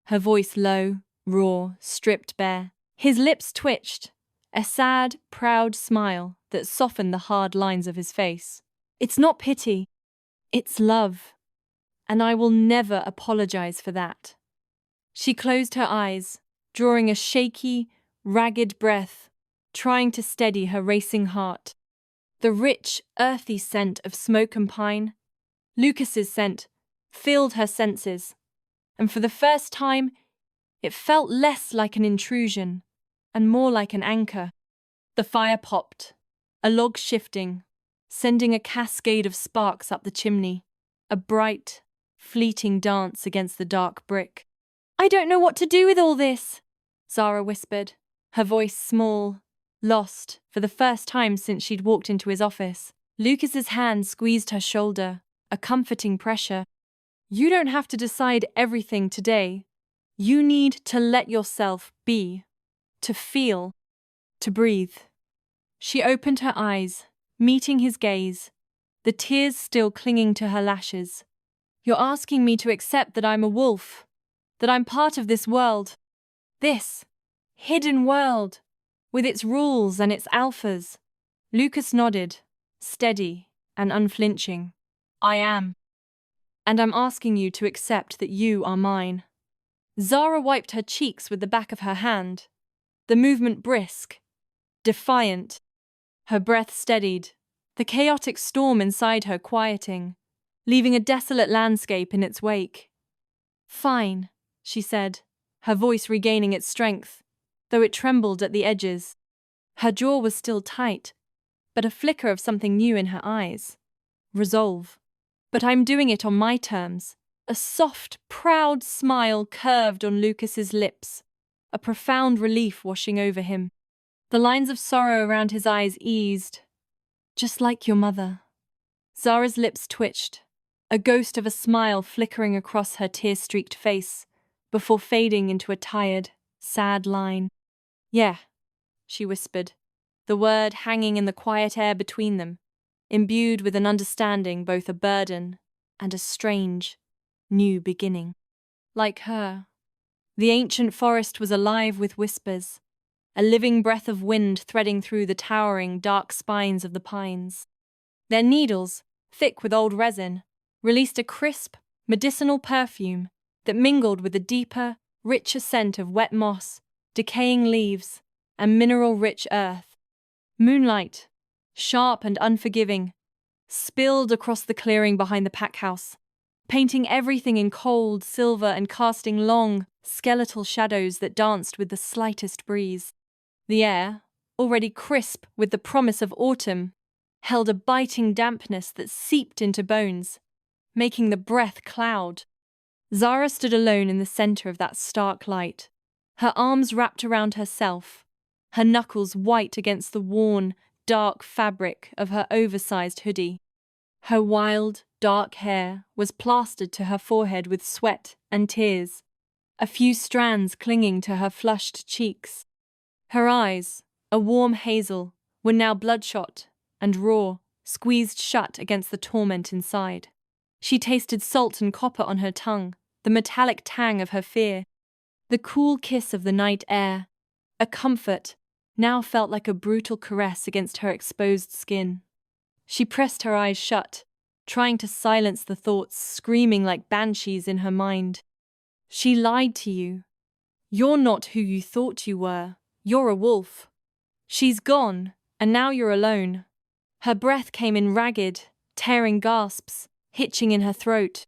her voice low, raw, stripped bare. His lips twitched, a sad, proud smile that softened the hard lines of his face. It's not pity, it's love. And I will never apologize for that. She closed her eyes, drawing a shaky, ragged breath, trying to steady her racing heart. The rich, earthy scent of smoke and pine, Lucas's scent, filled her senses, and for the first time, it felt less like an intrusion and more like an anchor. The fire popped, a log shifting, sending a cascade of sparks up the chimney, a bright, fleeting dance against the dark brick. I don't know what to do with all this, Zara whispered, her voice small, lost, for the first time since she'd walked into his office. Lucas's hand squeezed her shoulder, a comforting pressure. You don't have to decide everything today. You need to let yourself be, to feel, to breathe. She opened her eyes, meeting his gaze, the tears still clinging to her lashes. You're asking me to accept that I'm a wolf, that I'm part of this world, this hidden world, with its rules and its alphas. Lucas nodded, steady and unflinching. I am. And I'm asking you to accept that you are mine. Zara wiped her cheeks with the back of her hand, the movement brisk, defiant. Her breath steadied, the chaotic storm inside her quieting, leaving a desolate landscape in its wake. Fine, she said, her voice regaining its strength, though it trembled at the edges. Her jaw was still tight, but a flicker of something new in her eyes. Resolve. But I'm doing it on my terms. A soft, proud smile curved on Lucas's lips, a profound relief washing over him. The lines of sorrow around his eyes eased. Just like your mother. Zara's lips twitched, a ghost of a smile flickering across her tear-streaked face, before fading into a tired, sad line. Yeah, she whispered, the word hanging in the quiet air between them, imbued with an understanding, both a burden and a strange, new beginning. Like her, the ancient forest was alive with whispers, a living breath of wind threading through the towering, dark spines of the pines. Their needles, thick with old resin, released a crisp, medicinal perfume that mingled with the deeper, richer scent of wet moss, decaying leaves, and mineral-rich earth. Moonlight, sharp and unforgiving, spilled across the clearing behind the pack house, painting everything in cold silver and casting long, skeletal shadows that danced with the slightest breeze. The air, already crisp with the promise of autumn, held a biting dampness that seeped into bones, making the breath cloud. Zara stood alone in the center of that stark light, her arms wrapped around herself, her knuckles white against the worn, dark fabric of her oversized hoodie. Her wild, dark hair was plastered to her forehead with sweat and tears, a few strands clinging to her flushed cheeks. Her eyes, a warm hazel, were now bloodshot and raw, squeezed shut against the torment inside. She tasted salt and copper on her tongue, the metallic tang of her fear. The cool kiss of the night air, a comfort, now felt like a brutal caress against her exposed skin. She pressed her eyes shut, trying to silence the thoughts screaming like banshees in her mind. She lied to you. You're not who you thought you were. You're a wolf. She's gone, and now you're alone. Her breath came in ragged, tearing gasps, hitching in her throat.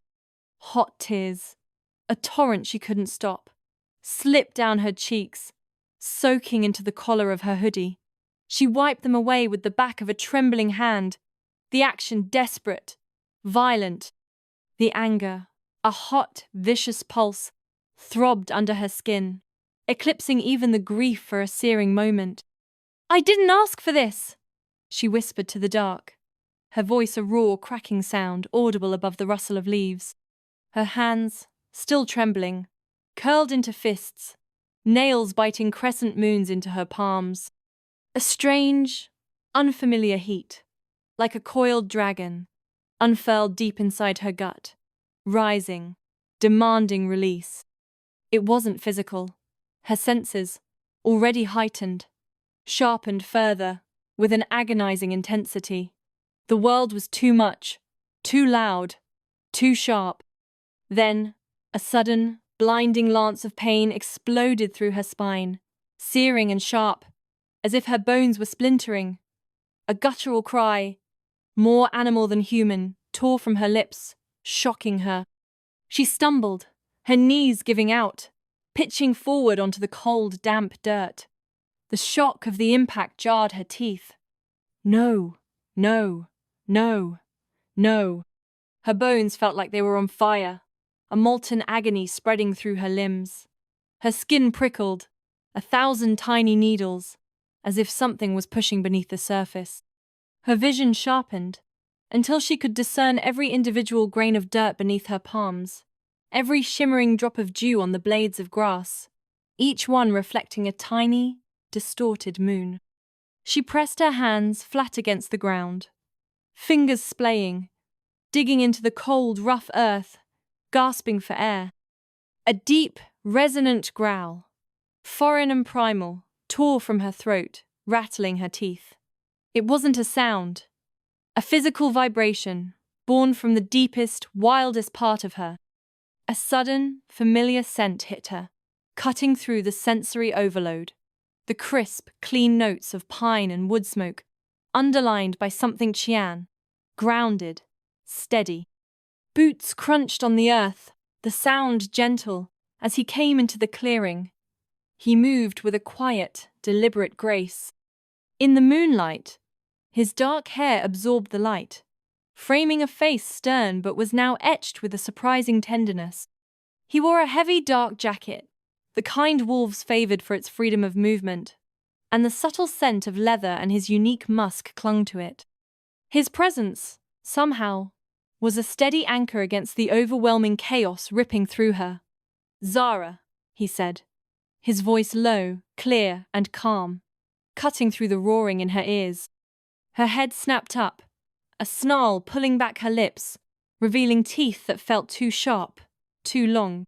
Hot tears, a torrent she couldn't stop, slipped down her cheeks, soaking into the collar of her hoodie. She wiped them away with the back of a trembling hand, the action desperate, violent. The anger, a hot, vicious pulse, throbbed under her skin, eclipsing even the grief for a searing moment. I didn't ask for this, she whispered to the dark, her voice a raw, cracking sound audible above the rustle of leaves. Her hands, still trembling, curled into fists, nails biting crescent moons into her palms. A strange, unfamiliar heat, like a coiled dragon, unfurled deep inside her gut, rising, demanding release. It wasn't physical. Her senses, already heightened, sharpened further, with an agonizing intensity. The world was too much, too loud, too sharp. Then, a sudden, blinding lance of pain exploded through her spine, searing and sharp, as if her bones were splintering. A guttural cry, more animal than human, tore from her lips, shocking her. She stumbled, her knees giving out, pitching forward onto the cold, damp dirt. The shock of the impact jarred her teeth. No, no, no, no. Her bones felt like they were on fire, a molten agony spreading through her limbs. Her skin prickled, 1,000 tiny needles, as if something was pushing beneath the surface. Her vision sharpened, until she could discern every individual grain of dirt beneath her palms, every shimmering drop of dew on the blades of grass, each one reflecting a tiny, distorted moon. She pressed her hands flat against the ground, fingers splaying, digging into the cold, rough earth, gasping for air. A deep, resonant growl, foreign and primal, tore from her throat, rattling her teeth. It wasn't a sound. A physical vibration, born from the deepest, wildest part of her. A sudden, familiar scent hit her, cutting through the sensory overload. The crisp, clean notes of pine and wood smoke, underlined by something Qian, grounded, steady. Boots crunched on the earth, the sound gentle, as he came into the clearing. He moved with a quiet, deliberate grace. In the moonlight, his dark hair absorbed the light, framing a face stern but was now etched with a surprising tenderness. He wore a heavy dark jacket, the kind wolves favored for its freedom of movement, and the subtle scent of leather and his unique musk clung to it. His presence, somehow, was a steady anchor against the overwhelming chaos ripping through her. "Zara," he said, his voice low, clear, and calm, cutting through the roaring in her ears. Her head snapped up, a snarl pulling back her lips, revealing teeth that felt too sharp, too long.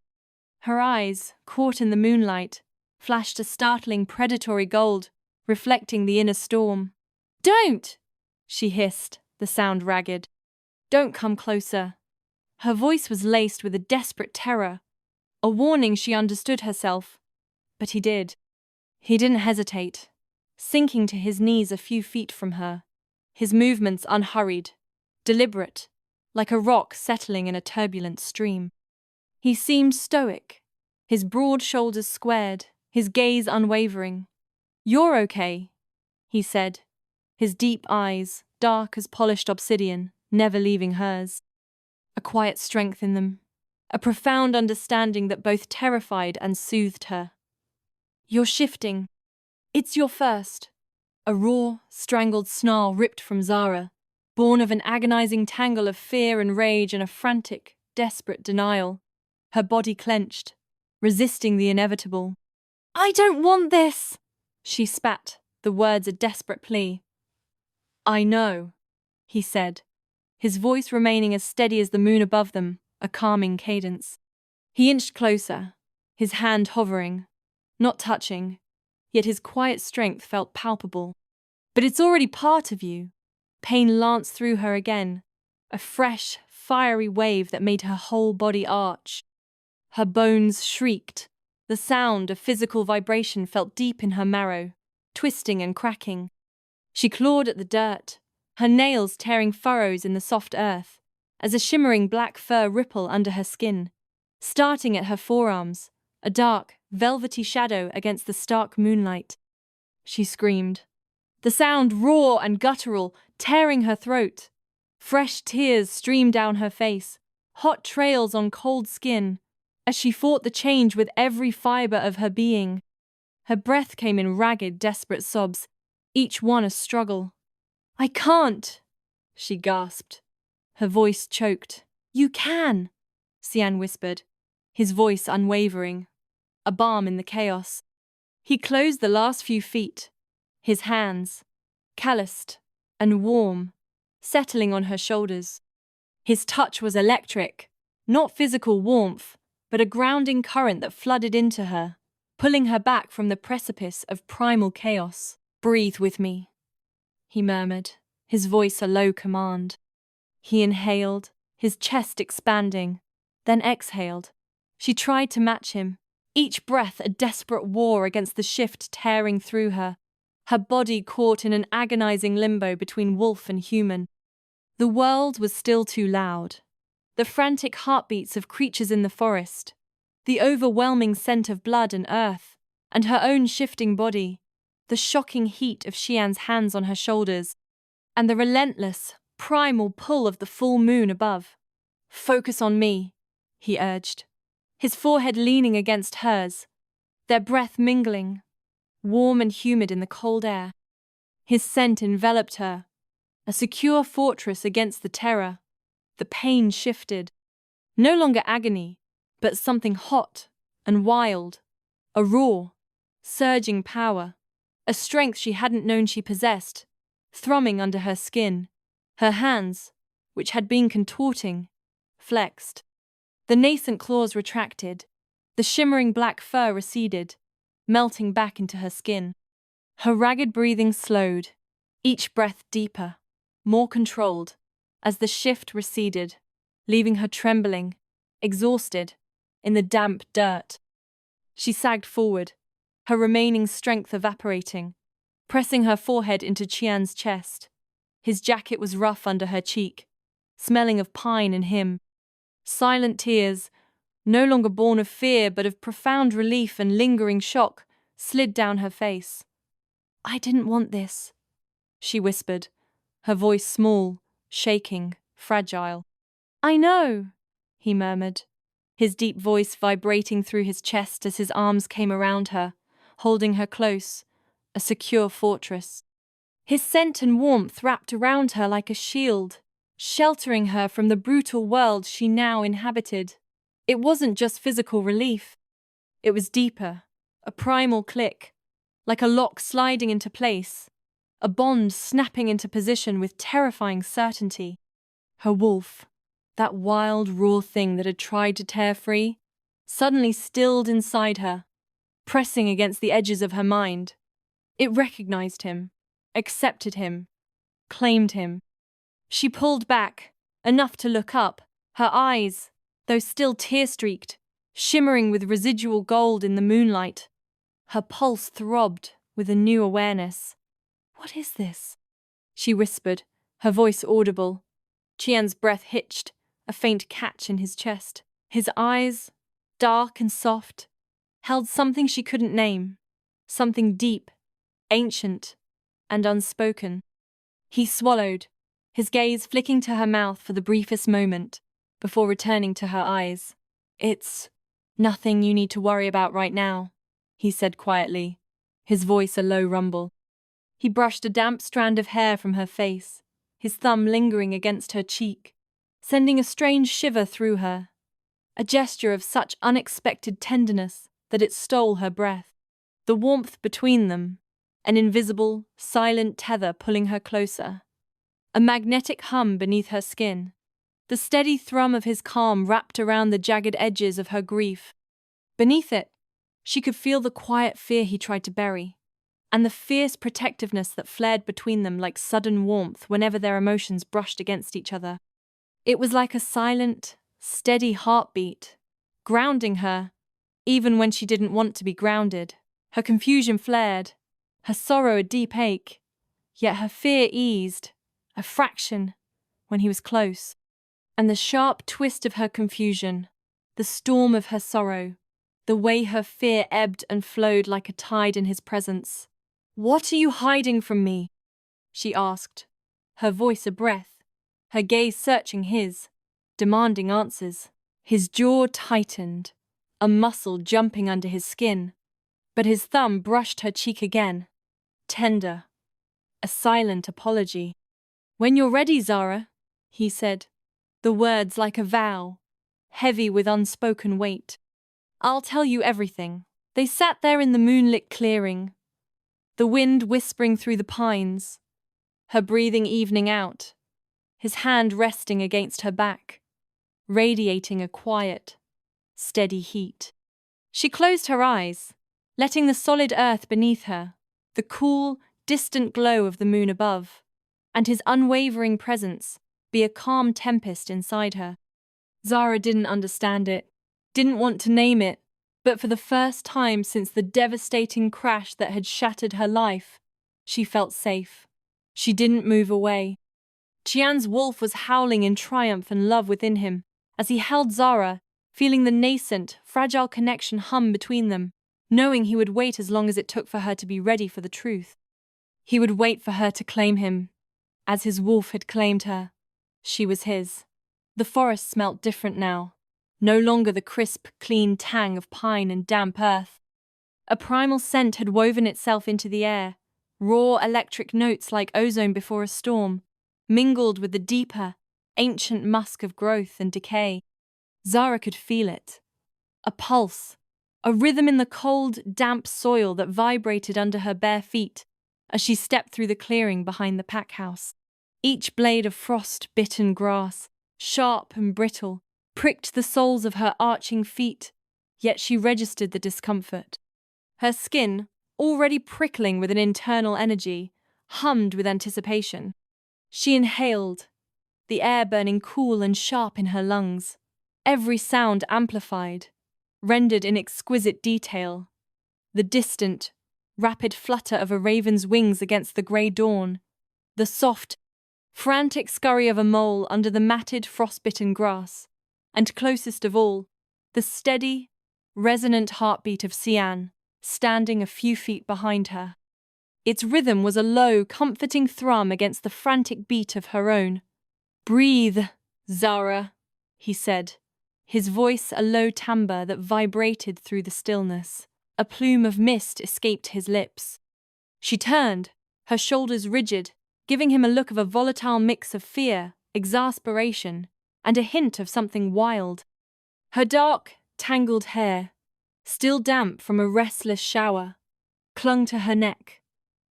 Her eyes, caught in the moonlight, flashed a startling predatory gold, reflecting the inner storm. "Don't!" she hissed, the sound ragged. "Don't come closer." Her voice was laced with a desperate terror, a warning she understood herself. But he did. He didn't hesitate, sinking to his knees a few feet from her, his movements unhurried, deliberate, like a rock settling in a turbulent stream. He seemed stoic, his broad shoulders squared, his gaze unwavering. "You're okay," he said, his deep eyes, dark as polished obsidian, never leaving hers. A quiet strength in them, a profound understanding that both terrified and soothed her. "You're shifting. It's your first." A raw, strangled snarl ripped from Zara, born of an agonizing tangle of fear and rage and a frantic, desperate denial. Her body clenched, resisting the inevitable. "I don't want this!" she spat, the words a desperate plea. "I know," he said, his voice remaining as steady as the moon above them, a calming cadence. He inched closer, his hand hovering, not touching, yet his quiet strength felt palpable. "But it's already part of you." Pain lanced through her again, a fresh, fiery wave that made her whole body arch. Her bones shrieked. The sound of physical vibration felt deep in her marrow, twisting and cracking. She clawed at the dirt, her nails tearing furrows in the soft earth, as a shimmering black fur rippled under her skin, starting at her forearms, a dark, velvety shadow against the stark moonlight. She screamed, the sound raw and guttural, tearing her throat. Fresh tears streamed down her face, hot trails on cold skin, as she fought the change with every fiber of her being. Her breath came in ragged, desperate sobs, each one a struggle. "I can't," she gasped. Her voice choked. "You can," Xian whispered, his voice unwavering, a balm in the chaos. He closed the last few feet, his hands, calloused and warm, settling on her shoulders. His touch was electric, not physical warmth, but a grounding current that flooded into her, pulling her back from the precipice of primal chaos. "Breathe with me," he murmured, his voice a low command. He inhaled, his chest expanding, then exhaled. She tried to match him, each breath a desperate war against the shift tearing through her, her body caught in an agonizing limbo between wolf and human. The world was still too loud. The frantic heartbeats of creatures in the forest, the overwhelming scent of blood and earth, and her own shifting body, the shocking heat of Xian's hands on her shoulders, and the relentless, primal pull of the full moon above. "Focus on me," he urged, his forehead leaning against hers, their breath mingling, warm and humid in the cold air. His scent enveloped her, a secure fortress against the terror. The pain shifted. No longer agony, but something hot and wild, a raw, surging power, a strength she hadn't known she possessed, thrumming under her skin. Her hands, which had been contorting, flexed. The nascent claws retracted, the shimmering black fur receded, melting back into her skin. Her ragged breathing slowed, each breath deeper, more controlled, as the shift receded, leaving her trembling, exhausted, in the damp dirt. She sagged forward, her remaining strength evaporating, pressing her forehead into Qian's chest. His jacket was rough under her cheek, smelling of pine and him. Silent tears, no longer born of fear but of profound relief and lingering shock, slid down her face. "I didn't want this," she whispered, her voice small, shaking, fragile. "I know," he murmured, his deep voice vibrating through his chest as his arms came around her, holding her close, a secure fortress. His scent and warmth wrapped around her like a shield, sheltering her from the brutal world she now inhabited. It wasn't just physical relief. It was deeper, a primal click, like a lock sliding into place, a bond snapping into position with terrifying certainty. Her wolf, that wild, raw thing that had tried to tear free, suddenly stilled inside her, pressing against the edges of her mind. It recognized him, accepted him, claimed him. She pulled back, enough to look up, her eyes, though still tear-streaked, shimmering with residual gold in the moonlight. Her pulse throbbed with a new awareness. "What is this?" she whispered, her voice audible. Qian's breath hitched, a faint catch in his chest. His eyes, dark and soft, held something she couldn't name, something deep, ancient, and unspoken. He swallowed, his gaze flicking to her mouth for the briefest moment, before returning to her eyes. "It's nothing you need to worry about right now," he said quietly, his voice a low rumble. He brushed a damp strand of hair from her face, his thumb lingering against her cheek, sending a strange shiver through her, a gesture of such unexpected tenderness that it stole her breath. The warmth between them, an invisible, silent tether pulling her closer, a magnetic hum beneath her skin, the steady thrum of his calm wrapped around the jagged edges of her grief. Beneath it, she could feel the quiet fear he tried to bury, and the fierce protectiveness that flared between them like sudden warmth whenever their emotions brushed against each other. It was like a silent, steady heartbeat, grounding her, even when she didn't want to be grounded. Her confusion flared, her sorrow a deep ache, yet her fear eased, a fraction, when he was close. And the sharp twist of her confusion, the storm of her sorrow, the way her fear ebbed and flowed like a tide in his presence. "What are you hiding from me?" she asked, her voice a breath, her gaze searching his, demanding answers. His jaw tightened, a muscle jumping under his skin, but his thumb brushed her cheek again, tender, a silent apology. "When you're ready, Zara," he said, the words like a vow, heavy with unspoken weight. "I'll tell you everything." They sat there in the moonlit clearing, the wind whispering through the pines, her breathing evening out, his hand resting against her back, radiating a quiet, steady heat. She closed her eyes, letting the solid earth beneath her, the cool, distant glow of the moon above, and his unwavering presence be a calm tempest inside her. Zara didn't understand it, didn't want to name it, but for the first time since the devastating crash that had shattered her life, she felt safe. She didn't move away. Qian's wolf was howling in triumph and love within him, as he held Zara, feeling the nascent, fragile connection hum between them, knowing he would wait as long as it took for her to be ready for the truth. He would wait for her to claim him, as his wolf had claimed her. She was his. The forest smelt different now, no longer the crisp, clean tang of pine and damp earth. A primal scent had woven itself into the air, raw electric notes like ozone before a storm, mingled with the deeper, ancient musk of growth and decay. Zara could feel it. A pulse, a rhythm in the cold, damp soil that vibrated under her bare feet as she stepped through the clearing behind the pack house. Each blade of frost-bitten grass, sharp and brittle, pricked the soles of her arching feet, yet she registered the discomfort. Her skin, already prickling with an internal energy, hummed with anticipation. She inhaled, the air burning cool and sharp in her lungs, every sound amplified, rendered in exquisite detail. The distant, rapid flutter of a raven's wings against the grey dawn, the soft, frantic scurry of a mole under the matted, frost-bitten grass, and closest of all, the steady, resonant heartbeat of Sian, standing a few feet behind her. Its rhythm was a low, comforting thrum against the frantic beat of her own. "Breathe, Zara," he said, his voice a low timbre that vibrated through the stillness. A plume of mist escaped his lips. She turned, her shoulders rigid, giving him a look of a volatile mix of fear, exasperation, and a hint of something wild. Her dark, tangled hair, still damp from a restless shower, clung to her neck,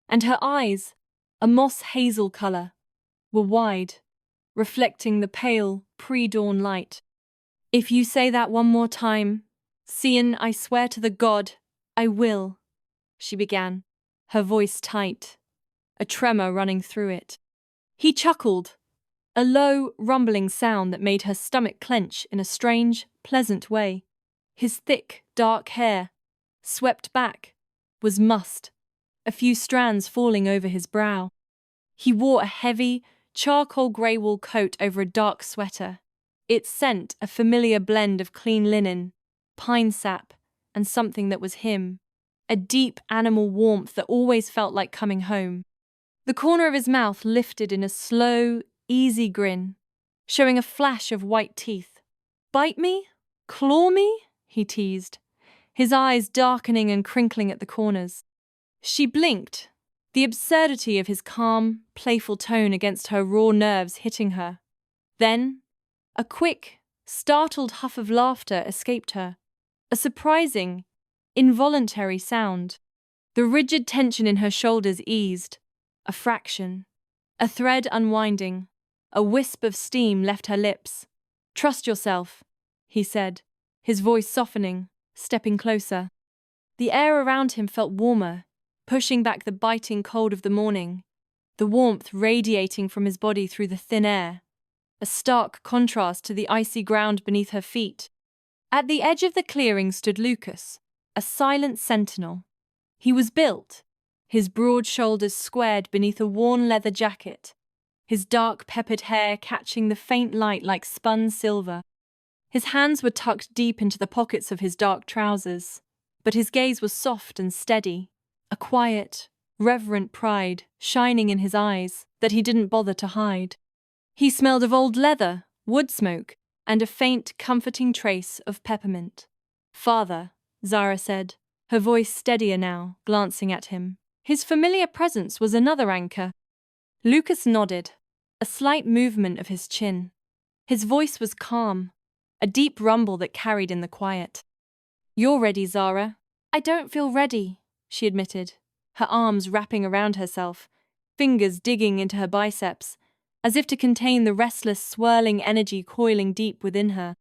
and her eyes, a moss hazel colour, were wide, reflecting the pale, pre-dawn light. "If you say that one more time, Sian, I swear to the god, I will," she began, her voice tight, a tremor running through it. He chuckled, a low, rumbling sound that made her stomach clench in a strange, pleasant way. His thick, dark hair, swept back, was mussed, a few strands falling over his brow. He wore a heavy, charcoal grey wool coat over a dark sweater, its scent a familiar blend of clean linen, pine sap, and something that was him, a deep animal warmth that always felt like coming home. The corner of his mouth lifted in a slow, easy grin, showing a flash of white teeth. "Bite me? Claw me?" he teased, his eyes darkening and crinkling at the corners. She blinked, the absurdity of his calm, playful tone against her raw nerves hitting her. Then, a quick, startled huff of laughter escaped her, a surprising, involuntary sound. The rigid tension in her shoulders eased, a fraction, a thread unwinding, a wisp of steam left her lips. "Trust yourself," he said, his voice softening, stepping closer. The air around him felt warmer, pushing back the biting cold of the morning, the warmth radiating from his body through the thin air, a stark contrast to the icy ground beneath her feet. At the edge of the clearing stood Lucas, a silent sentinel. He was built, his broad shoulders squared beneath a worn leather jacket, his dark peppered hair catching the faint light like spun silver. His hands were tucked deep into the pockets of his dark trousers, but his gaze was soft and steady, a quiet, reverent pride shining in his eyes that he didn't bother to hide. He smelled of old leather, wood smoke, and a faint, comforting trace of peppermint. "Father," Zara said, her voice steadier now, glancing at him. His familiar presence was another anchor. Lucas nodded, a slight movement of his chin. His voice was calm, a deep rumble that carried in the quiet. "You're ready, Zara." "I don't feel ready," she admitted, her arms wrapping around herself, fingers digging into her biceps, as if to contain the restless, swirling energy coiling deep within her.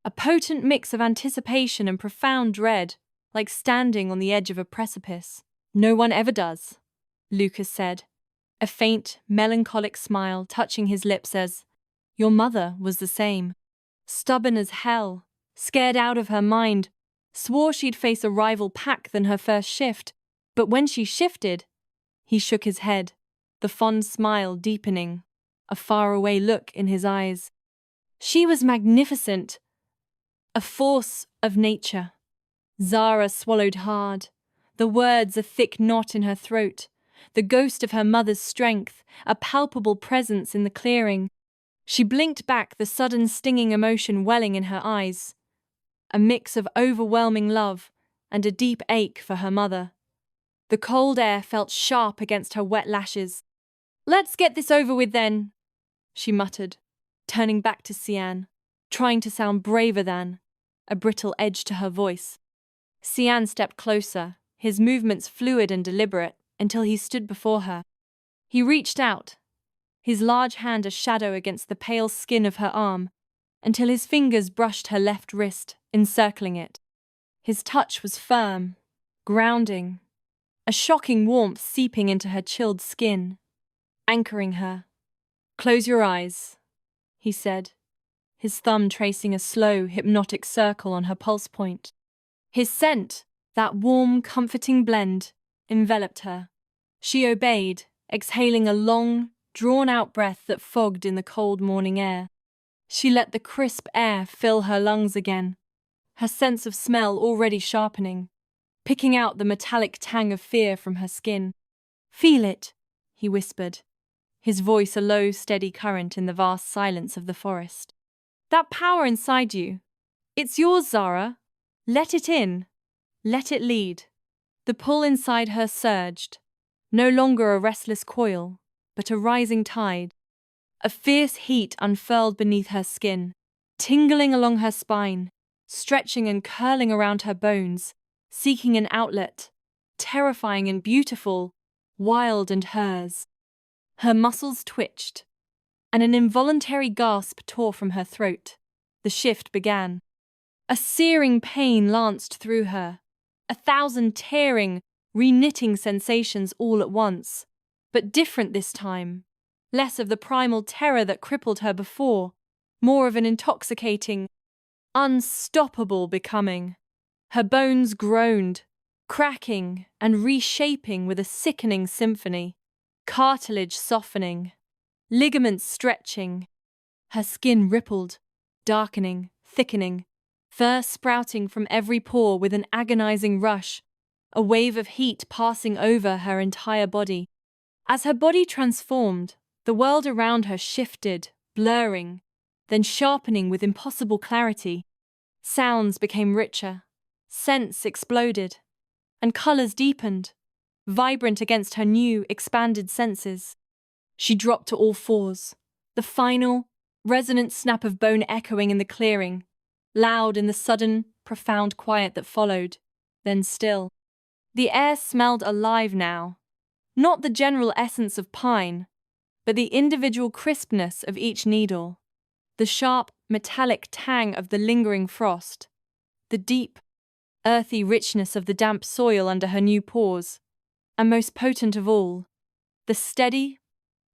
A potent mix of anticipation and profound dread, like standing on the edge of a precipice. "No one ever does," Lucas said, a faint, melancholic smile touching his lips as, "Your mother was the same. Stubborn as hell, scared out of her mind, swore she'd face a rival pack than her first shift, but when she shifted," he shook his head, the fond smile deepening, a faraway look in his eyes. "She was magnificent, a force of nature." Zara swallowed hard, the words a thick knot in her throat, the ghost of her mother's strength, a palpable presence in the clearing. She blinked back, the sudden stinging emotion welling in her eyes, a mix of overwhelming love and a deep ache for her mother. The cold air felt sharp against her wet lashes. "Let's get this over with then," she muttered, turning back to Sian, trying to sound braver than, a brittle edge to her voice. Sian stepped closer, his movements fluid and deliberate, until he stood before her. He reached out, his large hand a shadow against the pale skin of her arm, until his fingers brushed her left wrist, encircling it. His touch was firm, grounding, a shocking warmth seeping into her chilled skin, anchoring her. Close your eyes, he said, his thumb tracing a slow, hypnotic circle on her pulse point. His scent, that warm, comforting blend, enveloped her. She obeyed, exhaling a long, drawn-out breath that fogged in the cold morning air. She let the crisp air fill her lungs again, her sense of smell already sharpening, picking out the metallic tang of fear from her skin. Feel it, he whispered, his voice a low, steady current in the vast silence of the forest. That power inside you, it's yours, Zara. Let it in. Let it lead. The pull inside her surged, no longer a restless coil, but a rising tide. A fierce heat unfurled beneath her skin, tingling along her spine, stretching and curling around her bones, seeking an outlet, terrifying and beautiful, wild and hers. Her muscles twitched, and an involuntary gasp tore from her throat. The shift began. A searing pain lanced through her, 1,000 tearing, reknitting sensations all at once, but different this time. Less of the primal terror that crippled her before, more of an intoxicating, unstoppable becoming. Her bones groaned, cracking and reshaping with a sickening symphony, cartilage softening, ligaments stretching. Her skin rippled, darkening, thickening, fur sprouting from every pore with an agonizing rush, a wave of heat passing over her entire body. As her body transformed, the world around her shifted, blurring, then sharpening with impossible clarity. Sounds became richer, scents exploded, and colors deepened, vibrant against her new, expanded senses. She dropped to all fours, the final, resonant snap of bone echoing in the clearing, loud in the sudden, profound quiet that followed, then still. The air smelled alive now, not the general essence of pine, but the individual crispness of each needle, the sharp, metallic tang of the lingering frost, the deep, earthy richness of the damp soil under her new pores, and most potent of all, the steady,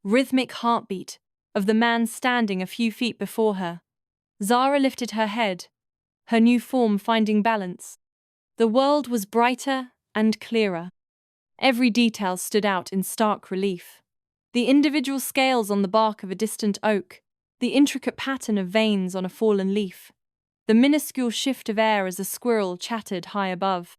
rhythmic heartbeat of the man standing a few feet before her. Zara lifted her head, her new form finding balance. The world was brighter and clearer. Every detail stood out in stark relief. The individual scales on the bark of a distant oak, the intricate pattern of veins on a fallen leaf, the minuscule shift of air as a squirrel chattered high above.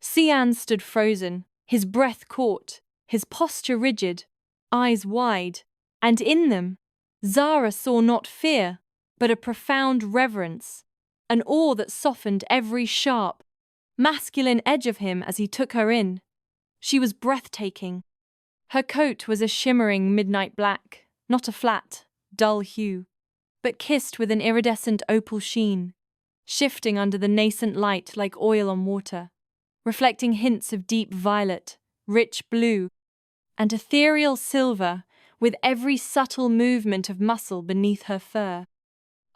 Cian stood frozen, his breath caught, his posture rigid, eyes wide, and in them, Zara saw not fear, but a profound reverence, an awe that softened every sharp, masculine edge of him as he took her in. She was breathtaking. Her coat was a shimmering midnight black, not a flat, dull hue, but kissed with an iridescent opal sheen, shifting under the nascent light like oil on water, reflecting hints of deep violet, rich blue, and ethereal silver with every subtle movement of muscle beneath her fur.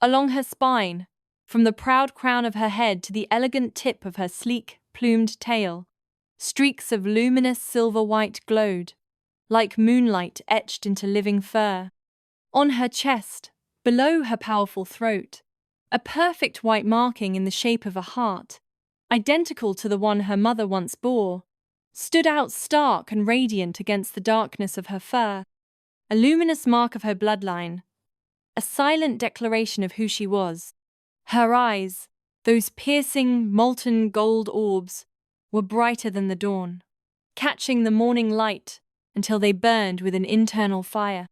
Along her spine, from the proud crown of her head to the elegant tip of her sleek, plumed tail, streaks of luminous silver-white glowed, like moonlight etched into living fur. On her chest, below her powerful throat, a perfect white marking in the shape of a heart, identical to the one her mother once bore, stood out stark and radiant against the darkness of her fur, a luminous mark of her bloodline, a silent declaration of who she was. Her eyes, those piercing, molten gold orbs, were brighter than the dawn, catching the morning light until they burned with an internal fire.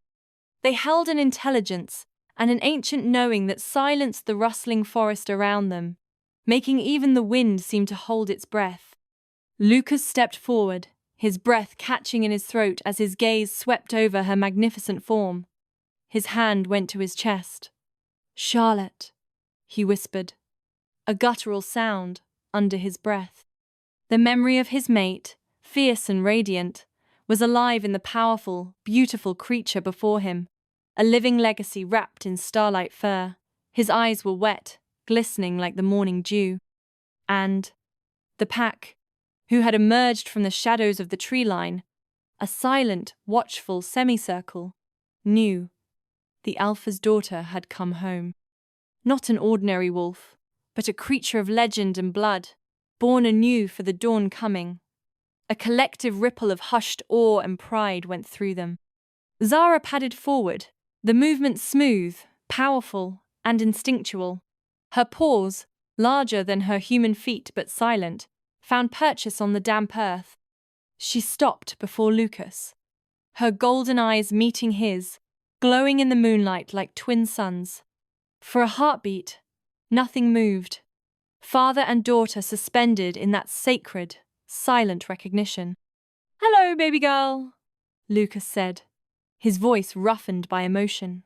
They held an intelligence and an ancient knowing that silenced the rustling forest around them, making even the wind seem to hold its breath. Lucas stepped forward, his breath catching in his throat as his gaze swept over her magnificent form. His hand went to his chest. "Charlotte," he whispered, a guttural sound under his breath. The memory of his mate, fierce and radiant, was alive in the powerful, beautiful creature before him, a living legacy wrapped in starlight fur. His eyes were wet, glistening like the morning dew. And the pack, who had emerged from the shadows of the tree line, a silent, watchful semicircle, knew. The alpha's daughter had come home. Not an ordinary wolf, but a creature of legend and blood, born anew for the dawn coming. A collective ripple of hushed awe and pride went through them. Zara padded forward, the movement smooth, powerful, and instinctual. Her paws, larger than her human feet but silent, found purchase on the damp earth. She stopped before Lucas, her golden eyes meeting his, glowing in the moonlight like twin suns. For a heartbeat, nothing moved. Father and daughter suspended in that sacred, silent recognition. "Hello, baby girl," Lucas said, his voice roughened by emotion.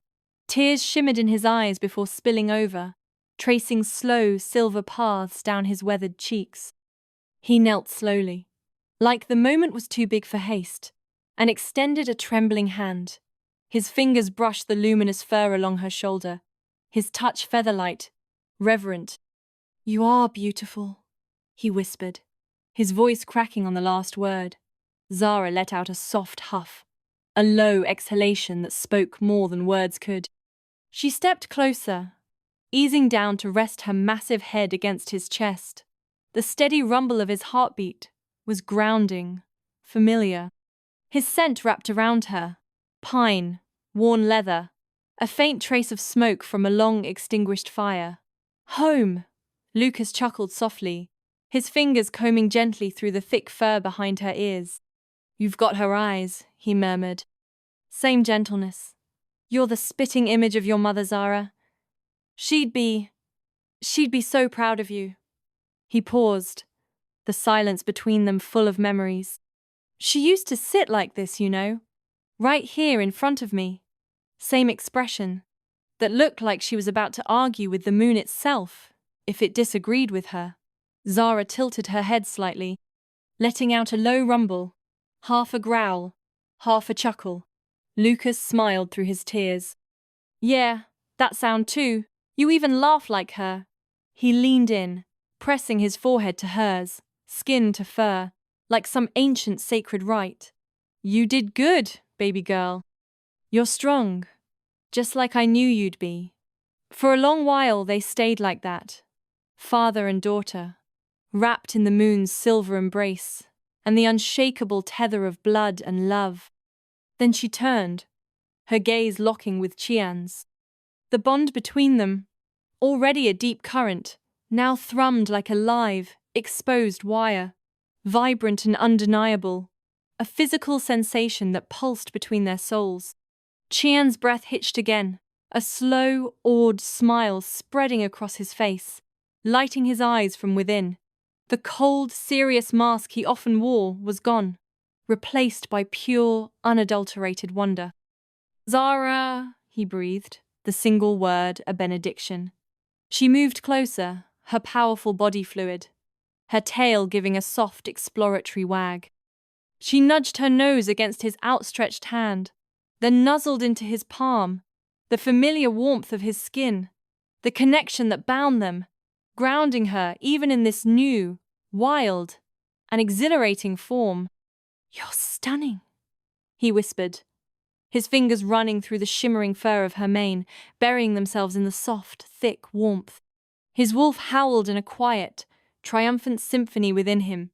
Tears shimmered in his eyes before spilling over, tracing slow silver paths down his weathered cheeks. He knelt slowly, like the moment was too big for haste, and extended a trembling hand. His fingers brushed the luminous fur along her shoulder, his touch feather-light, reverent. "You are beautiful," he whispered, his voice cracking on the last word. Zara let out a soft huff, a low exhalation that spoke more than words could. She stepped closer, easing down to rest her massive head against his chest. The steady rumble of his heartbeat was grounding, familiar. His scent wrapped around her, pine, worn leather, a faint trace of smoke from a long-extinguished fire. "Home," Lucas chuckled softly, his fingers combing gently through the thick fur behind her ears. "You've got her eyes," he murmured. "Same gentleness. You're the spitting image of your mother, Zara. She'd be so proud of you." He paused, the silence between them full of memories. "She used to sit like this, you know, right here in front of me. Same expression, that looked like she was about to argue with the moon itself, if it disagreed with her." Zara tilted her head slightly, letting out a low rumble, half a growl, half a chuckle. Lucas smiled through his tears. "Yeah, that sound too. You even laugh like her." He leaned in, pressing his forehead to hers, skin to fur, like some ancient sacred rite. "You did good, baby girl. You're strong, just like I knew you'd be." For a long while they stayed like that, father and daughter, wrapped in the moon's silver embrace and the unshakable tether of blood and love. Then she turned, her gaze locking with Chian's. The bond between them, already a deep current, now thrummed like a live, exposed wire, vibrant and undeniable, a physical sensation that pulsed between their souls. Chian's breath hitched again, a slow, awed smile spreading across his face, lighting his eyes from within. The cold, serious mask he often wore was gone, replaced by pure, unadulterated wonder. "Zara," he breathed, the single word a benediction. She moved closer, her powerful body fluid, her tail giving a soft, exploratory wag. She nudged her nose against his outstretched hand, then nuzzled into his palm, the familiar warmth of his skin, the connection that bound them, grounding her even in this new, wild, and exhilarating form. "You're stunning," he whispered, his fingers running through the shimmering fur of her mane, burying themselves in the soft, thick warmth. His wolf howled in a quiet, triumphant symphony within him,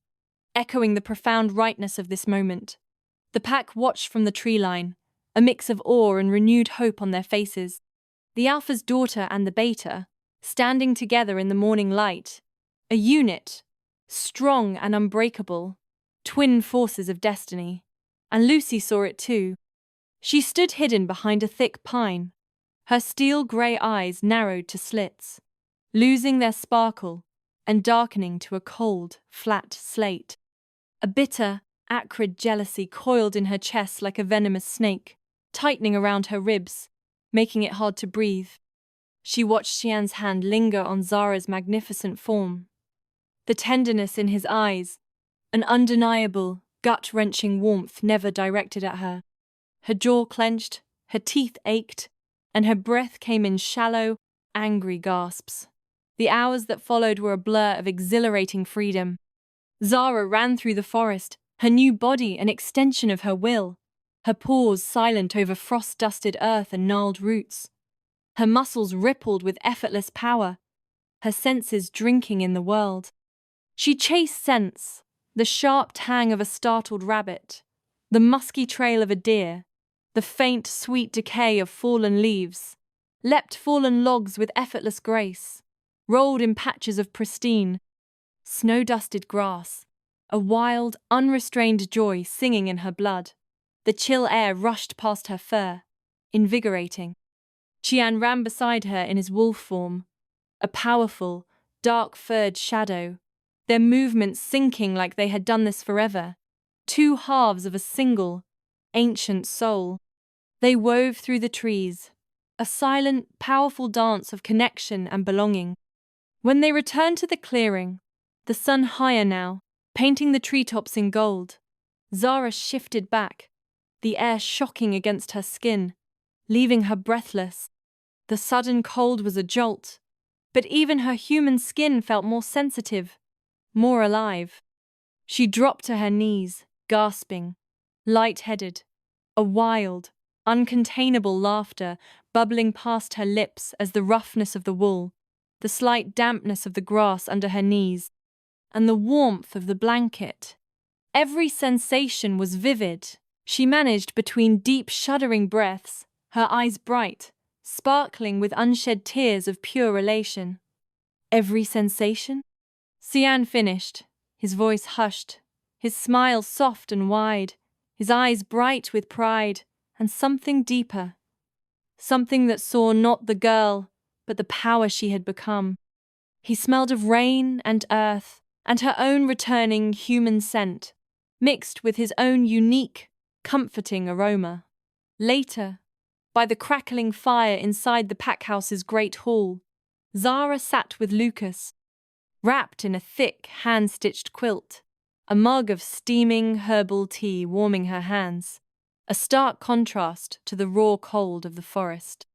echoing the profound rightness of this moment. The pack watched from the tree line, a mix of awe and renewed hope on their faces. The alpha's daughter and the beta, standing together in the morning light, a unit, strong and unbreakable, twin forces of destiny. And Lucy saw it too. She stood hidden behind a thick pine, her steel-grey eyes narrowed to slits, losing their sparkle and darkening to a cold, flat slate. A bitter, acrid jealousy coiled in her chest like a venomous snake, tightening around her ribs, making it hard to breathe. She watched Xian's hand linger on Zara's magnificent form. The tenderness in his eyes, an undeniable, gut-wrenching warmth never directed at her. Her jaw clenched, her teeth ached, and her breath came in shallow, angry gasps. The hours that followed were a blur of exhilarating freedom. Zara ran through the forest, her new body an extension of her will, her paws silent over frost-dusted earth and gnarled roots. Her muscles rippled with effortless power, her senses drinking in the world. She chased scents, the sharp tang of a startled rabbit, the musky trail of a deer, the faint, sweet decay of fallen leaves, leapt fallen logs with effortless grace, rolled in patches of pristine, snow-dusted grass, a wild, unrestrained joy singing in her blood. The chill air rushed past her fur, invigorating. Qian ran beside her in his wolf form, a powerful, dark-furred shadow, their movements syncing like they had done this forever, two halves of a single, ancient soul. They wove through the trees, a silent, powerful dance of connection and belonging. When they returned to the clearing, the sun higher now, painting the treetops in gold, Zara shifted back, the air shocking against her skin, leaving her breathless. The sudden cold was a jolt, but even her human skin felt more sensitive, more alive. She dropped to her knees, gasping, light-headed, a wild, uncontainable laughter bubbling past her lips as the roughness of the wool, the slight dampness of the grass under her knees, and the warmth of the blanket. Every sensation was vivid. She managed between deep, shuddering breaths, her eyes bright, sparkling with unshed tears of pure elation. Every sensation? Xian finished, his voice hushed, his smile soft and wide, his eyes bright with pride, and something deeper. Something that saw not the girl, but the power she had become. He smelled of rain and earth, and her own returning human scent, mixed with his own unique, comforting aroma. Later, by the crackling fire inside the packhouse's great hall, Zara sat with Lucas, wrapped in a thick, hand-stitched quilt, a mug of steaming herbal tea warming her hands, a stark contrast to the raw cold of the forest.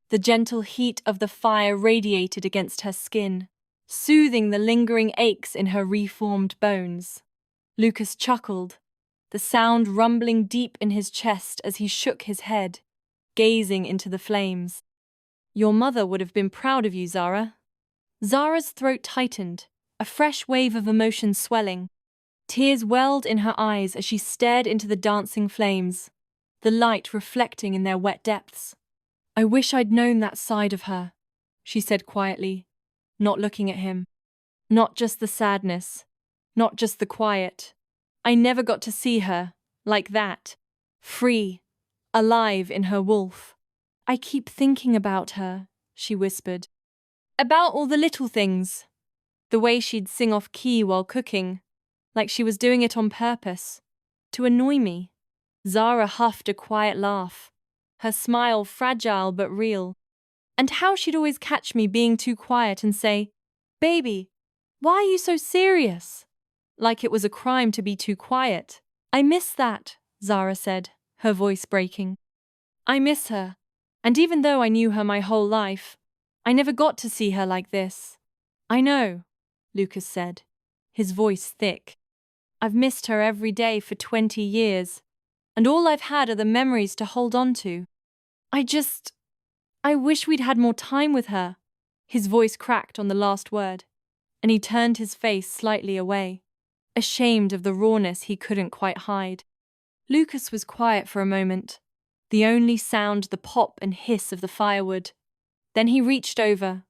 The gentle heat of the fire radiated against her skin, soothing the lingering aches in her reformed bones. Lucas chuckled, the sound rumbling deep in his chest as he shook his head, gazing into the flames. "Your mother would have been proud of you, Zara." Zara's throat tightened, a fresh wave of emotion swelling. Tears welled in her eyes as she stared into the dancing flames, the light reflecting in their wet depths. "I wish I'd known that side of her," she said quietly, not looking at him. "Not just the sadness, not just the quiet. I never got to see her, like that, free, alive in her wolf. I keep thinking about her," she whispered. "About all the little things. The way she'd sing off key while cooking, like she was doing it on purpose, to annoy me." Zara huffed a quiet laugh, her smile fragile but real. "And how she'd always catch me being too quiet and say, 'Baby, why are you so serious?' Like it was a crime to be too quiet. I miss that," Zara said, her voice breaking. "I miss her, and even though I knew her my whole life, I never got to see her like this." "I know," Lucas said, his voice thick. "I've missed her every day for 20 years, and all I've had are the memories to hold on to. I wish we'd had more time with her." His voice cracked on the last word, and he turned his face slightly away, ashamed of the rawness he couldn't quite hide. Lucas was quiet for a moment, the only sound the pop and hiss of the firewood. Then he reached over,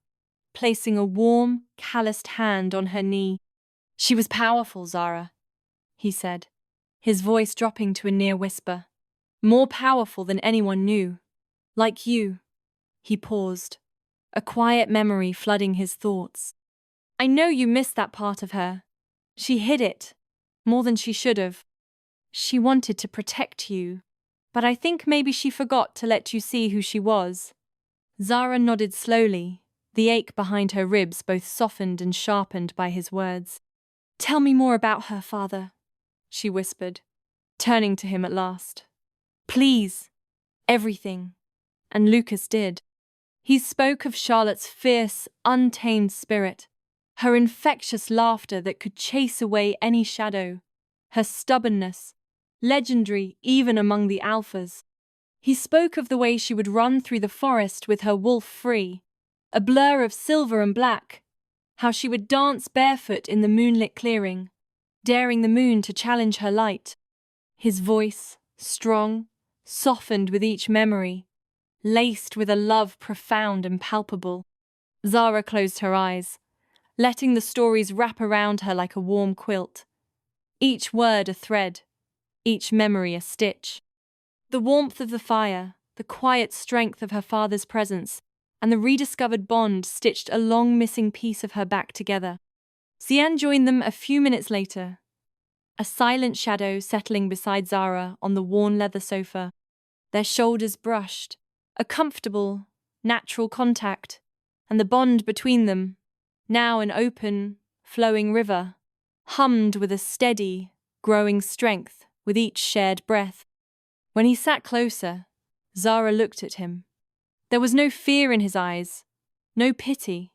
placing a warm, calloused hand on her knee. "She was powerful, Zara," he said, his voice dropping to a near whisper. "More powerful than anyone knew. Like you." He paused, a quiet memory flooding his thoughts. "I know you missed that part of her. She hid it, more than she should have. She wanted to protect you, but I think maybe she forgot to let you see who she was." Zara nodded slowly, the ache behind her ribs both softened and sharpened by his words. "Tell me more about her, father," she whispered, turning to him at last. "Please, everything." And Lucas did. He spoke of Charlotte's fierce, untamed spirit, her infectious laughter that could chase away any shadow, her stubbornness, legendary even among the alphas. He spoke of the way she would run through the forest with her wolf free, a blur of silver and black, how she would dance barefoot in the moonlit clearing, daring the moon to challenge her light. His voice, strong, softened with each memory, laced with a love profound and palpable. Zara closed her eyes, letting the stories wrap around her like a warm quilt. Each word a thread, each memory a stitch. The warmth of the fire, the quiet strength of her father's presence, and the rediscovered bond stitched a long missing piece of her back together. Xian joined them a few minutes later, a silent shadow settling beside Zara on the worn leather sofa, their shoulders brushed, a comfortable, natural contact, and the bond between them, now an open, flowing river, hummed with a steady, growing strength with each shared breath. When he sat closer, Zara looked at him. There was no fear in his eyes, no pity,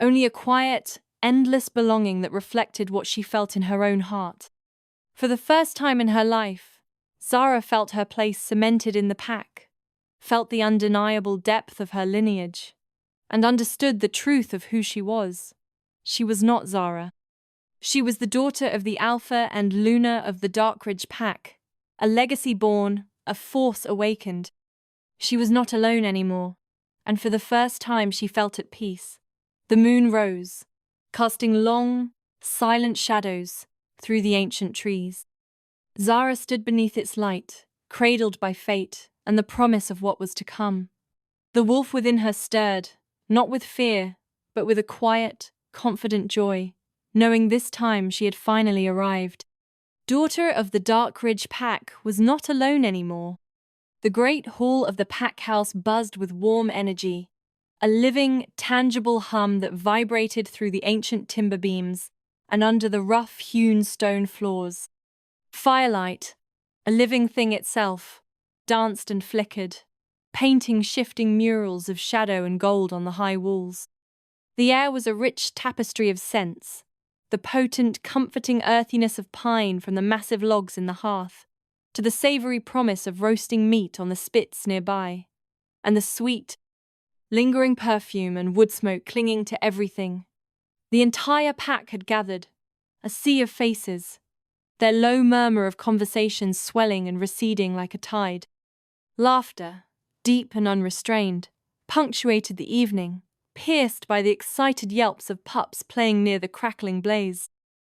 only a quiet, endless belonging that reflected what she felt in her own heart. For the first time in her life, Zara felt her place cemented in the pack, felt the undeniable depth of her lineage, and understood the truth of who she was. She was not Zara. She was the daughter of the Alpha and Luna of the Darkridge pack, a legacy born, a force awakened. She was not alone anymore, and for the first time she felt at peace. The moon rose, casting long, silent shadows through the ancient trees. Zara stood beneath its light, cradled by fate and the promise of what was to come. The wolf within her stirred, not with fear, but with a quiet, confident joy, knowing this time she had finally arrived. Daughter of the Darkridge pack was not alone anymore. The great hall of the pack house buzzed with warm energy, a living, tangible hum that vibrated through the ancient timber beams and under the rough-hewn stone floors. Firelight, a living thing itself, danced and flickered, painting shifting murals of shadow and gold on the high walls. The air was a rich tapestry of scents, the potent, comforting earthiness of pine from the massive logs in the hearth, to the savoury promise of roasting meat on the spits nearby, and the sweet, lingering perfume and wood smoke clinging to everything. The entire pack had gathered, a sea of faces, their low murmur of conversations swelling and receding like a tide. Laughter, deep and unrestrained, punctuated the evening, pierced by the excited yelps of pups playing near the crackling blaze.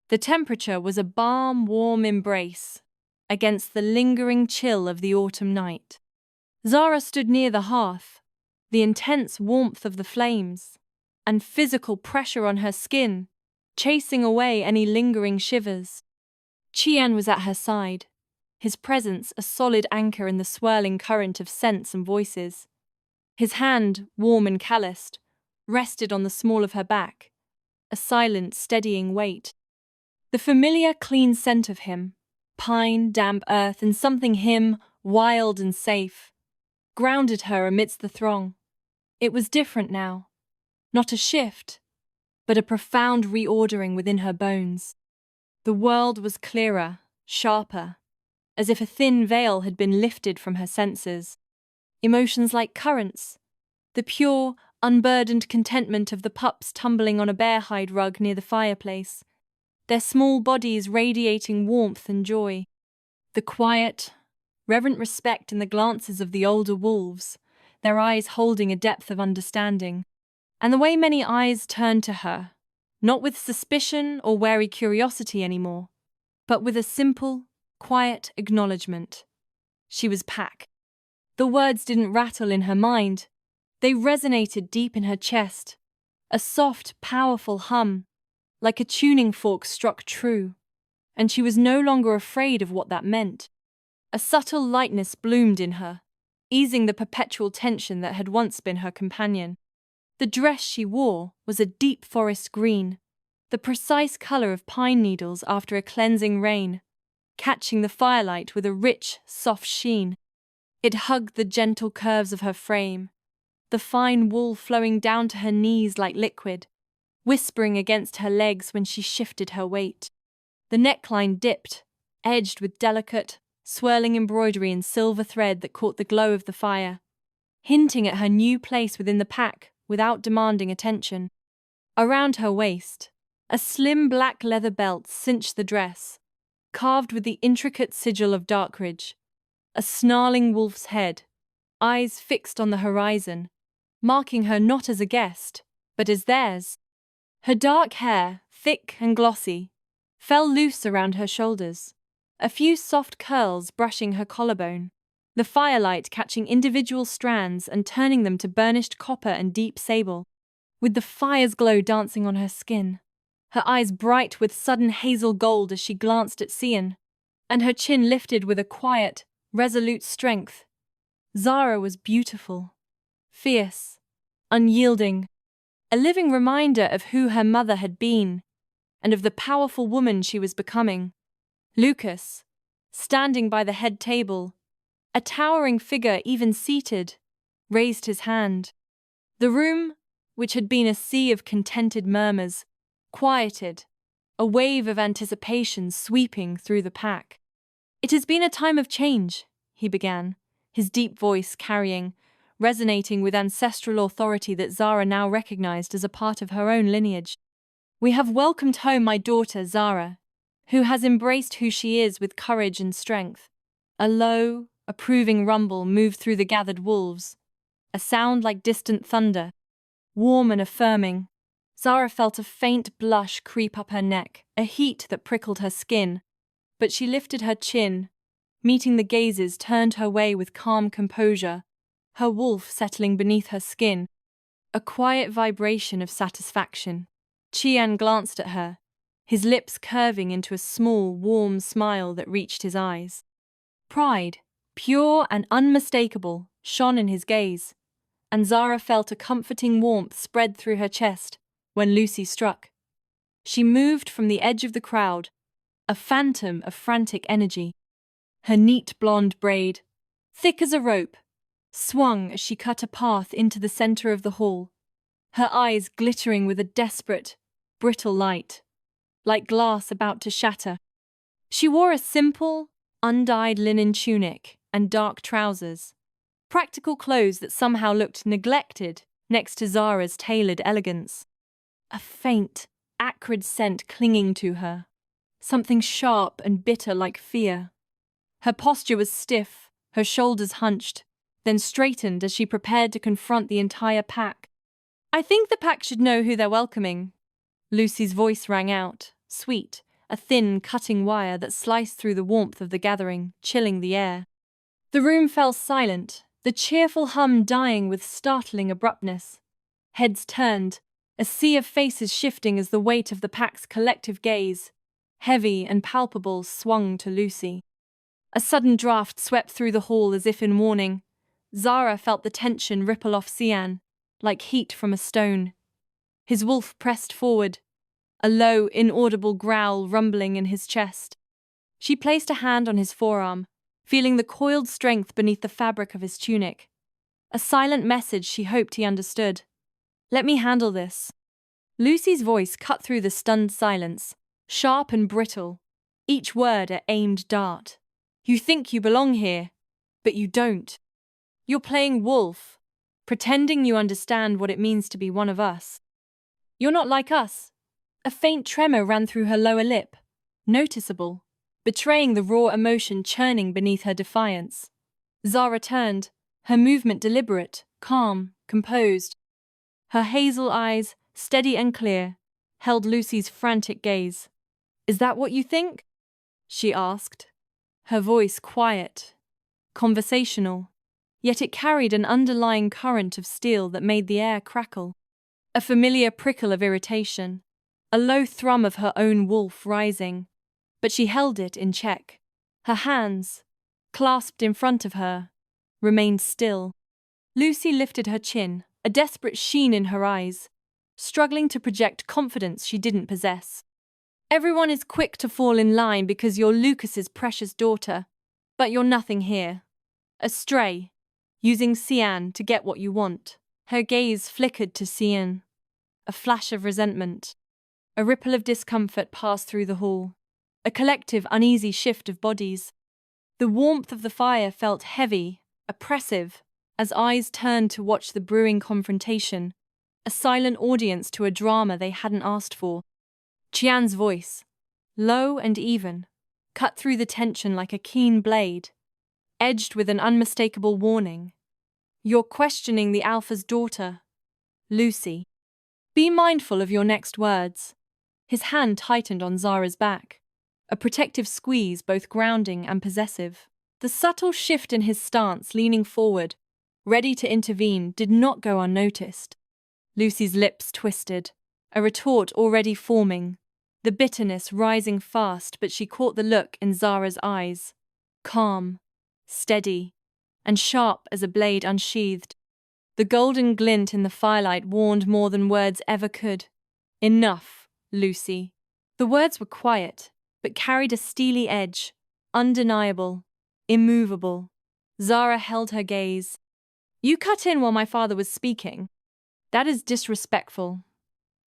The temperature was a balm warm embrace against the lingering chill of the autumn night. Zara stood near the hearth, the intense warmth of the flames, and physical pressure on her skin, chasing away any lingering shivers. Qian was at her side, his presence a solid anchor in the swirling current of scents and voices. His hand, warm and calloused, rested on the small of her back, a silent, steadying weight. The familiar, clean scent of him, pine, damp earth, and something him, wild and safe, grounded her amidst the throng. It was different now. Not a shift, but a profound reordering within her bones. The world was clearer, sharper, as if a thin veil had been lifted from her senses. Emotions like currents, the pure, unburdened contentment of the pups tumbling on a bear-hide rug near the fireplace, their small bodies radiating warmth and joy. The quiet, reverent respect in the glances of the older wolves, their eyes holding a depth of understanding, and the way many eyes turned to her, not with suspicion or wary curiosity anymore, but with a simple, quiet acknowledgement. She was pack. The words didn't rattle in her mind. They resonated deep in her chest, a soft, powerful hum, like a tuning fork struck true, and she was no longer afraid of what that meant. A subtle lightness bloomed in her, easing the perpetual tension that had once been her companion. The dress she wore was a deep forest green, the precise colour of pine needles after a cleansing rain, catching the firelight with a rich, soft sheen. It hugged the gentle curves of her frame, the fine wool flowing down to her knees like liquid, whispering against her legs when she shifted her weight. The neckline dipped, edged with delicate, swirling embroidery in silver thread that caught the glow of the fire, hinting at her new place within the pack without demanding attention. Around her waist, a slim black leather belt cinched the dress, carved with the intricate sigil of Darkridge. A snarling wolf's head, eyes fixed on the horizon, marking her not as a guest, but as theirs. Her dark hair, thick and glossy, fell loose around her shoulders, a few soft curls brushing her collarbone, the firelight catching individual strands and turning them to burnished copper and deep sable, with the fire's glow dancing on her skin, her eyes bright with sudden hazel gold as she glanced at Cian, and her chin lifted with a quiet, resolute strength. Zara was beautiful, fierce, unyielding, a living reminder of who her mother had been, and of the powerful woman she was becoming. Lucas, standing by the head table, a towering figure even seated, raised his hand. The room, which had been a sea of contented murmurs, quieted, a wave of anticipation sweeping through the pack. "It has been a time of change," he began, his deep voice resonating with ancestral authority that Zara now recognized as a part of her own lineage. "We have welcomed home my daughter, Zara, who has embraced who she is with courage and strength." A low, approving rumble moved through the gathered wolves, a sound like distant thunder, warm and affirming. Zara felt a faint blush creep up her neck, a heat that prickled her skin, but she lifted her chin, meeting the gazes turned her way with calm composure, her wolf settling beneath her skin, a quiet vibration of satisfaction. Cian glanced at her, his lips curving into a small, warm smile that reached his eyes. Pride, pure and unmistakable, shone in his gaze, and Zara felt a comforting warmth spread through her chest when Lucy struck. She moved from the edge of the crowd, a phantom of frantic energy. Her neat blonde braid, thick as a rope, swung as she cut a path into the center of the hall, her eyes glittering with a desperate, brittle light, like glass about to shatter. She wore a simple, undyed linen tunic and dark trousers, practical clothes that somehow looked neglected next to Zara's tailored elegance. A faint, acrid scent clinging to her, something sharp and bitter like fear. Her posture was stiff, her shoulders hunched, then straightened as she prepared to confront the entire pack. "I think the pack should know who they're welcoming." Lucy's voice rang out, sweet, a thin, cutting wire that sliced through the warmth of the gathering, chilling the air. The room fell silent, the cheerful hum dying with startling abruptness. Heads turned, a sea of faces shifting as the weight of the pack's collective gaze, heavy and palpable, swung to Lucy. A sudden draft swept through the hall as if in warning. Zara felt the tension ripple off Cian, like heat from a stone. His wolf pressed forward, a low, inaudible growl rumbling in his chest. She placed a hand on his forearm, feeling the coiled strength beneath the fabric of his tunic. A silent message she hoped he understood. "Let me handle this." Lucy's voice cut through the stunned silence, sharp and brittle, each word an aimed dart. "You think you belong here, but you don't. You're playing wolf, pretending you understand what it means to be one of us. You're not like us." A faint tremor ran through her lower lip, noticeable, betraying the raw emotion churning beneath her defiance. Zara turned, her movement deliberate, calm, composed. Her hazel eyes, steady and clear, held Lucy's frantic gaze. "Is that what you think?" she asked, her voice quiet, conversational, yet it carried an underlying current of steel that made the air crackle. A familiar prickle of irritation, a low thrum of her own wolf rising, but she held it in check. Her hands, clasped in front of her, remained still. Lucy lifted her chin, a desperate sheen in her eyes, struggling to project confidence she didn't possess. "Everyone is quick to fall in line because you're Lucas's precious daughter, but you're nothing here. A stray, using Cian to get what you want." Her gaze flickered to Cian. A flash of resentment. A ripple of discomfort passed through the hall. A collective, uneasy shift of bodies. The warmth of the fire felt heavy, oppressive, as eyes turned to watch the brewing confrontation, a silent audience to a drama they hadn't asked for. Qian's voice, low and even, cut through the tension like a keen blade, edged with an unmistakable warning. You're questioning the Alpha's daughter, Lucy. Be mindful of your next words. His hand tightened on Zara's back, a protective squeeze both grounding and possessive. The subtle shift in his stance, leaning forward, ready to intervene, did not go unnoticed. Lucy's lips twisted, a retort already forming, the bitterness rising fast, but she caught the look in Zara's eyes, calm, steady, and sharp as a blade unsheathed. The golden glint in the firelight warned more than words ever could. Enough, Lucy. The words were quiet, but carried a steely edge, undeniable, immovable. Zara held her gaze. You cut in while my father was speaking. That is disrespectful.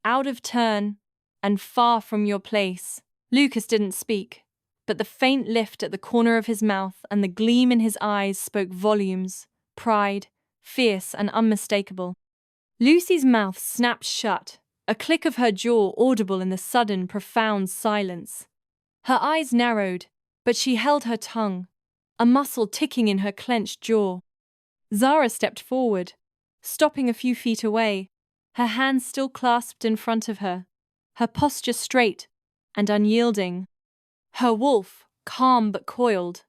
Out of turn, and far from your place. Lucas didn't speak, but the faint lift at the corner of his mouth and the gleam in his eyes spoke volumes, pride, fierce and unmistakable. Lucy's mouth snapped shut, a click of her jaw audible in the sudden, profound silence. Her eyes narrowed, but she held her tongue, a muscle ticking in her clenched jaw. Zara stepped forward, stopping a few feet away, her hands still clasped in front of her, her posture straight and unyielding. Her wolf, calm but coiled,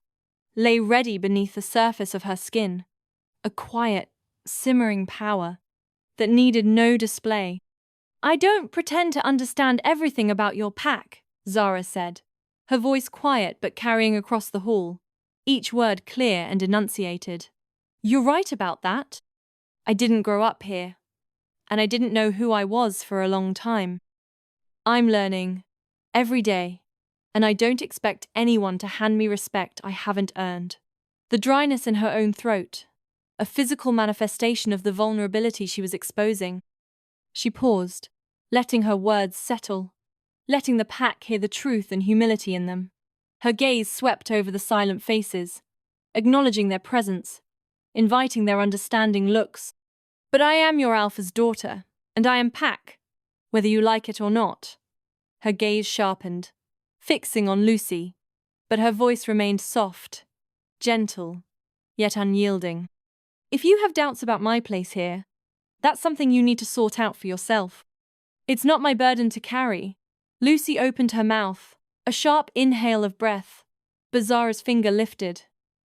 lay ready beneath the surface of her skin, a quiet, simmering power that needed no display. I don't pretend to understand everything about your pack, Zara said, her voice quiet but carrying across the hall, each word clear and enunciated. You're right about that. I didn't grow up here, and I didn't know who I was for a long time. I'm learning, every day, and I don't expect anyone to hand me respect I haven't earned. The dryness in her own throat, a physical manifestation of the vulnerability she was exposing. She paused, letting her words settle, letting the pack hear the truth and humility in them. Her gaze swept over the silent faces, acknowledging their presence, inviting their understanding looks. But I am your Alpha's daughter, and I am pack, whether you like it or not. Her gaze sharpened, fixing on Lucy, but her voice remained soft, gentle, yet unyielding. If you have doubts about my place here, that's something you need to sort out for yourself. It's not my burden to carry. Lucy opened her mouth, a sharp inhale of breath, but Zara's finger lifted,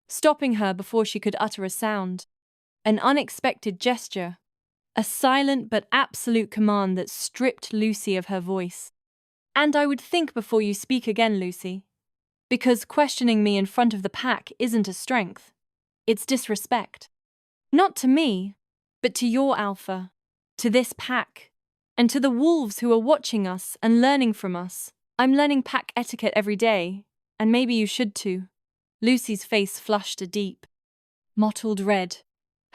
stopping her before she could utter a sound. An unexpected gesture, a silent but absolute command that stripped Lucy of her voice. And I would think before you speak again, Lucy, because questioning me in front of the pack isn't a strength. It's disrespect. Not to me, but to your Alpha, to this pack, and to the wolves who are watching us and learning from us. I'm learning pack etiquette every day, and maybe you should too. Lucy's face flushed a deep, mottled red,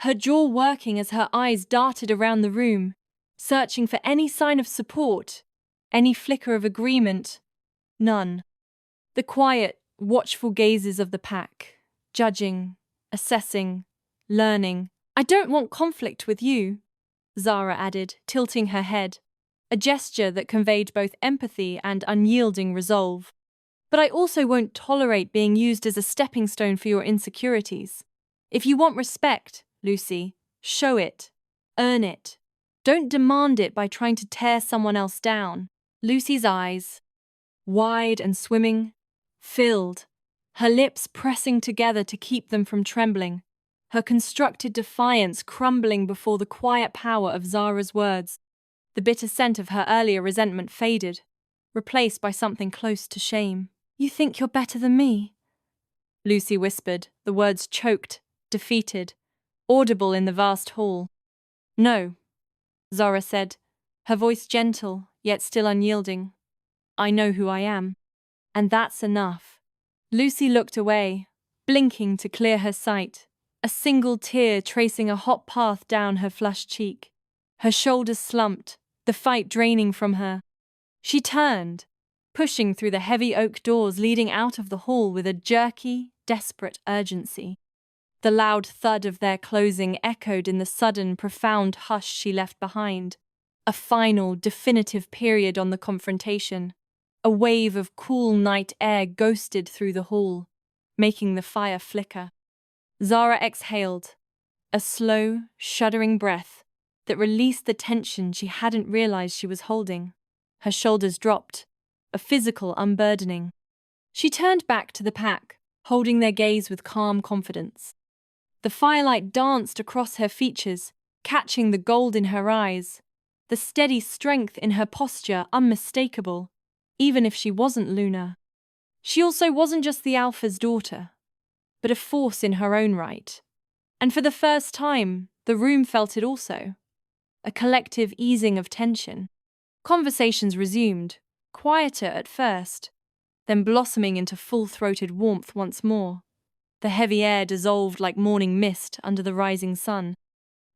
her jaw working as her eyes darted around the room, searching for any sign of support, any flicker of agreement. None. The quiet, watchful gazes of the pack, judging, assessing, learning. I don't want conflict with you, Zara added, tilting her head, a gesture that conveyed both empathy and unyielding resolve. But I also won't tolerate being used as a stepping stone for your insecurities. If you want respect, Lucy, show it. Earn it. Don't demand it by trying to tear someone else down. Lucy's eyes, wide and swimming, filled, her lips pressing together to keep them from trembling, her constructed defiance crumbling before the quiet power of Zara's words. The bitter scent of her earlier resentment faded, replaced by something close to shame. You think you're better than me? Lucy whispered, the words choked, defeated, audible in the vast hall. No, Zara said, her voice gentle, yet still unyielding. I know who I am. And that's enough. Lucy looked away, blinking to clear her sight, a single tear tracing a hot path down her flushed cheek. Her shoulders slumped, the fight draining from her. She turned, pushing through the heavy oak doors leading out of the hall with a jerky, desperate urgency. The loud thud of their closing echoed in the sudden, profound hush she left behind. A final, definitive period on the confrontation. A wave of cool night air ghosted through the hall, making the fire flicker. Zara exhaled, a slow, shuddering breath that released the tension she hadn't realized she was holding. Her shoulders dropped, a physical unburdening. She turned back to the pack, holding their gaze with calm confidence. The firelight danced across her features, catching the gold in her eyes, the steady strength in her posture unmistakable, even if she wasn't Luna. She also wasn't just the Alpha's daughter, but a force in her own right. And for the first time, the room felt it also. A collective easing of tension. Conversations resumed, quieter at first, then blossoming into full-throated warmth once more. The heavy air dissolved like morning mist under the rising sun.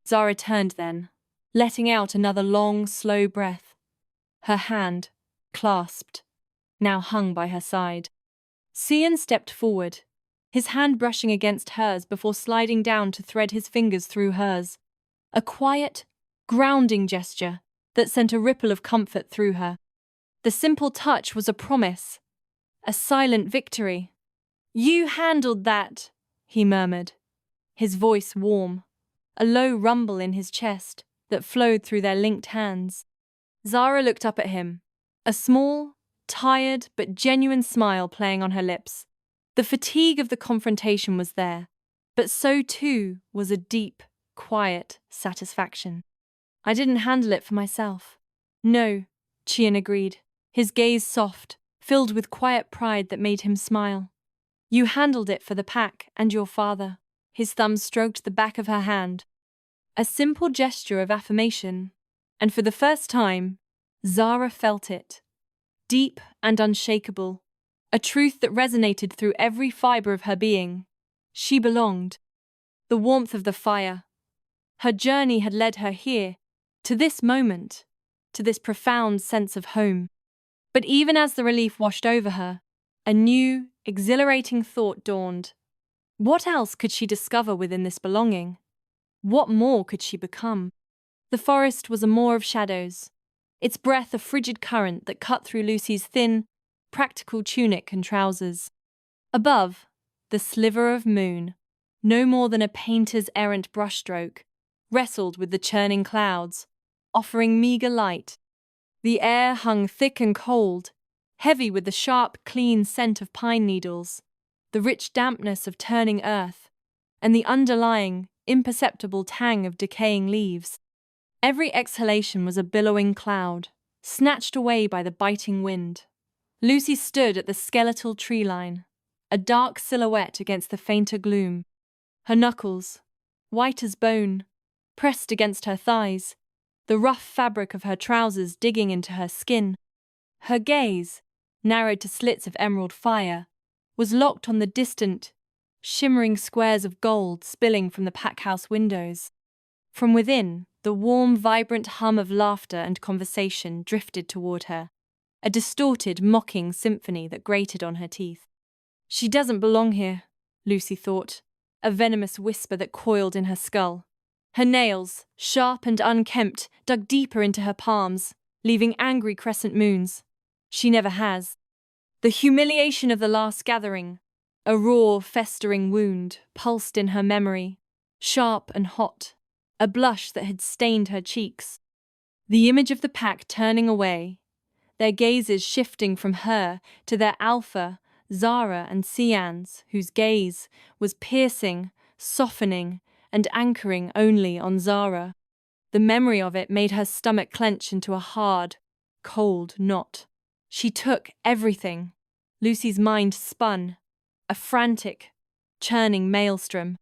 Zara turned then, letting out another long, slow breath. Her hand, clasped, now hung by her side. Cian stepped forward, his hand brushing against hers before sliding down to thread his fingers through hers. A quiet, grounding gesture that sent a ripple of comfort through her. The simple touch was a promise, a silent victory. "You handled that," he murmured, his voice warm, a low rumble in his chest that flowed through their linked hands. Zara looked up at him, a small, tired but genuine smile playing on her lips. The fatigue of the confrontation was there, but so too was a deep, quiet satisfaction. "I didn't handle it for myself." "No," Cian agreed, his gaze soft, filled with quiet pride that made him smile. "You handled it for the pack and your father." His thumb stroked the back of her hand. A simple gesture of affirmation, and for the first time, Zara felt it. Deep and unshakable, a truth that resonated through every fiber of her being. She belonged. The warmth of the fire. Her journey had led her here, to this moment, to this profound sense of home. But even as the relief washed over her, a new, exhilarating thought dawned. What else could she discover within this belonging? What more could she become? The forest was a moor of shadows, its breath a frigid current that cut through Lucy's thin, practical tunic and trousers. Above, the sliver of moon, no more than a painter's errant brushstroke, wrestled with the churning clouds, offering meager light. The air hung thick and cold, heavy with the sharp, clean scent of pine needles, the rich dampness of turning earth, and the underlying, imperceptible tang of decaying leaves. Every exhalation was a billowing cloud, snatched away by the biting wind. Lucy stood at the skeletal tree line, a dark silhouette against the fainter gloom. Her knuckles, white as bone, pressed against her thighs, the rough fabric of her trousers digging into her skin. Her gaze, narrowed to slits of emerald fire, was locked on the distant, shimmering squares of gold spilling from the packhouse windows. From within, the warm, vibrant hum of laughter and conversation drifted toward her, a distorted, mocking symphony that grated on her teeth. "She doesn't belong here," Lucy thought, a venomous whisper that coiled in her skull. Her nails, sharp and unkempt, dug deeper into her palms, leaving angry crescent moons. She never has. The humiliation of the last gathering, a raw, festering wound, pulsed in her memory, sharp and hot, a blush that had stained her cheeks. The image of the pack turning away, their gazes shifting from her to their alpha, Zara and Cian's, whose gaze was piercing, softening, and anchoring only on Zara. The memory of it made her stomach clench into a hard, cold knot. She took everything. Lucy's mind spun, a frantic, churning maelstrom.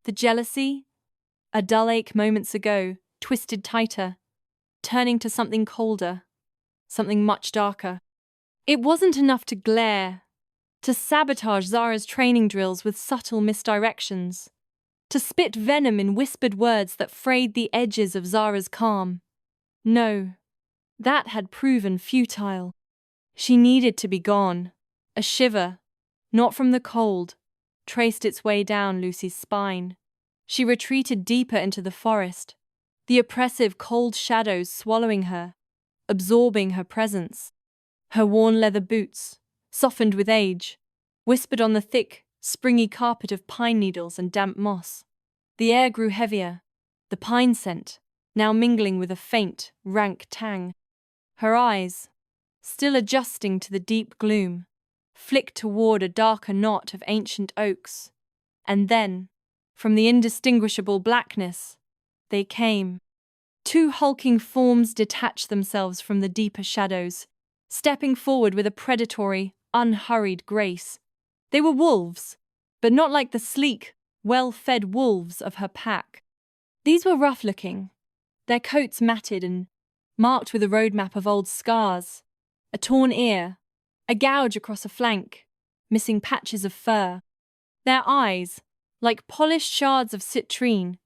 The jealousy, a dull ache moments ago, twisted tighter, turning to something colder, something much darker. It wasn't enough to glare, to sabotage Zara's training drills with subtle misdirections, to spit venom in whispered words that frayed the edges of Zara's calm. No, that had proven futile. She needed to be gone, a shiver, not from the cold, traced its way down Lucy's spine. She retreated deeper into the forest, the oppressive cold shadows swallowing her, absorbing her presence. Her worn leather boots, softened with age, whispered on the thick, springy carpet of pine needles and damp moss. The air grew heavier, the pine scent, now mingling with a faint, rank tang. Her eyes, still adjusting to the deep gloom, flicked toward a darker knot of ancient oaks. And then, from the indistinguishable blackness, they came. Two hulking forms detached themselves from the deeper shadows, stepping forward with a predatory, unhurried grace. They were wolves, but not like the sleek, well-fed wolves of her pack. These were rough-looking, their coats matted and marked with a roadmap of old scars, a torn ear, a gouge across a flank, missing patches of fur. Their eyes, like polished shards of citrine,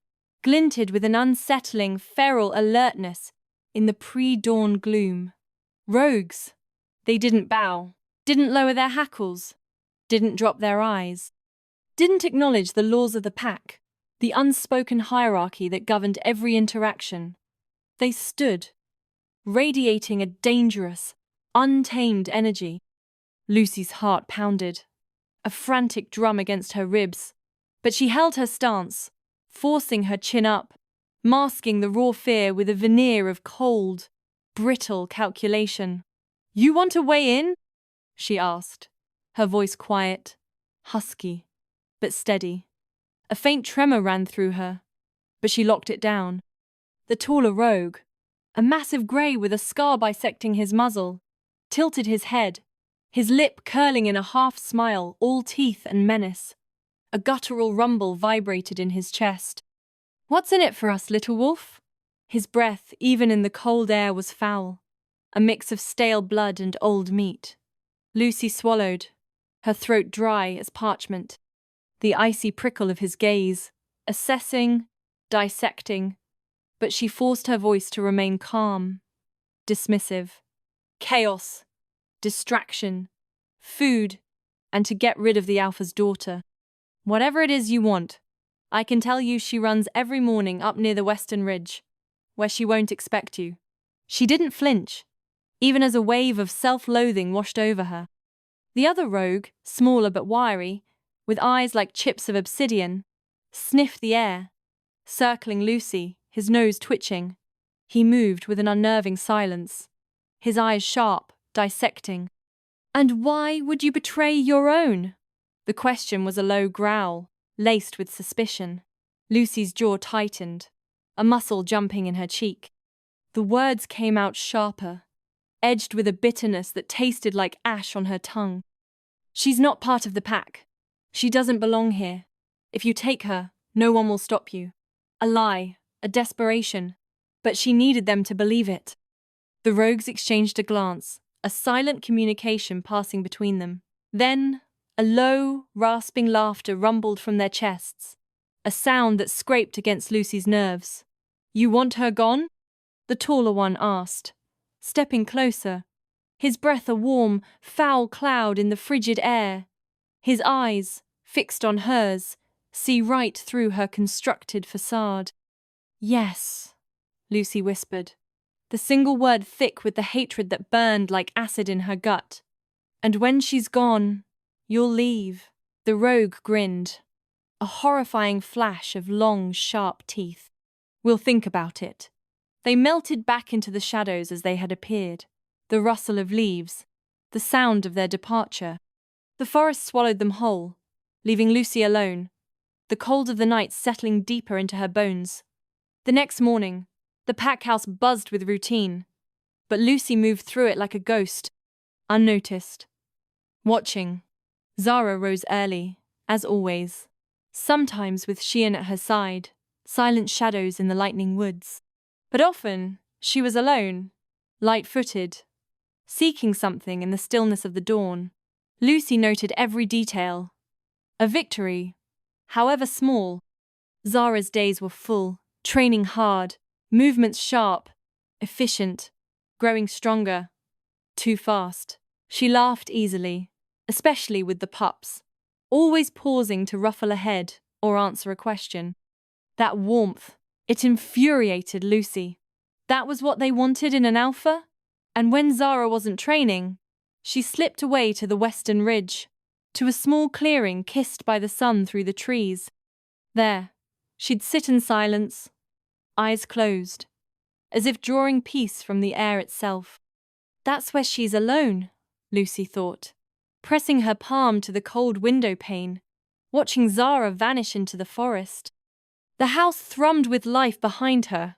glinted with an unsettling, feral alertness in the pre-dawn gloom. Rogues. They didn't bow, didn't lower their hackles, didn't drop their eyes, didn't acknowledge the laws of the pack, the unspoken hierarchy that governed every interaction. They stood, radiating a dangerous, untamed energy. Lucy's heart pounded, a frantic drum against her ribs, but she held her stance, forcing her chin up, masking the raw fear with a veneer of cold, brittle calculation. "You want to weigh in?" she asked, her voice quiet, husky, but steady. A faint tremor ran through her, but she locked it down. The taller rogue, a massive grey with a scar bisecting his muzzle, tilted his head, his lip curling in a half-smile, all teeth and menace. A guttural rumble vibrated in his chest. "What's in it for us, little wolf?" His breath, even in the cold air, was foul, a mix of stale blood and old meat. Lucy swallowed, her throat dry as parchment. The icy prickle of his gaze, assessing, dissecting, but she forced her voice to remain calm, dismissive. Chaos, distraction, food, and to get rid of the alpha's daughter. "Whatever it is you want, I can tell you she runs every morning up near the Western Ridge, where she won't expect you." She didn't flinch, even as a wave of self-loathing washed over her. The other rogue, smaller but wiry, with eyes like chips of obsidian, sniffed the air, circling Lucy, his nose twitching. He moved with an unnerving silence, his eyes sharp, dissecting. "And why would you betray your own?" The question was a low growl, laced with suspicion. Lucy's jaw tightened, a muscle jumping in her cheek. The words came out sharper, edged with a bitterness that tasted like ash on her tongue. "She's not part of the pack. She doesn't belong here. If you take her, no one will stop you." A lie, a desperation, but she needed them to believe it. The rogues exchanged a glance, a silent communication passing between them. Then, a low, rasping laughter rumbled from their chests, a sound that scraped against Lucy's nerves. "You want her gone?" the taller one asked, stepping closer, his breath a warm, foul cloud in the frigid air. His eyes, fixed on hers, see right through her constructed facade. "Yes," Lucy whispered, the single word thick with the hatred that burned like acid in her gut. "And when she's gone, you'll leave." The rogue grinned, a horrifying flash of long, sharp teeth. "We'll think about it." They melted back into the shadows as they had appeared, the rustle of leaves, the sound of their departure. The forest swallowed them whole, leaving Lucy alone, the cold of the night settling deeper into her bones. The next morning, the pack house buzzed with routine, but Lucy moved through it like a ghost, unnoticed. Watching, Zara rose early, as always, sometimes with Sheehan at her side, silent shadows in the lightning woods. But often, she was alone, light-footed, seeking something in the stillness of the dawn. Lucy noted every detail. A victory, however small. Zara's days were full, training hard, movements sharp, efficient, growing stronger. Too fast. She laughed easily, especially with the pups. always pausing to ruffle a head or answer a question. That warmth, it infuriated Lucy. That was what they wanted in an alpha? And when Zara wasn't training, she slipped away to the western ridge, to a small clearing kissed by the sun through the trees. There, she'd sit in silence, eyes closed, as if drawing peace from the air itself. That's where she's alone, Lucy thought, pressing her palm to the cold window pane, watching Zara vanish into the forest. The house thrummed with life behind her,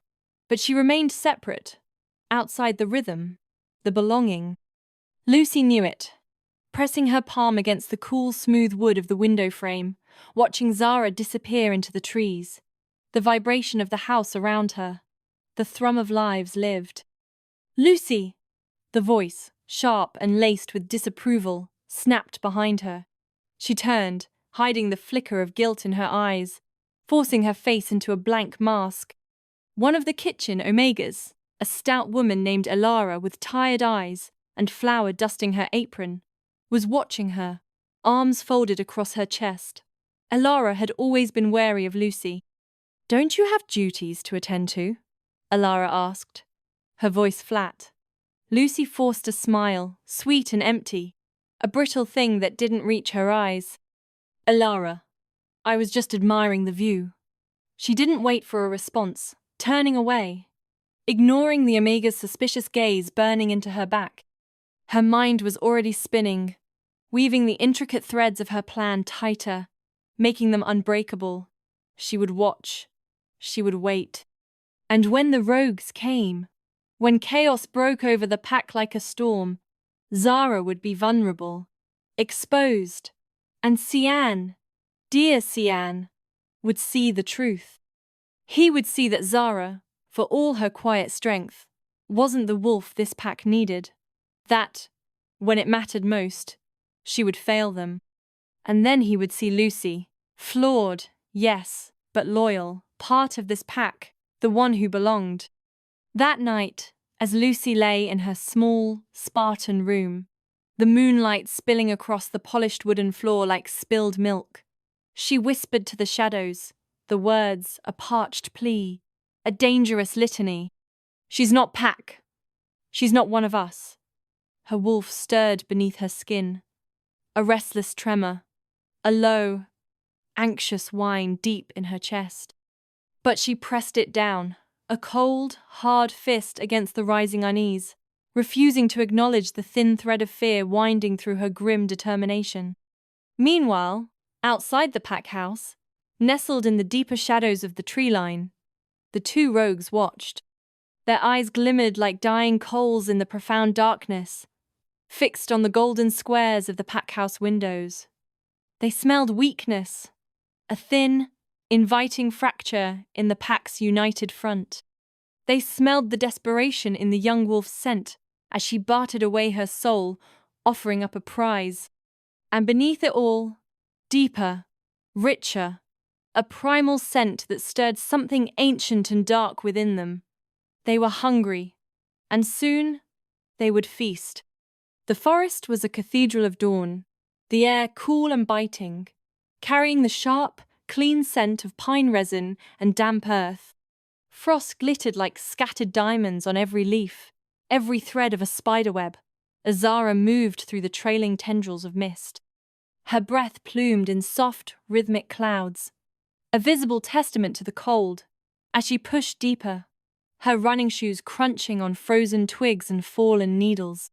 but she remained separate, outside the rhythm, the belonging. Lucy knew it, pressing her palm against the cool, smooth wood of the window frame, watching Zara disappear into the trees, the vibration of the house around her, the thrum of lives lived. Lucy! The voice, sharp and laced with disapproval, snapped behind her. She turned, hiding the flicker of guilt in her eyes, forcing her face into a blank mask. One of the kitchen omegas, a stout woman named Elara with tired eyes and flour dusting her apron, was watching her, arms folded across her chest. Elara had always been wary of Lucy. "Don't you have duties to attend to?" Elara asked, her voice flat. Lucy forced a smile, sweet and empty, a brittle thing that didn't reach her eyes. "Elara, I was just admiring the view." She didn't wait for a response, turning away, ignoring the Omega's suspicious gaze burning into her back. Her mind was already spinning, weaving the intricate threads of her plan tighter, making them unbreakable. She would watch. She would wait. And when the rogues came, when chaos broke over the pack like a storm, Zara would be vulnerable, exposed, and Cian, dear Cian, would see the truth. He would see that Zara, for all her quiet strength, wasn't the wolf this pack needed. That, when it mattered most, she would fail them. And then he would see Lucy, flawed, yes, but loyal, part of this pack, the one who belonged. That night, as Lucy lay in her small, Spartan room, the moonlight spilling across the polished wooden floor like spilled milk, she whispered to the shadows, the words a parched plea, a dangerous litany. "She's not pack. She's not one of us." Her wolf stirred beneath her skin, a restless tremor, a low, anxious whine deep in her chest. But she pressed it down, a cold, hard fist against the rising unease, refusing to acknowledge the thin thread of fear winding through her grim determination. Meanwhile, outside the pack house, nestled in the deeper shadows of the tree line, the two rogues watched. Their eyes glimmered like dying coals in the profound darkness, fixed on the golden squares of the pack house windows. They smelled weakness, a thin, inviting fracture in the pack's united front. They smelled the desperation in the young wolf's scent as she bartered away her soul, offering up a prize. And beneath it all, deeper, richer, a primal scent that stirred something ancient and dark within them. They were hungry, and soon they would feast. The forest was a cathedral of dawn, the air cool and biting, carrying the sharp, clean scent of pine resin and damp earth. Frost glittered like scattered diamonds on every leaf, every thread of a spiderweb, as Zara moved through the trailing tendrils of mist. Her breath plumed in soft, rhythmic clouds, a visible testament to the cold, as she pushed deeper, her running shoes crunching on frozen twigs and fallen needles.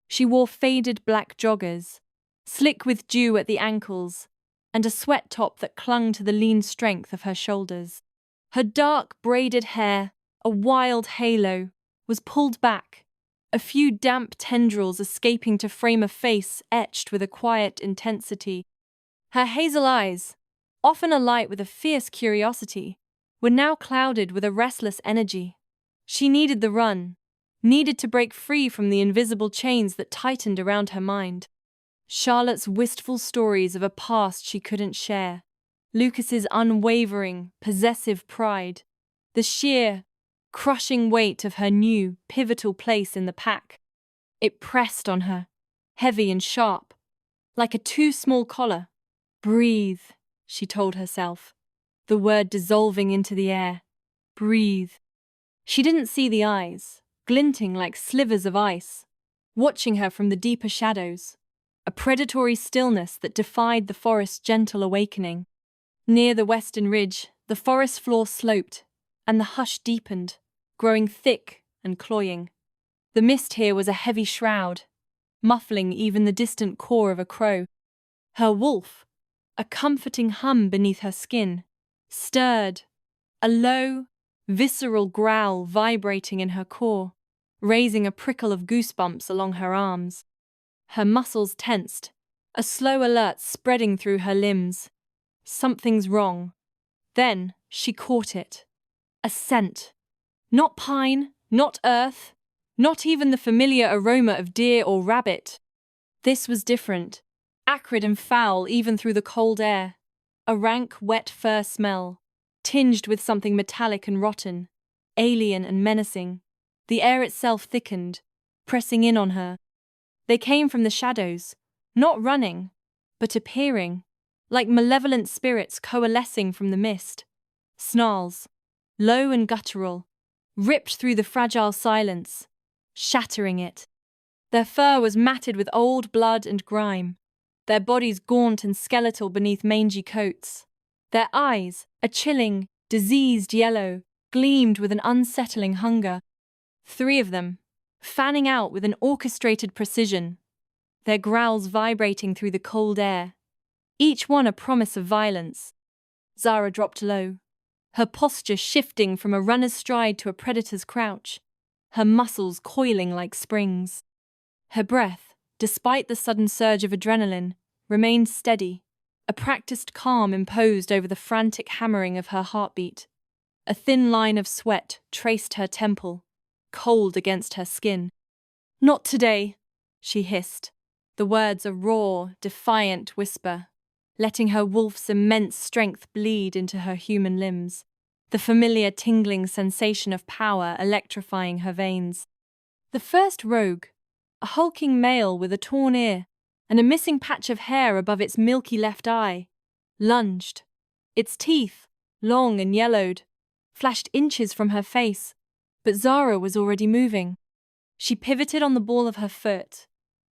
She wore faded black joggers, slick with dew at the ankles, and a sweat top that clung to the lean strength of her shoulders. Her dark, braided hair, a wild halo, was pulled back, a few damp tendrils escaping to frame a face etched with a quiet intensity. Her hazel eyes, often alight with a fierce curiosity, were now clouded with a restless energy. She needed the run, needed to break free from the invisible chains that tightened around her mind. Charlotte's wistful stories of a past she couldn't share, Lucas's unwavering, possessive pride, the sheer, crushing weight of her new, pivotal place in the pack. It pressed on her, heavy and sharp, like a too small collar, Breathe, she told herself, the word dissolving into the air. Breathe. She didn't see the eyes, glinting like slivers of ice, watching her from the deeper shadows, a predatory stillness that defied the forest's gentle awakening. Near the western ridge, the forest floor sloped, and the hush deepened, growing thick and cloying. The mist here was a heavy shroud, muffling even the distant caw of a crow. Her wolf, a comforting hum beneath her skin, stirred, a low, visceral growl vibrating in her core, raising a prickle of goosebumps along her arms. Her muscles tensed, a slow alert spreading through her limbs. Something's wrong. Then she caught it. A scent. Not pine, not earth, not even the familiar aroma of deer or rabbit. This was different, acrid and foul even through the cold air. A rank, wet fur smell, tinged with something metallic and rotten, alien and menacing. The air itself thickened, pressing in on her. They came from the shadows, not running, but appearing, like malevolent spirits coalescing from the mist. Snarls, low and guttural, ripped through the fragile silence, shattering it. Their fur was matted with old blood and grime, their bodies gaunt and skeletal beneath mangy coats. Their eyes, a chilling, diseased yellow, gleamed with an unsettling hunger. 3 of them, fanning out with an orchestrated precision, their growls vibrating through the cold air, each one a promise of violence. Zara dropped low, her posture shifting from a runner's stride to a predator's crouch, her muscles coiling like springs. Her breath, despite the sudden surge of adrenaline, remained steady, a practiced calm imposed over the frantic hammering of her heartbeat. A thin line of sweat traced her temple, cold against her skin. "Not today," she hissed, the words a raw, defiant whisper, letting her wolf's immense strength bleed into her human limbs, the familiar tingling sensation of power electrifying her veins. The first rogue, a hulking male with a torn ear and a missing patch of hair above its milky left eye, lunged. Its teeth, long and yellowed, flashed inches from her face, but Zara was already moving. She pivoted on the ball of her foot,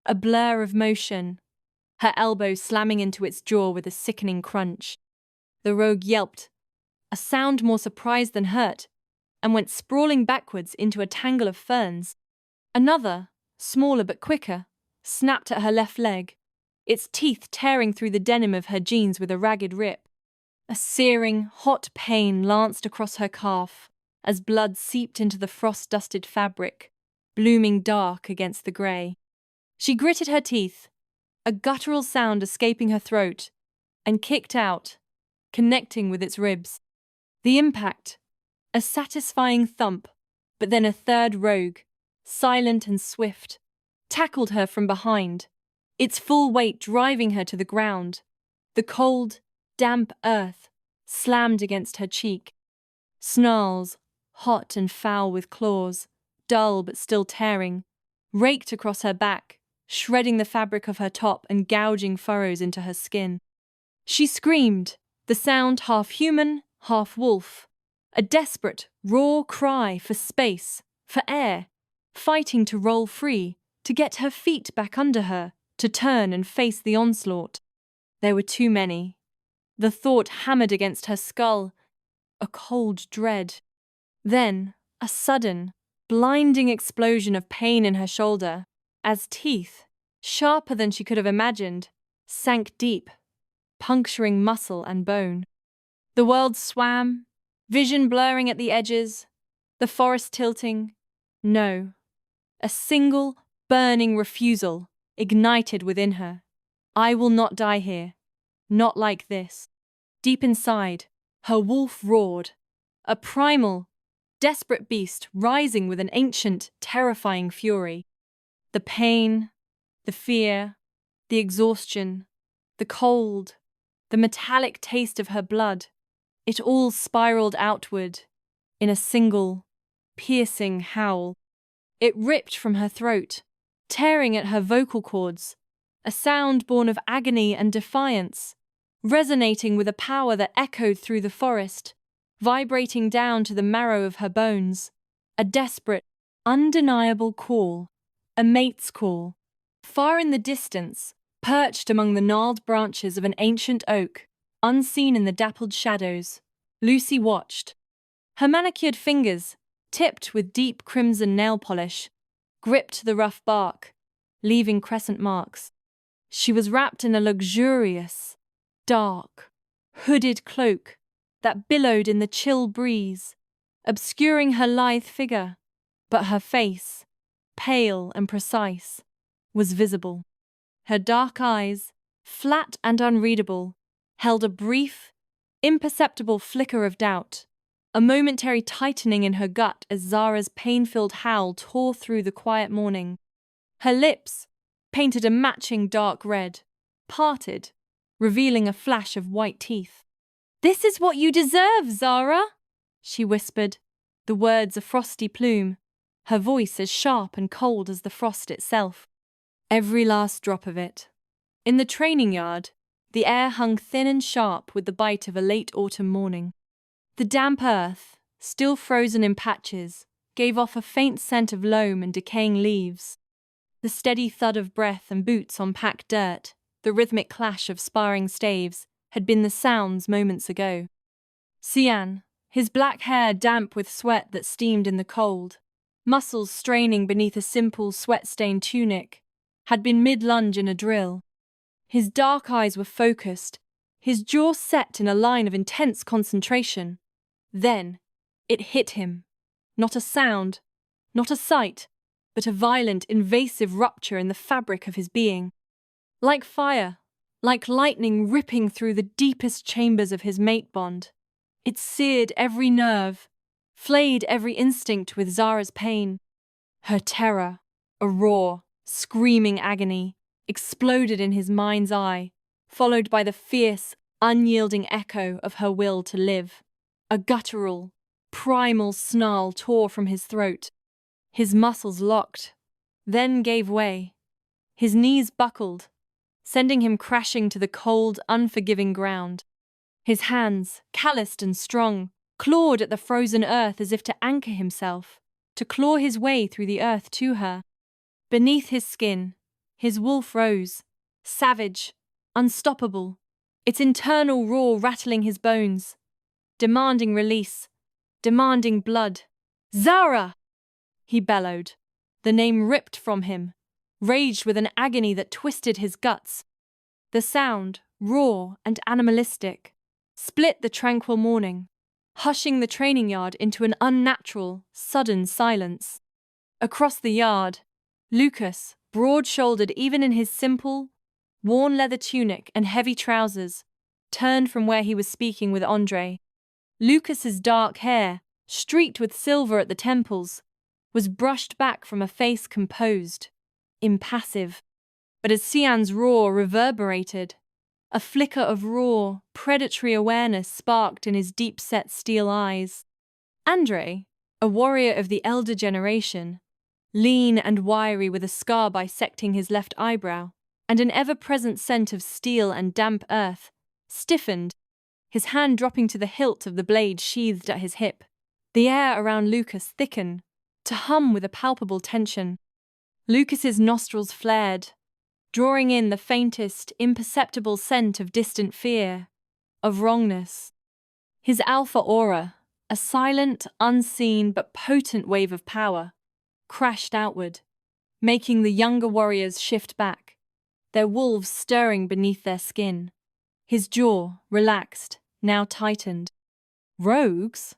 a blur of motion, her elbow slamming into its jaw with a sickening crunch. The rogue yelped, a sound more surprised than hurt, and went sprawling backwards into a tangle of ferns. Another, smaller but quicker, snapped at her left leg, its teeth tearing through the denim of her jeans with a ragged rip. A searing, hot pain lanced across her calf as blood seeped into the frost-dusted fabric, blooming dark against the grey. She gritted her teeth, a guttural sound escaping her throat, and kicked out, connecting with its ribs. The impact, a satisfying thump, but then a third rogue, silent and swift, tackled her from behind, its full weight driving her to the ground. The cold, damp earth slammed against her cheek. Snarls, hot and foul with claws, dull but still tearing, raked across her back, shredding the fabric of her top and gouging furrows into her skin. She screamed, the sound half human, half wolf, a desperate, raw cry for space, for air, fighting to roll free, to get her feet back under her, to turn and face the onslaught. There were too many. The thought hammered against her skull, a cold dread. Then, a sudden, blinding explosion of pain in her shoulder, as teeth, sharper than she could have imagined, sank deep, puncturing muscle and bone. The world swam, vision blurring at the edges, the forest tilting. No. A single, burning refusal ignited within her. I will not die here. Not like this. Deep inside, her wolf roared, a primal, desperate beast rising with an ancient, terrifying fury. The pain, the fear, the exhaustion, the cold, the metallic taste of her blood, it all spiraled outward in a single, piercing howl. It ripped from her throat, tearing at her vocal cords, a sound born of agony and defiance, resonating with a power that echoed through the forest, vibrating down to the marrow of her bones. A desperate, undeniable call, a mate's call. Far in the distance, perched among the gnarled branches of an ancient oak, unseen in the dappled shadows, Lucy watched. Her manicured fingers, tipped with deep crimson nail polish, gripped the rough bark, leaving crescent marks. She was wrapped in a luxurious, dark, hooded cloak that billowed in the chill breeze, obscuring her lithe figure, but her face, pale and precise, was visible. Her dark eyes, flat and unreadable, held a brief, imperceptible flicker of doubt, a momentary tightening in her gut as Zara's pain-filled howl tore through the quiet morning. Her lips, painted a matching dark red, parted, revealing a flash of white teeth. "This is what you deserve, Zara," she whispered, the words a frosty plume, her voice as sharp and cold as the frost itself. Every last drop of it. In the training yard, the air hung thin and sharp with the bite of a late autumn morning. The damp earth, still frozen in patches, gave off a faint scent of loam and decaying leaves. The steady thud of breath and boots on packed dirt, the rhythmic clash of sparring staves, had been the sounds moments ago. Cian, his black hair damp with sweat that steamed in the cold, muscles straining beneath a simple sweat-stained tunic, had been mid-lunge in a drill. His dark eyes were focused, his jaw set in a line of intense concentration. Then, it hit him. Not a sound, not a sight, but a violent, invasive rupture in the fabric of his being. Like fire, like lightning ripping through the deepest chambers of his mate bond, it seared every nerve, flayed every instinct with Zara's pain. Her terror, a raw, screaming agony, exploded in his mind's eye, followed by the fierce, unyielding echo of her will to live. A guttural, primal snarl tore from his throat. His muscles locked, then gave way. His knees buckled, sending him crashing to the cold, unforgiving ground. His hands, calloused and strong, clawed at the frozen earth as if to anchor himself, to claw his way through the earth to her. Beneath his skin, his wolf rose, savage, unstoppable, its internal roar rattling his bones, demanding release, demanding blood. "Zara!" he bellowed, the name ripped from him, raged with an agony that twisted his guts. The sound, raw and animalistic, split the tranquil morning, hushing the training yard into an unnatural, sudden silence. Across the yard, Lucas, broad-shouldered even in his simple, worn leather tunic and heavy trousers, turned from where he was speaking with Andre. Lucas's dark hair, streaked with silver at the temples, was brushed back from a face composed, impassive. But as Cian's roar reverberated, a flicker of raw, predatory awareness sparked in his deep-set steel eyes. Andre, a warrior of the elder generation, lean and wiry with a scar bisecting his left eyebrow, and an ever-present scent of steel and damp earth, stiffened, his hand dropping to the hilt of the blade sheathed at his hip. The air around Lucas thickened, to hum with a palpable tension. Lucas's nostrils flared, drawing in the faintest, imperceptible scent of distant fear, of wrongness. His alpha aura, a silent, unseen but potent wave of power, crashed outward, making the younger warriors shift back, their wolves stirring beneath their skin. His jaw, relaxed, now tightened. "Rogues?"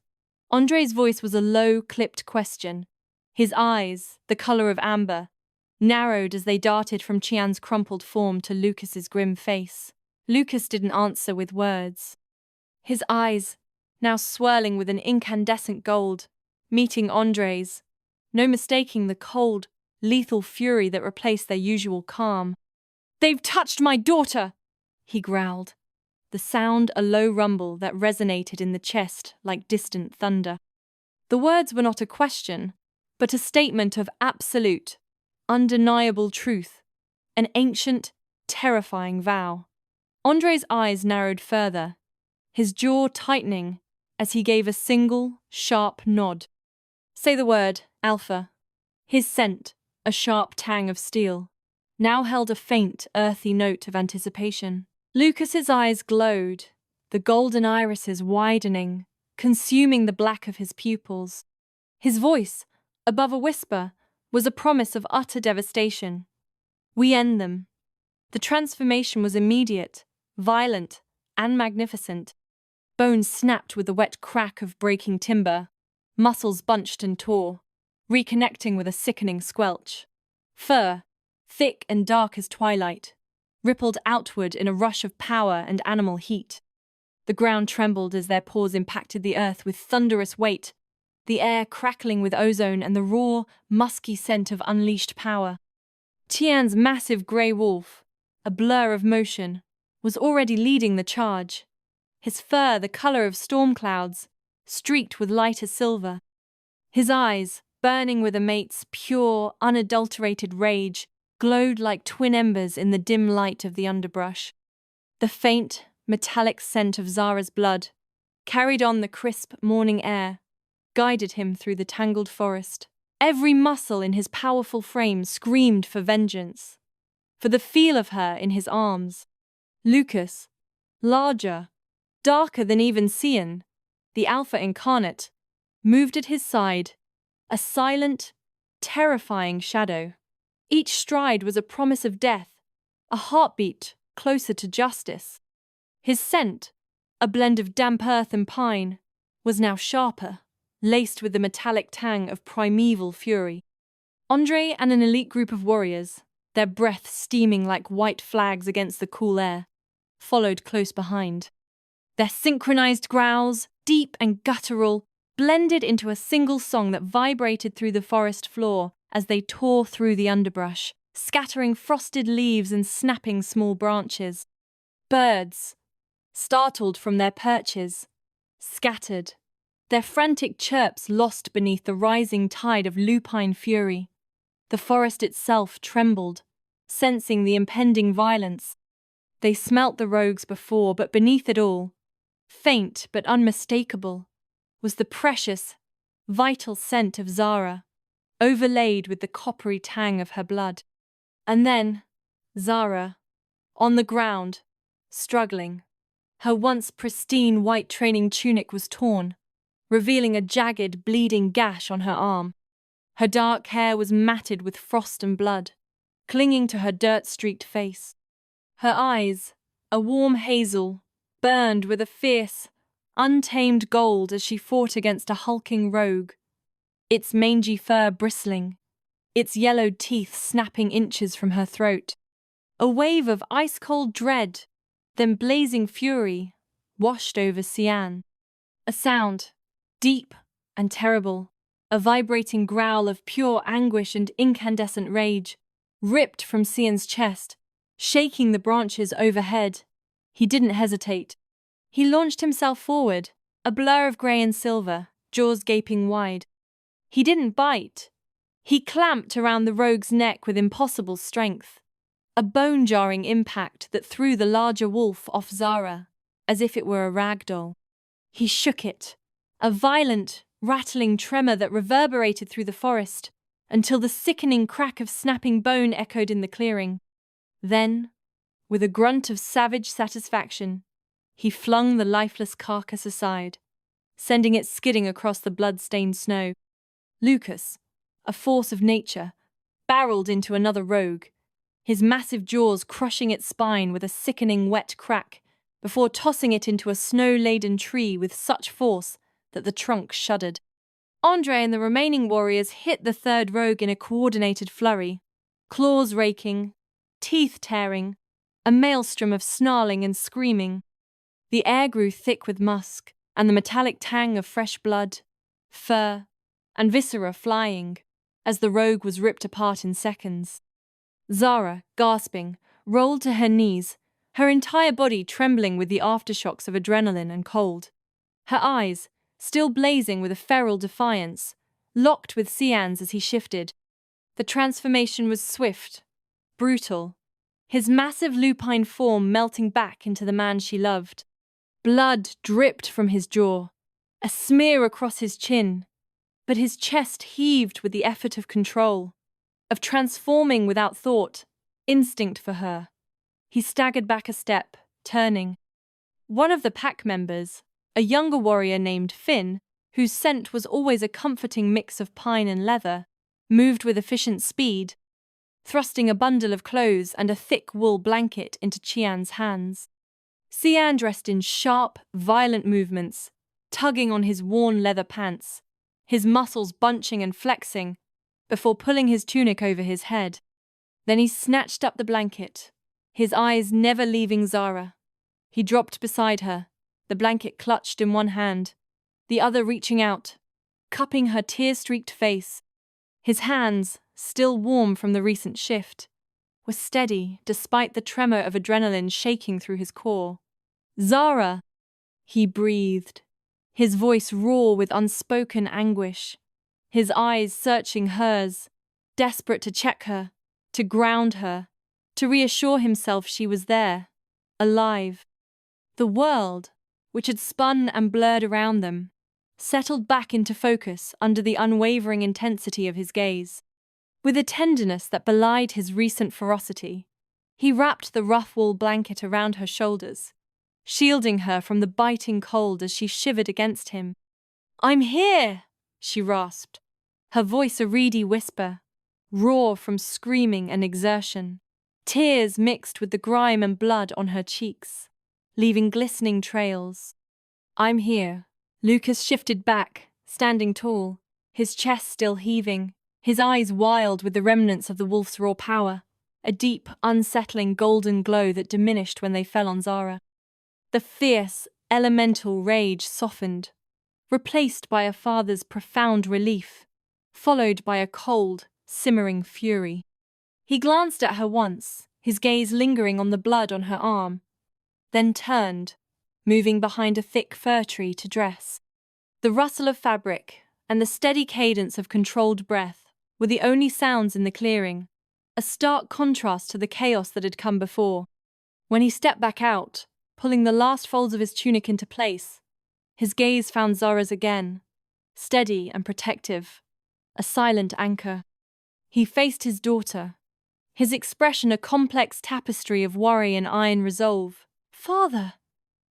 Andre's voice was a low, clipped question. His eyes, the color of amber, narrowed as they darted from Cian's crumpled form to Lucas's grim face. Lucas didn't answer with words. His eyes, now swirling with an incandescent gold, meeting Andre's, no mistaking the cold, lethal fury that replaced their usual calm. "They've touched my daughter!" he growled, the sound a low rumble that resonated in the chest like distant thunder. The words were not a question, but a statement of absolute, undeniable truth, an ancient, terrifying vow. Andre's eyes narrowed further, his jaw tightening as he gave a single, sharp nod. Say the word, Alpha. His scent, a sharp tang of steel, now held a faint, earthy note of anticipation. Lucas's eyes glowed, the golden irises widening, consuming the black of his pupils. His voice, above a whisper, was a promise of utter devastation. We end them. The transformation was immediate, violent, and magnificent. Bones snapped with the wet crack of breaking timber, muscles bunched and tore, reconnecting with a sickening squelch. Fur, thick and dark as twilight, rippled outward in a rush of power and animal heat. The ground trembled as their paws impacted the earth with thunderous weight, the air crackling with ozone and the raw, musky scent of unleashed power. Tian's massive grey wolf, a blur of motion, was already leading the charge, his fur the colour of storm clouds, streaked with lighter silver. His eyes, burning with a mate's pure, unadulterated rage, glowed like twin embers in the dim light of the underbrush. The faint, metallic scent of Zara's blood, carried on the crisp morning air, guided him through the tangled forest. Every muscle in his powerful frame screamed for vengeance, for the feel of her in his arms. Lucas, larger, darker than even Cian, the Alpha incarnate, moved at his side, a silent, terrifying shadow. Each stride was a promise of death, a heartbeat closer to justice. His scent, a blend of damp earth and pine, was now sharper, laced with the metallic tang of primeval fury. Andre and an elite group of warriors, their breath steaming like white flags against the cool air, followed close behind. Their synchronized growls, deep and guttural, blended into a single song that vibrated through the forest floor as they tore through the underbrush, scattering frosted leaves and snapping small branches. Birds, startled from their perches, scattered, their frantic chirps lost beneath the rising tide of lupine fury. The forest itself trembled, sensing the impending violence. They smelt the rogues before, but beneath it all, faint but unmistakable, was the precious, vital scent of Zara, overlaid with the coppery tang of her blood. And then, Zara, on the ground, struggling. Her once pristine white training tunic was torn, revealing a jagged, bleeding gash on her arm. Her dark hair was matted with frost and blood, clinging to her dirt-streaked face. Her eyes, a warm hazel, burned with a fierce, untamed gold as she fought against a hulking rogue, its mangy fur bristling, its yellowed teeth snapping inches from her throat. A wave of ice-cold dread, then blazing fury, washed over Cian. A sound, deep and terrible, a vibrating growl of pure anguish and incandescent rage, ripped from Cian's chest, shaking the branches overhead. He didn't hesitate. He launched himself forward, a blur of grey and silver, jaws gaping wide. He didn't bite. He clamped around the rogue's neck with impossible strength, a bone-jarring impact that threw the larger wolf off Zara, as if it were a rag doll. He shook it, a violent, rattling tremor that reverberated through the forest, until the sickening crack of snapping bone echoed in the clearing. Then, with a grunt of savage satisfaction, he flung the lifeless carcass aside, sending it skidding across the blood-stained snow. Lucas, a force of nature, barreled into another rogue, his massive jaws crushing its spine with a sickening wet crack, before tossing it into a snow-laden tree with such force that the trunk shuddered. Andre and the remaining warriors hit the third rogue in a coordinated flurry, claws raking, teeth tearing, a maelstrom of snarling and screaming. The air grew thick with musk, and the metallic tang of fresh blood, fur, and viscera flying, as the rogue was ripped apart in seconds. Zara, gasping, rolled to her knees, her entire body trembling with the aftershocks of adrenaline and cold. Her eyes, still blazing with a feral defiance, locked with Cian's as he shifted. The transformation was swift, brutal, his massive lupine form melting back into the man she loved. Blood dripped from his jaw, a smear across his chin, but his chest heaved with the effort of control, of transforming without thought, instinct for her. He staggered back a step, turning. One of the pack members, a younger warrior named Finn, whose scent was always a comforting mix of pine and leather, moved with efficient speed, thrusting a bundle of clothes and a thick wool blanket into Qian's hands. Xian dressed in sharp, violent movements, tugging on his worn leather pants, his muscles bunching and flexing, before pulling his tunic over his head. Then he snatched up the blanket, his eyes never leaving Zara. He dropped beside her, the blanket clutched in one hand, the other reaching out, cupping her tear-streaked face. His hands, still warm from the recent shift, were steady despite the tremor of adrenaline shaking through his core. "Zara!" he breathed, his voice raw with unspoken anguish, his eyes searching hers, desperate to check her, to ground her, to reassure himself she was there, alive. The world, which had spun and blurred around them, settled back into focus under the unwavering intensity of his gaze. With a tenderness that belied his recent ferocity, he wrapped the rough wool blanket around her shoulders, shielding her from the biting cold as she shivered against him. "I'm here!" she rasped, her voice a reedy whisper, raw from screaming and exertion. Tears mixed with the grime and blood on her cheeks, leaving glistening trails. "I'm here." Lucas shifted back, standing tall, his chest still heaving, his eyes wild with the remnants of the wolf's raw power, a deep, unsettling golden glow that diminished when they fell on Zara. The fierce, elemental rage softened, replaced by a father's profound relief, followed by a cold, simmering fury. He glanced at her once, his gaze lingering on the blood on her arm, then turned, moving behind a thick fir tree to dress. The rustle of fabric and the steady cadence of controlled breath were the only sounds in the clearing, a stark contrast to the chaos that had come before. When he stepped back out, pulling the last folds of his tunic into place, his gaze found Zara's again, steady and protective, a silent anchor. He faced his daughter, his expression a complex tapestry of worry and iron resolve. "Father!"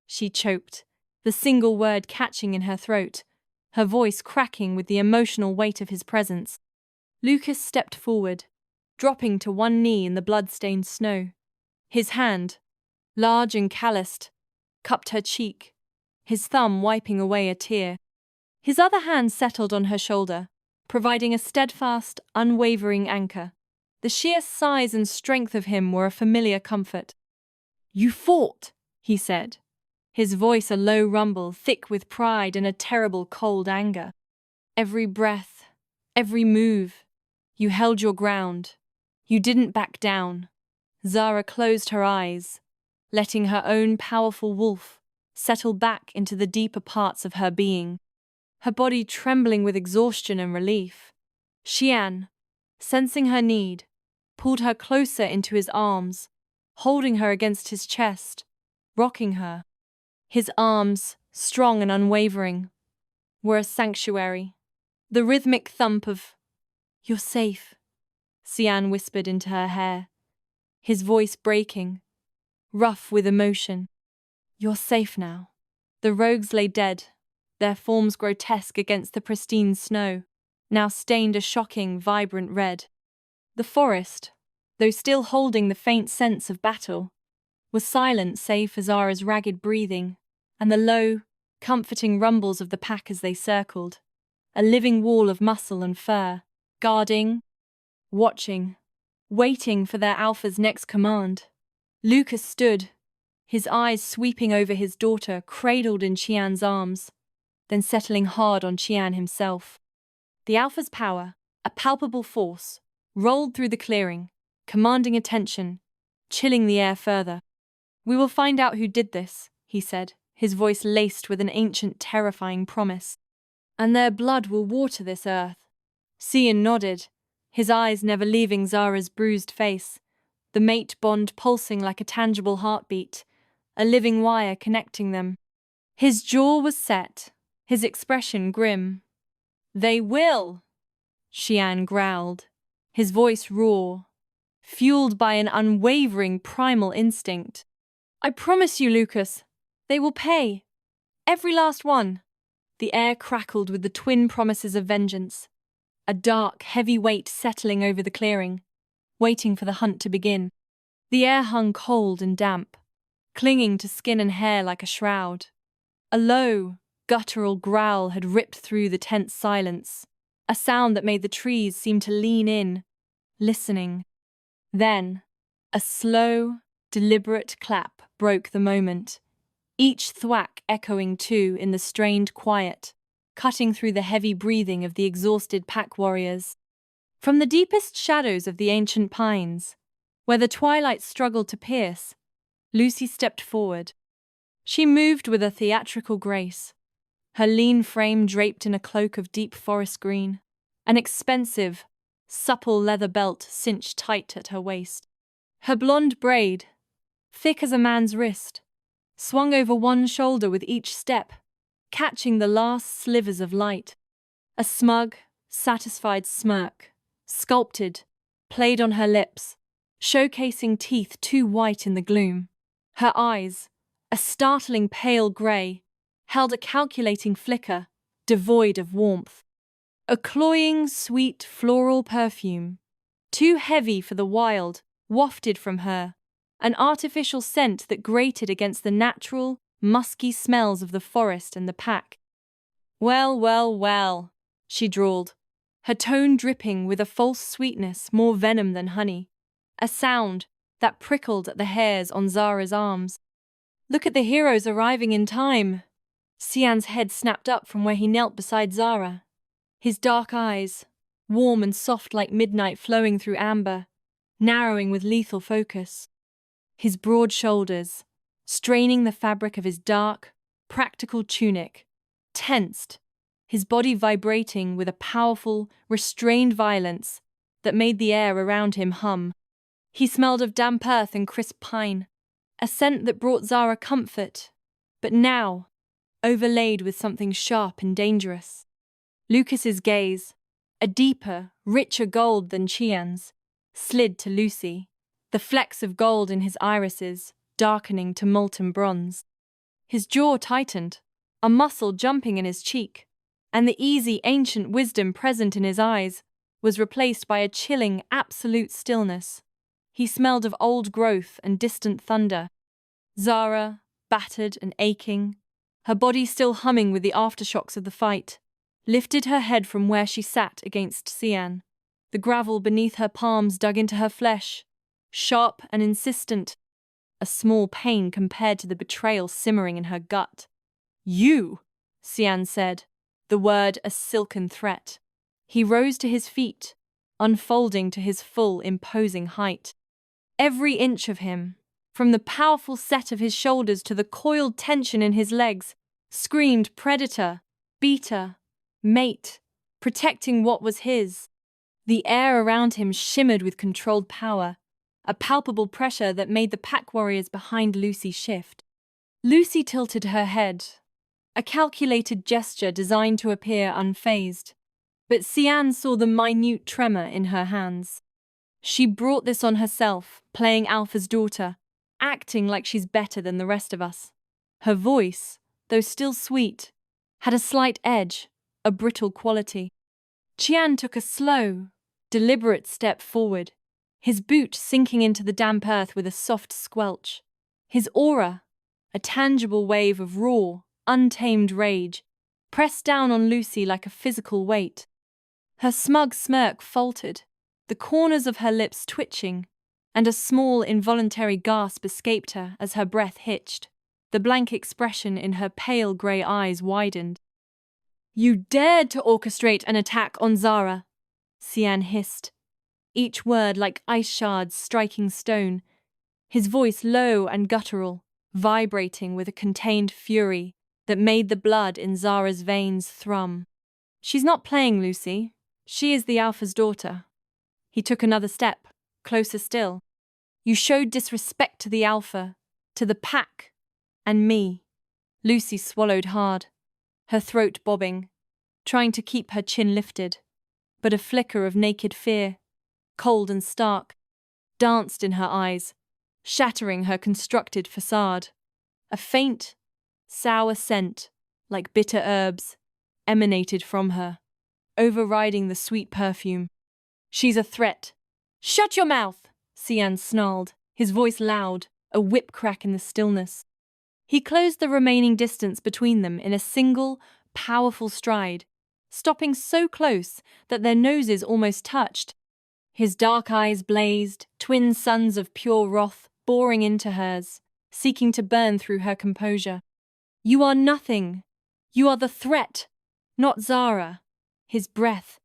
she choked, the single word catching in her throat, her voice cracking with the emotional weight of his presence. Lucas stepped forward, dropping to one knee in the blood-stained snow. His hand, large and calloused, cupped her cheek, his thumb wiping away a tear. His other hand settled on her shoulder, providing a steadfast, unwavering anchor. The sheer size and strength of him were a familiar comfort. "You fought," he said, his voice a low rumble, thick with pride and a terrible cold anger. "Every breath, every move, you held your ground. You didn't back down." Zara closed her eyes, letting her own powerful wolf settle back into the deeper parts of her being, her body trembling with exhaustion and relief. Qian, sensing her need, pulled her closer into his arms, holding her against his chest, rocking her. His arms, strong and unwavering, were a sanctuary. The rhythmic thump of, "You're safe," Xian whispered into her hair, his voice breaking, rough with emotion. "You're safe now." The rogues lay dead, their forms grotesque against the pristine snow, now stained a shocking, vibrant red. The forest, though still holding the faint sense of battle, was silent save for Zara's ragged breathing and the low, comforting rumbles of the pack as they circled, a living wall of muscle and fur, guarding, watching, waiting for their alpha's next command. Lucas stood, his eyes sweeping over his daughter cradled in Qian's arms, then settling hard on Qian himself. The alpha's power, a palpable force, rolled through the clearing, commanding attention, chilling the air further. "We will find out who did this," he said, his voice laced with an ancient, terrifying promise. "And their blood will water this earth." Xian nodded, his eyes never leaving Zara's bruised face, the mate bond pulsing like a tangible heartbeat, a living wire connecting them. His jaw was set, his expression grim. "They will," Xian growled, his voice raw, fueled by an unwavering primal instinct. "I promise you, Lucas, they will pay. Every last one." The air crackled with the twin promises of vengeance, a dark, heavy weight settling over the clearing, waiting for the hunt to begin. The air hung cold and damp, clinging to skin and hair like a shroud. A low, guttural growl had ripped through the tense silence, a sound that made the trees seem to lean in, listening. Then, a slow, deliberate clap broke the moment, each thwack echoing too in the strained quiet, cutting through the heavy breathing of the exhausted pack warriors. From the deepest shadows of the ancient pines, where the twilight struggled to pierce, Lucy stepped forward. She moved with a theatrical grace, her lean frame draped in a cloak of deep forest green, an expensive, supple leather belt cinched tight at her waist. Her blonde braid, thick as a man's wrist, swung over one shoulder with each step, catching the last slivers of light. A smug, satisfied smirk, sculpted, played on her lips, showcasing teeth too white in the gloom. Her eyes, a startling pale grey, held a calculating flicker, devoid of warmth. A cloying, sweet floral perfume, too heavy for the wild, wafted from her, an artificial scent that grated against the natural, musky smells of the forest and the pack. "Well, well, well," she drawled, her tone dripping with a false sweetness more venom than honey, a sound that prickled at the hairs on Zara's arms. "Look at the heroes arriving in time." Xian's head snapped up from where he knelt beside Zara, his dark eyes, warm and soft like midnight flowing through amber, narrowing with lethal focus. His broad shoulders, straining the fabric of his dark, practical tunic, tensed, his body vibrating with a powerful, restrained violence that made the air around him hum. He smelled of damp earth and crisp pine, a scent that brought Zara comfort, but now overlaid with something sharp and dangerous. Lucas's gaze, a deeper, richer gold than Qian's, slid to Lucy, the flecks of gold in his irises darkening to molten bronze. His jaw tightened, a muscle jumping in his cheek, and the easy ancient wisdom present in his eyes was replaced by a chilling absolute stillness. He smelled of old growth and distant thunder. Zara, battered and aching, her body still humming with the aftershocks of the fight, lifted her head from where she sat against Xian, the gravel beneath her palms dug into her flesh, sharp and insistent, a small pain compared to the betrayal simmering in her gut. "You," Xian said, the word a silken threat. He rose to his feet, unfolding to his full, imposing height. Every inch of him, from the powerful set of his shoulders to the coiled tension in his legs, screamed predator, beater, mate, protecting what was his. The air around him shimmered with controlled power, a palpable pressure that made the pack warriors behind Lucy shift. Lucy tilted her head, a calculated gesture designed to appear unfazed, but Xian saw the minute tremor in her hands. She brought this on herself, playing Alpha's daughter, acting like she's better than the rest of us. Her voice, though still sweet, had a slight edge, a brittle quality. Qian took a slow, deliberate step forward, his boot sinking into the damp earth with a soft squelch. His aura, a tangible wave of raw, untamed rage, pressed down on Lucy like a physical weight. Her smug smirk faltered, the corners of her lips twitching, and a small involuntary gasp escaped her as her breath hitched. The blank expression in her pale grey eyes widened. "You dared to orchestrate an attack on Zara," Xian hissed, each word like ice shards striking stone, his voice low and guttural, vibrating with a contained fury that made the blood in Zara's veins thrum. "She's not playing, Lucy. She is the Alpha's daughter." He took another step, closer still. You showed disrespect to the alpha, to the pack, and me. Lucy swallowed hard, her throat bobbing, trying to keep her chin lifted. But a flicker of naked fear, cold and stark, danced in her eyes, shattering her constructed facade. A faint, sour scent, like bitter herbs, emanated from her, overriding the sweet perfume. She's a threat. Shut your mouth, Cian snarled, his voice loud, a whip crack in the stillness. He closed the remaining distance between them in a single, powerful stride, stopping so close that their noses almost touched. His dark eyes blazed, twin suns of pure wrath boring into hers, seeking to burn through her composure. You are nothing. You are the threat, not Zara. His breath,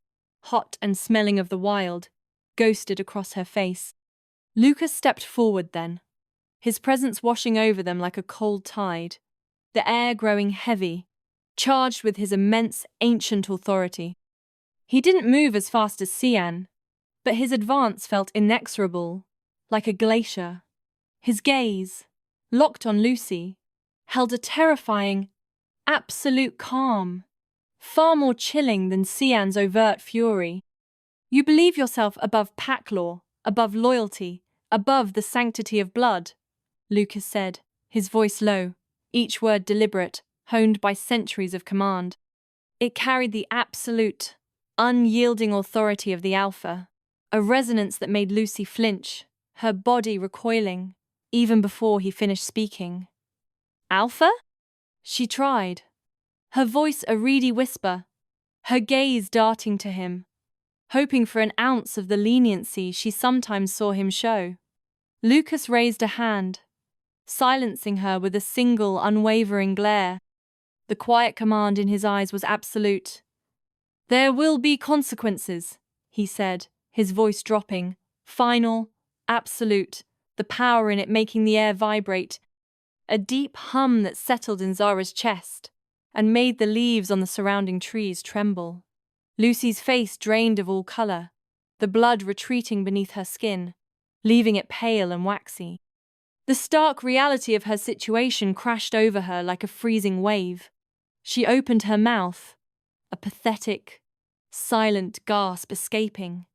hot and smelling of the wild, ghosted across her face. Lucas stepped forward then, his presence washing over them like a cold tide, the air growing heavy, charged with his immense ancient authority. He didn't move as fast as Cian, but his advance felt inexorable, like a glacier. His gaze, locked on Lucy, held a terrifying, absolute calm, far more chilling than Cian's overt fury. You believe yourself above pack law, above loyalty, above the sanctity of blood, Lucas said, his voice low, each word deliberate, honed by centuries of command. It carried the absolute, unyielding authority of the alpha, a resonance that made Lucy flinch, her body recoiling, even before he finished speaking. Alpha? She tried, her voice a reedy whisper, her gaze darting to him, hoping for an ounce of the leniency she sometimes saw him show. Lucas raised a hand, silencing her with a single unwavering glare. The quiet command in his eyes was absolute. There will be consequences, he said, his voice dropping, final, absolute, the power in it making the air vibrate, a deep hum that settled in Zara's chest and made the leaves on the surrounding trees tremble. Lucy's face drained of all colour, the blood retreating beneath her skin, leaving it pale and waxy. The stark reality of her situation crashed over her like a freezing wave. She opened her mouth, a pathetic, silent gasp escaping,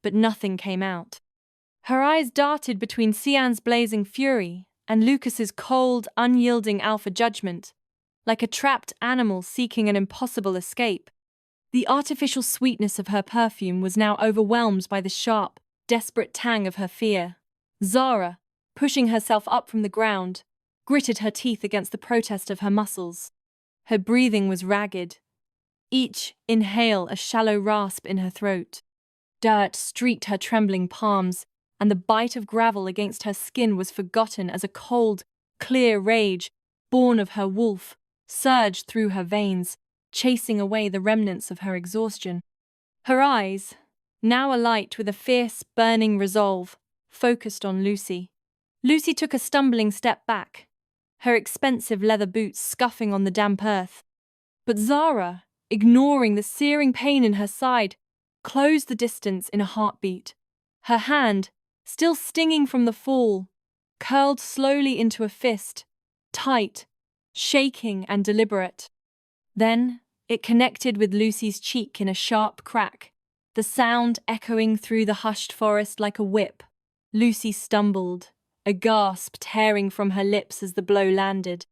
but nothing came out. Her eyes darted between Cian's blazing fury and Lucas's cold, unyielding alpha judgment, like a trapped animal seeking an impossible escape. The artificial sweetness of her perfume was now overwhelmed by the sharp, desperate tang of her fear. Zara, pushing herself up from the ground, gritted her teeth against the protest of her muscles. Her breathing was ragged, each inhale a shallow rasp in her throat. Dirt streaked her trembling palms, and the bite of gravel against her skin was forgotten as a cold, clear rage, born of her wolf, surged through her veins, chasing away the remnants of her exhaustion. Her eyes, now alight with a fierce, burning resolve, focused on Lucy. Lucy took a stumbling step back, her expensive leather boots scuffing on the damp earth. But Zara, ignoring the searing pain in her side, closed the distance in a heartbeat. Her hand, still stinging from the fall, curled slowly into a fist, tight, shaking and deliberate. Then it connected with Lucy's cheek in a sharp crack, the sound echoing through the hushed forest like a whip. Lucy stumbled, a gasp tearing from her lips as the blow landed.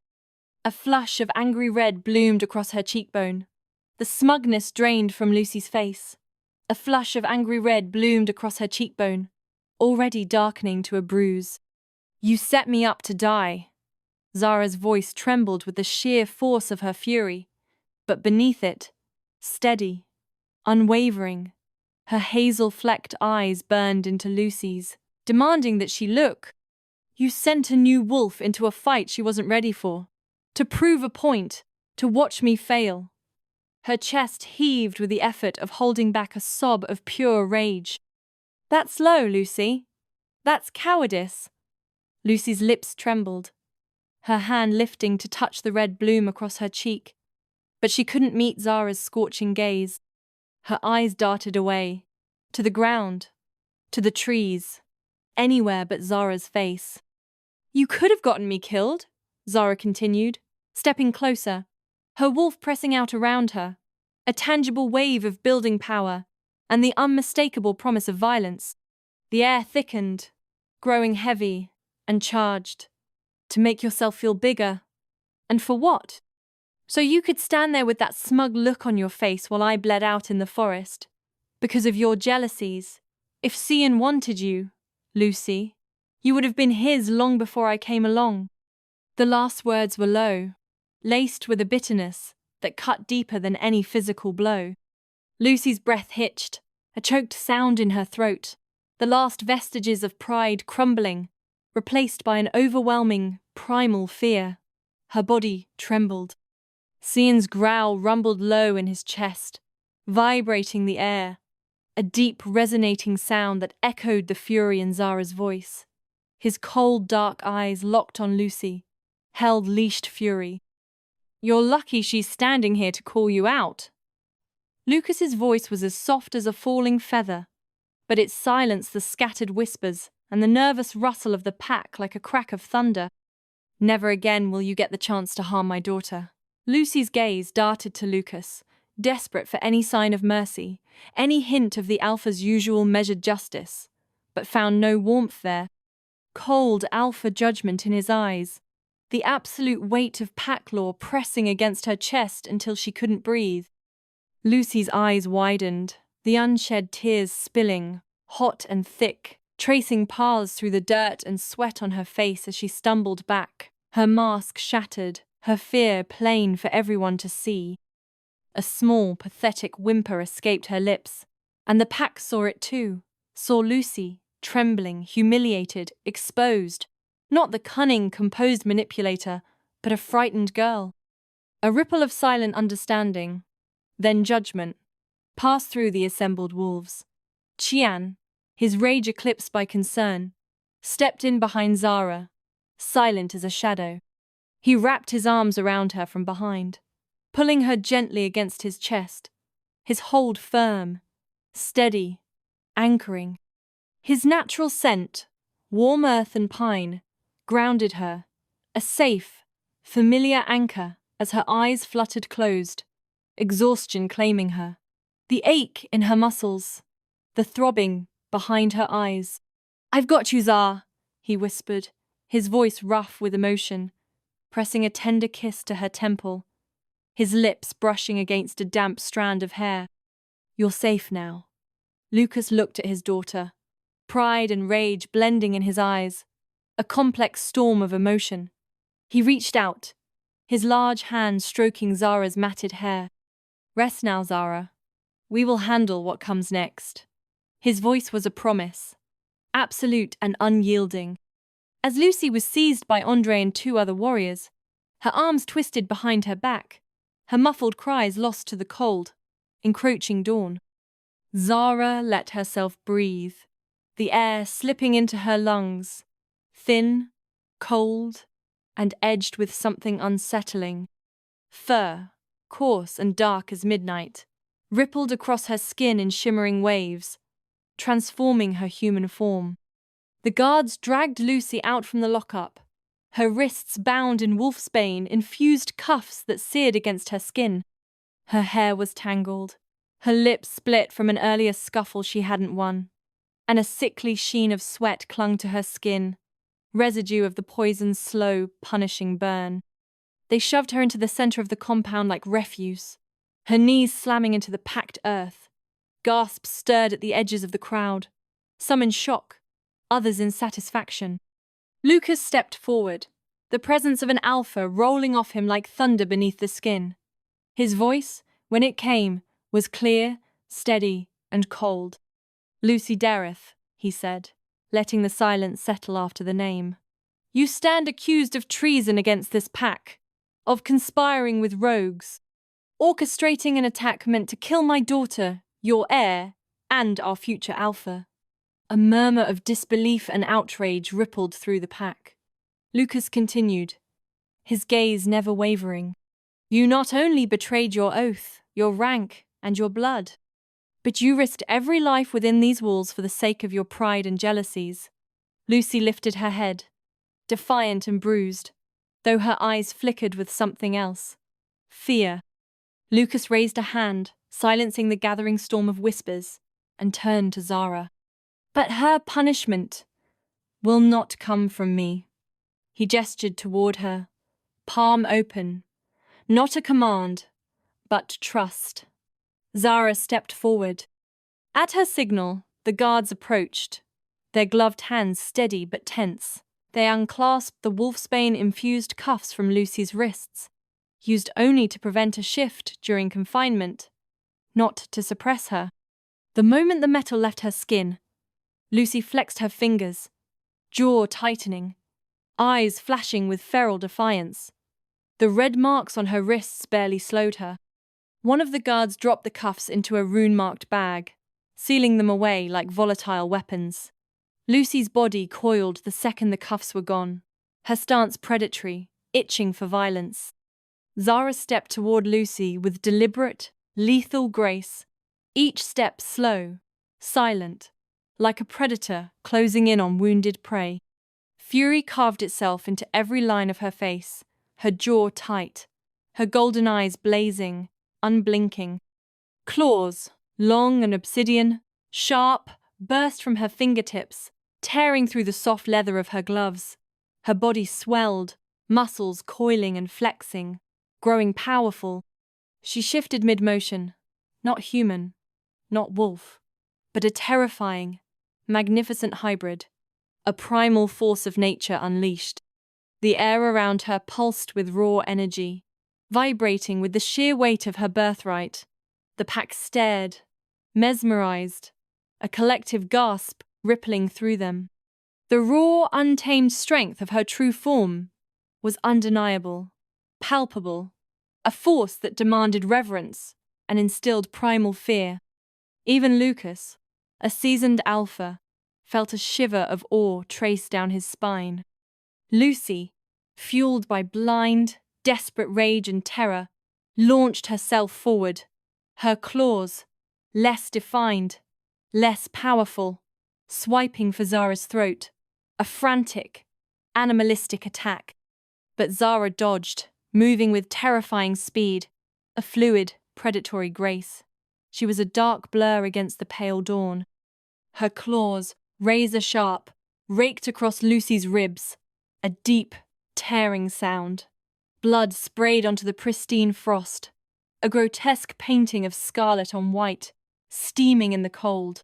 A flush of angry red bloomed across her cheekbone. The smugness drained from Lucy's face. A flush of angry red bloomed across her cheekbone, already darkening to a bruise. You set me up to die. Zara's voice trembled with the sheer force of her fury, but beneath it, steady, unwavering, her hazel-flecked eyes burned into Lucy's, demanding that she look. You sent a new wolf into a fight she wasn't ready for, to prove a point, to watch me fail. Her chest heaved with the effort of holding back a sob of pure rage. That's low, Lucy. That's cowardice. Lucy's lips trembled, her hand lifting to touch the red bloom across her cheek, but she couldn't meet Zara's scorching gaze. Her eyes darted away, to the ground, to the trees, anywhere but Zara's face. "You could have gotten me killed," Zara continued, stepping closer, her wolf pressing out around her, a tangible wave of building power, and the unmistakable promise of violence. The air thickened, growing heavy and charged. "To make yourself feel bigger. And for what? So you could stand there with that smug look on your face while I bled out in the forest. Because of your jealousies. If Cian wanted you, Lucy, you would have been his long before I came along." The last words were low, laced with a bitterness that cut deeper than any physical blow. Lucy's breath hitched, a choked sound in her throat, the last vestiges of pride crumbling, replaced by an overwhelming, primal fear. Her body trembled. Cian's growl rumbled low in his chest, vibrating the air, a deep, resonating sound that echoed the fury in Zara's voice. His cold, dark eyes locked on Lucy, held leashed fury. "You're lucky she's standing here to call you out." Lucas's voice was as soft as a falling feather, but it silenced the scattered whispers and the nervous rustle of the pack like a crack of thunder. "Never again will you get the chance to harm my daughter." Lucy's gaze darted to Lucas, desperate for any sign of mercy, any hint of the alpha's usual measured justice, but found no warmth there. Cold alpha judgment in his eyes, the absolute weight of pack law pressing against her chest until she couldn't breathe. Lucy's eyes widened, the unshed tears spilling, hot and thick, tracing paths through the dirt and sweat on her face as she stumbled back, her mask shattered, her fear plain for everyone to see. A small, pathetic whimper escaped her lips, and the pack saw it too, saw Lucy, trembling, humiliated, exposed, not the cunning, composed manipulator, but a frightened girl. A ripple of silent understanding, then judgment, passed through the assembled wolves. Cian, his rage eclipsed by concern, stepped in behind Zara, silent as a shadow. He wrapped his arms around her from behind, pulling her gently against his chest, his hold firm, steady, anchoring. His natural scent, warm earth and pine, grounded her, a safe, familiar anchor as her eyes fluttered closed, exhaustion claiming her, the ache in her muscles, the throbbing behind her eyes. "I've got you, Zara," he whispered, his voice rough with emotion, pressing a tender kiss to her temple, his lips brushing against a damp strand of hair. "You're safe now." Lucas looked at his daughter, pride and rage blending in his eyes, a complex storm of emotion. He reached out, his large hand stroking Zara's matted hair. "Rest now, Zara. We will handle what comes next." His voice was a promise, absolute and unyielding. As Lucy was seized by Andre and two other warriors, her arms twisted behind her back, her muffled cries lost to the cold, encroaching dawn. Zara let herself breathe, the air slipping into her lungs, thin, cold, and edged with something unsettling. Fur, coarse and dark as midnight, rippled across her skin in shimmering waves, transforming her human form. The guards dragged Lucy out from the lockup, her wrists bound in wolfsbane infused cuffs that seared against her skin. Her hair was tangled, her lips split from an earlier scuffle she hadn't won, and a sickly sheen of sweat clung to her skin, residue of the poison's slow, punishing burn. They shoved her into the center of the compound like refuse, her knees slamming into the packed earth. Gasps stirred at the edges of the crowd, some in shock, others in satisfaction. Lucas stepped forward, the presence of an alpha rolling off him like thunder beneath the skin. His voice, when it came, was clear, steady, and cold. "Lucy Dereth," he said, letting the silence settle after the name. "You stand accused of treason against this pack, of conspiring with rogues, orchestrating an attack meant to kill my daughter, your heir, and our future alpha." A murmur of disbelief and outrage rippled through the pack. Lucas continued, his gaze never wavering. "You not only betrayed your oath, your rank, and your blood, but you risked every life within these walls for the sake of your pride and jealousies. Lucy lifted her head, defiant and bruised, though her eyes flickered with something else. Fear. Lucas raised a hand, silencing the gathering storm of whispers, and turned to Zara. But her punishment will not come from me. He gestured toward her, palm open. Not a command, but trust. Zara stepped forward. At her signal, the guards approached, their gloved hands steady but tense. They unclasped the wolfsbane-infused cuffs from Lucy's wrists, used only to prevent a shift during confinement, not to suppress her. The moment the metal left her skin, Lucy flexed her fingers, jaw tightening, eyes flashing with feral defiance. The red marks on her wrists barely slowed her. One of the guards dropped the cuffs into a rune-marked bag, sealing them away like volatile weapons. Lucy's body coiled the second the cuffs were gone, her stance predatory, itching for violence. Zara stepped toward Lucy with deliberate, lethal grace, each step slow, silent, like a predator closing in on wounded prey. Fury carved itself into every line of her face, her jaw tight, her golden eyes blazing, unblinking. Claws, long and obsidian, sharp, burst from her fingertips, tearing through the soft leather of her gloves. Her body swelled, muscles coiling and flexing, growing powerful. She shifted mid-motion, not human, not wolf, but a terrifying, magnificent hybrid, a primal force of nature unleashed. The air around her pulsed with raw energy, vibrating with the sheer weight of her birthright. The pack stared, mesmerized, a collective gasp rippling through them. The raw, untamed strength of her true form was undeniable, palpable, a force that demanded reverence and instilled primal fear. Even Lucas, a seasoned alpha, felt a shiver of awe trace down his spine. Lucy, fueled by blind, desperate rage and terror, launched herself forward, her claws, less defined, less powerful, swiping for Zara's throat, a frantic, animalistic attack. But Zara dodged, moving with terrifying speed, a fluid, predatory grace. She was a dark blur against the pale dawn. Her claws, razor-sharp, raked across Lucy's ribs, a deep, tearing sound. Blood sprayed onto the pristine frost, a grotesque painting of scarlet on white, steaming in the cold.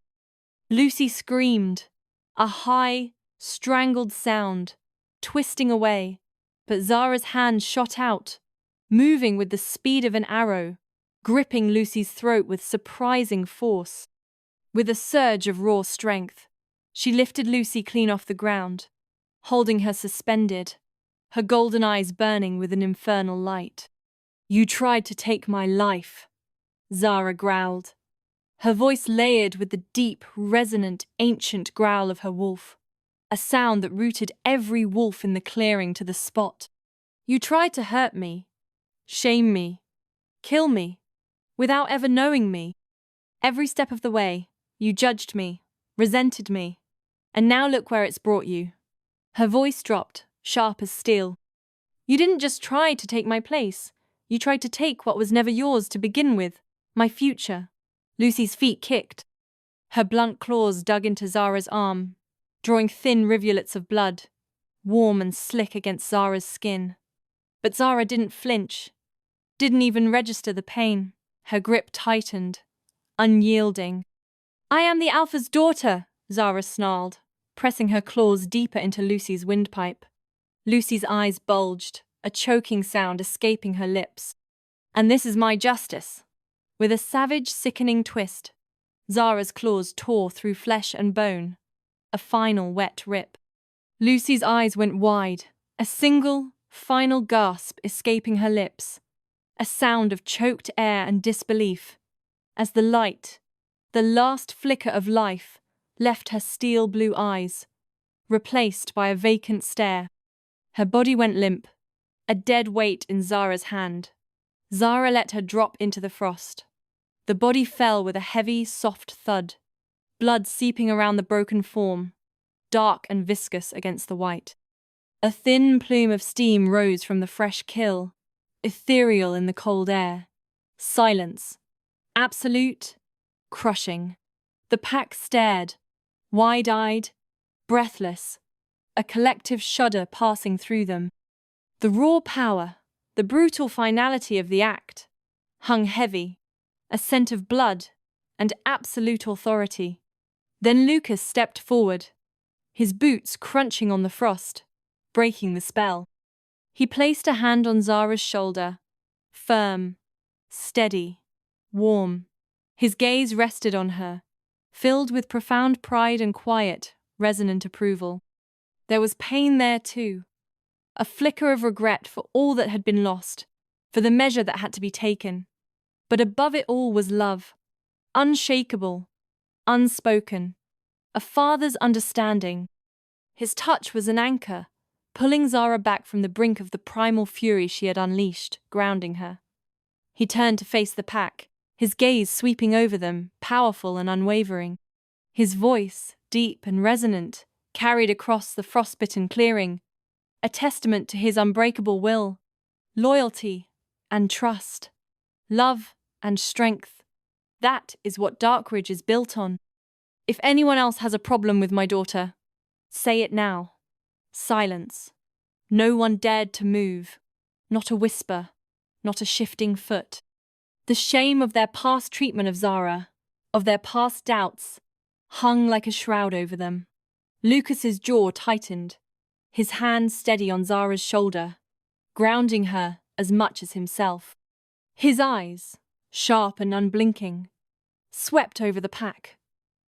Lucy screamed, a high, strangled sound, twisting away, but Zara's hand shot out, moving with the speed of an arrow, gripping Lucy's throat with surprising force. With a surge of raw strength, she lifted Lucy clean off the ground, holding her suspended, her golden eyes burning with an infernal light. "You tried to take my life," Zara growled, her voice layered with the deep, resonant, ancient growl of her wolf, a sound that rooted every wolf in the clearing to the spot. "You tried to hurt me, shame me, kill me, without ever knowing me. Every step of the way, you judged me, resented me, and now look where it's brought you." Her voice dropped, sharp as steel. "You didn't just try to take my place. You tried to take what was never yours to begin with, my future." Lucy's feet kicked. Her blunt claws dug into Zara's arm, drawing thin rivulets of blood, warm and slick against Zara's skin. But Zara didn't flinch, didn't even register the pain. Her grip tightened, unyielding. "I am the Alpha's daughter," Zara snarled, pressing her claws deeper into Lucy's windpipe. Lucy's eyes bulged, a choking sound escaping her lips. "And this is my justice." With a savage, sickening twist, Zara's claws tore through flesh and bone, a final wet rip. Lucy's eyes went wide, a single, final gasp escaping her lips, a sound of choked air and disbelief, as the light, the last flicker of life, left her steel blue eyes, replaced by a vacant stare. Her body went limp, a dead weight in Zara's hand. Zara let her drop into the frost. The body fell with a heavy, soft thud, blood seeping around the broken form. dark and viscous against the white. A thin plume of steam rose from the fresh kill, ethereal in the cold air. Silence. Absolute. Crushing. The pack stared, wide-eyed, breathless, a collective shudder passing through them. The raw power, the brutal finality of the act, hung heavy, a scent of blood and absolute authority. Then Lucas stepped forward, his boots crunching on the frost, breaking the spell. He placed a hand on Zara's shoulder, firm, steady, warm. His gaze rested on her, filled with profound pride and quiet, resonant approval. There was pain there too, a flicker of regret for all that had been lost, for the measure that had to be taken. But above it all was love, unshakable, unspoken, a father's understanding. His touch was an anchor, pulling Zara back from the brink of the primal fury she had unleashed, grounding her. He turned to face the pack, his gaze sweeping over them, powerful and unwavering. His voice, deep and resonant, carried across the frostbitten clearing, a testament to his unbreakable will, loyalty and trust, love and strength. That is what Darkridge is built on. If anyone else has a problem with my daughter, say it now. Silence. No one dared to move, not a whisper, not a shifting foot. The shame of their past treatment of Zara, of their past doubts, hung like a shroud over them. Lucas's jaw tightened, his hand steady on Zara's shoulder, grounding her as much as himself. His eyes, sharp and unblinking, swept over the pack,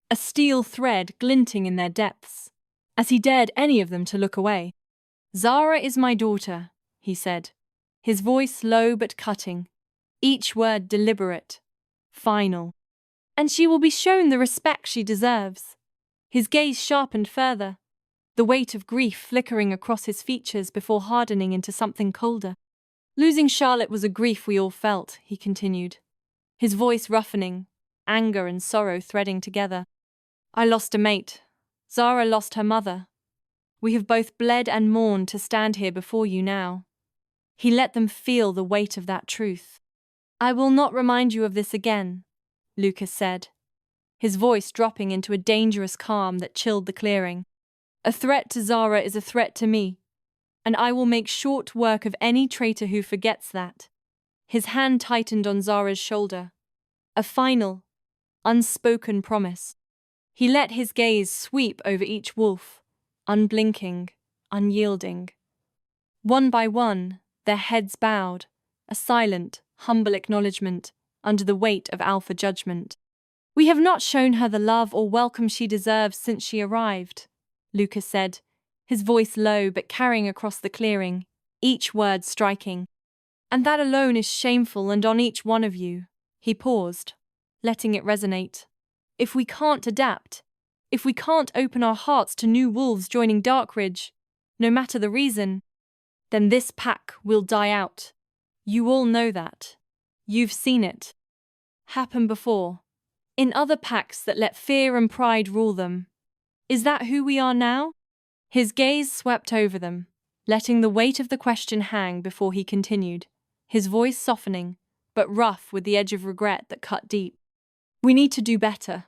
a steel thread glinting in their depths, as he dared any of them to look away. "Zara is my daughter," he said, his voice low but cutting, each word deliberate, final. "And she will be shown the respect she deserves." His gaze sharpened further, the weight of grief flickering across his features before hardening into something colder. "Losing Charlotte was a grief we all felt," he continued, his voice roughening, anger and sorrow threading together. "I lost a mate. Zara lost her mother. We have both bled and mourned to stand here before you now." He let them feel the weight of that truth. "I will not remind you of this again," Lucas said, his voice dropping into a dangerous calm that chilled the clearing. "A threat to Zara is a threat to me, and I will make short work of any traitor who forgets that." His hand tightened on Zara's shoulder, a final, unspoken promise. He let his gaze sweep over each wolf, unblinking, unyielding. One by one, their heads bowed, a silent, humble acknowledgement under the weight of alpha judgment. "We have not shown her the love or welcome she deserves since she arrived," Lucas said, his voice low but carrying across the clearing, each word striking. "And that alone is shameful and on each one of you." He paused, letting it resonate. "If we can't adapt, if we can't open our hearts to new wolves joining Darkridge, no matter the reason, then this pack will die out. You all know that. You've seen it happen before, in other packs that let fear and pride rule them. Is that who we are now?" His gaze swept over them, letting the weight of the question hang before he continued, his voice softening, but rough with the edge of regret that cut deep. "We need to do better,"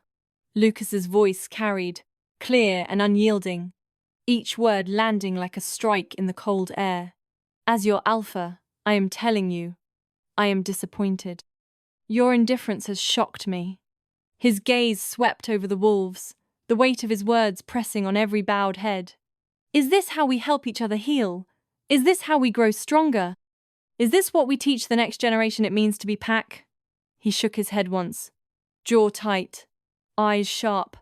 Lucas's voice carried, clear and unyielding, each word landing like a strike in the cold air. "As your alpha, I am telling you, I am disappointed. Your indifference has shocked me." His gaze swept over the wolves, the weight of his words pressing on every bowed head. "Is this how we help each other heal? Is this how we grow stronger? Is this what we teach the next generation it means to be pack?" He shook his head once, jaw tight, eyes sharp,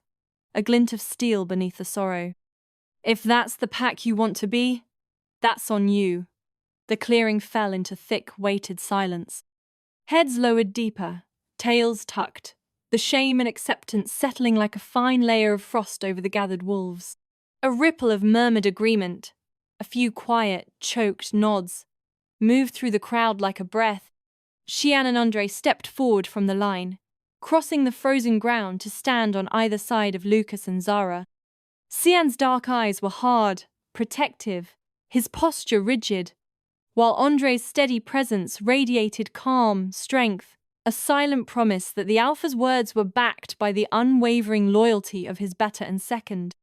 a glint of steel beneath the sorrow. "If that's the pack you want to be, that's on you." The clearing fell into thick, weighted silence. Heads lowered deeper, tails tucked, the shame and acceptance settling like a fine layer of frost over the gathered wolves. A ripple of murmured agreement, a few quiet, choked nods, moved through the crowd like a breath. Shian and Andre stepped forward from the line, crossing the frozen ground to stand on either side of Lucas and Zara. Cian's dark eyes were hard, protective, his posture rigid, while Andre's steady presence radiated calm, strength, a silent promise that the Alpha's words were backed by the unwavering loyalty of his beta and second.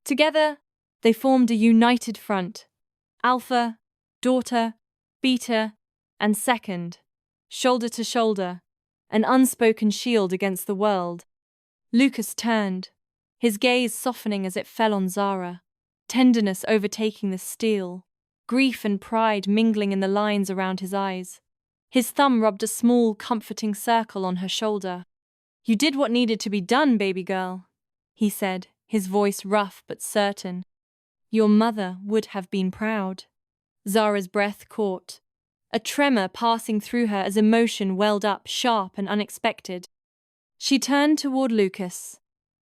Together, they formed a united front. Alpha, daughter, beta, and second, shoulder to shoulder, an unspoken shield against the world. Lucas turned, his gaze softening as it fell on Zara, tenderness overtaking the steel, grief and pride mingling in the lines around his eyes. His thumb rubbed a small, comforting circle on her shoulder. "You did what needed to be done, baby girl," he said, his voice rough but certain. "Your mother would have been proud." Zara's breath caught, a tremor passing through her as emotion welled up, sharp and unexpected. She turned toward Lucas,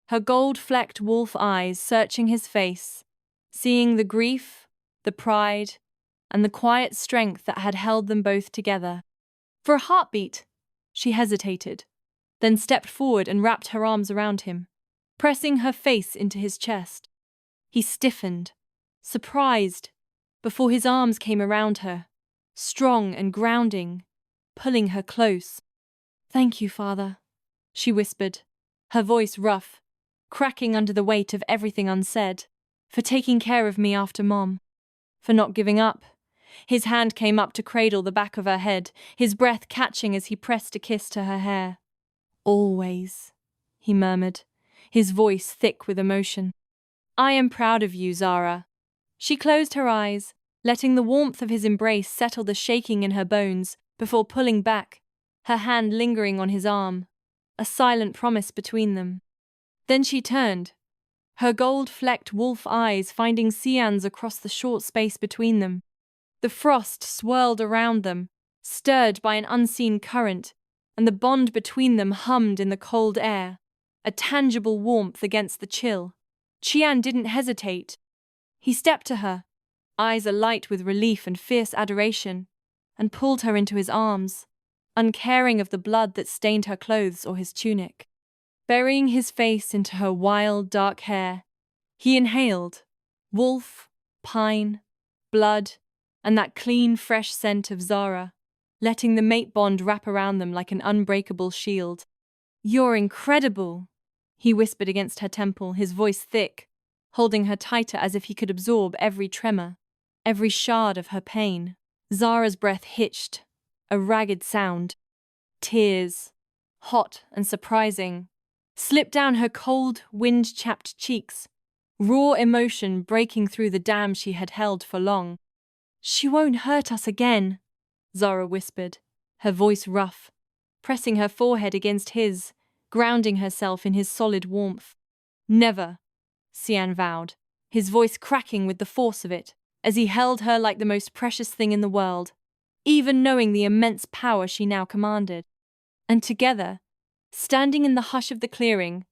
her gold-flecked wolf eyes searching his face, seeing the grief, the pride, and the quiet strength that had held them both together. For a heartbeat, she hesitated, then stepped forward and wrapped her arms around him, pressing her face into his chest. He stiffened, surprised, before his arms came around her, strong and grounding, pulling her close. "Thank you, Father," she whispered, her voice rough, cracking under the weight of everything unsaid, "for taking care of me after Mom, for not giving up." His hand came up to cradle the back of her head, his breath catching as he pressed a kiss to her hair. "Always," he murmured, his voice thick with emotion. "I am proud of you, Zara." She closed her eyes, letting the warmth of his embrace settle the shaking in her bones before pulling back, her hand lingering on his arm, a silent promise between them. Then she turned, her gold-flecked wolf eyes finding Cian's across the short space between them. The frost swirled around them, stirred by an unseen current, and the bond between them hummed in the cold air, a tangible warmth against the chill. Cian didn't hesitate. He stepped to her, eyes alight with relief and fierce adoration, and pulled her into his arms, uncaring of the blood that stained her clothes or his tunic. Burying his face into her wild, dark hair, he inhaled wolf, pine, blood, and that clean, fresh scent of Zara, letting the mate bond wrap around them like an unbreakable shield. "You're incredible," he whispered against her temple, his voice thick, holding her tighter as if he could absorb every tremor, every shard of her pain. Zara's breath hitched, a ragged sound. Tears, hot and surprising, slipped down her cold, wind-chapped cheeks, raw emotion breaking through the dam she had held for long. "She won't hurt us again," Zara whispered, her voice rough, pressing her forehead against his, grounding herself in his solid warmth. "Never," Cian vowed, his voice cracking with the force of it, as he held her like the most precious thing in the world, even knowing the immense power she now commanded. And together, standing in the hush of the clearing,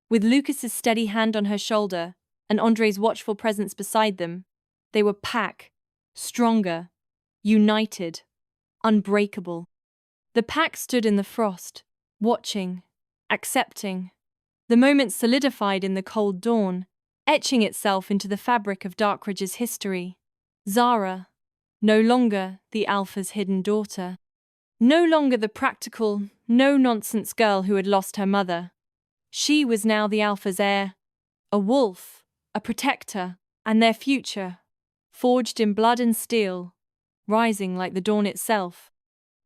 with Lucas's steady hand on her shoulder and Andre's watchful presence beside them, they were pack, stronger, united, unbreakable. The pack stood in the frost, watching, accepting. The moment solidified in the cold dawn, etching itself into the fabric of Darkridge's history. Zara, no longer the Alpha's hidden daughter. No longer the practical, no-nonsense girl who had lost her mother. She was now the Alpha's heir, a wolf, a protector, and their future, forged in blood and steel, rising like the dawn itself.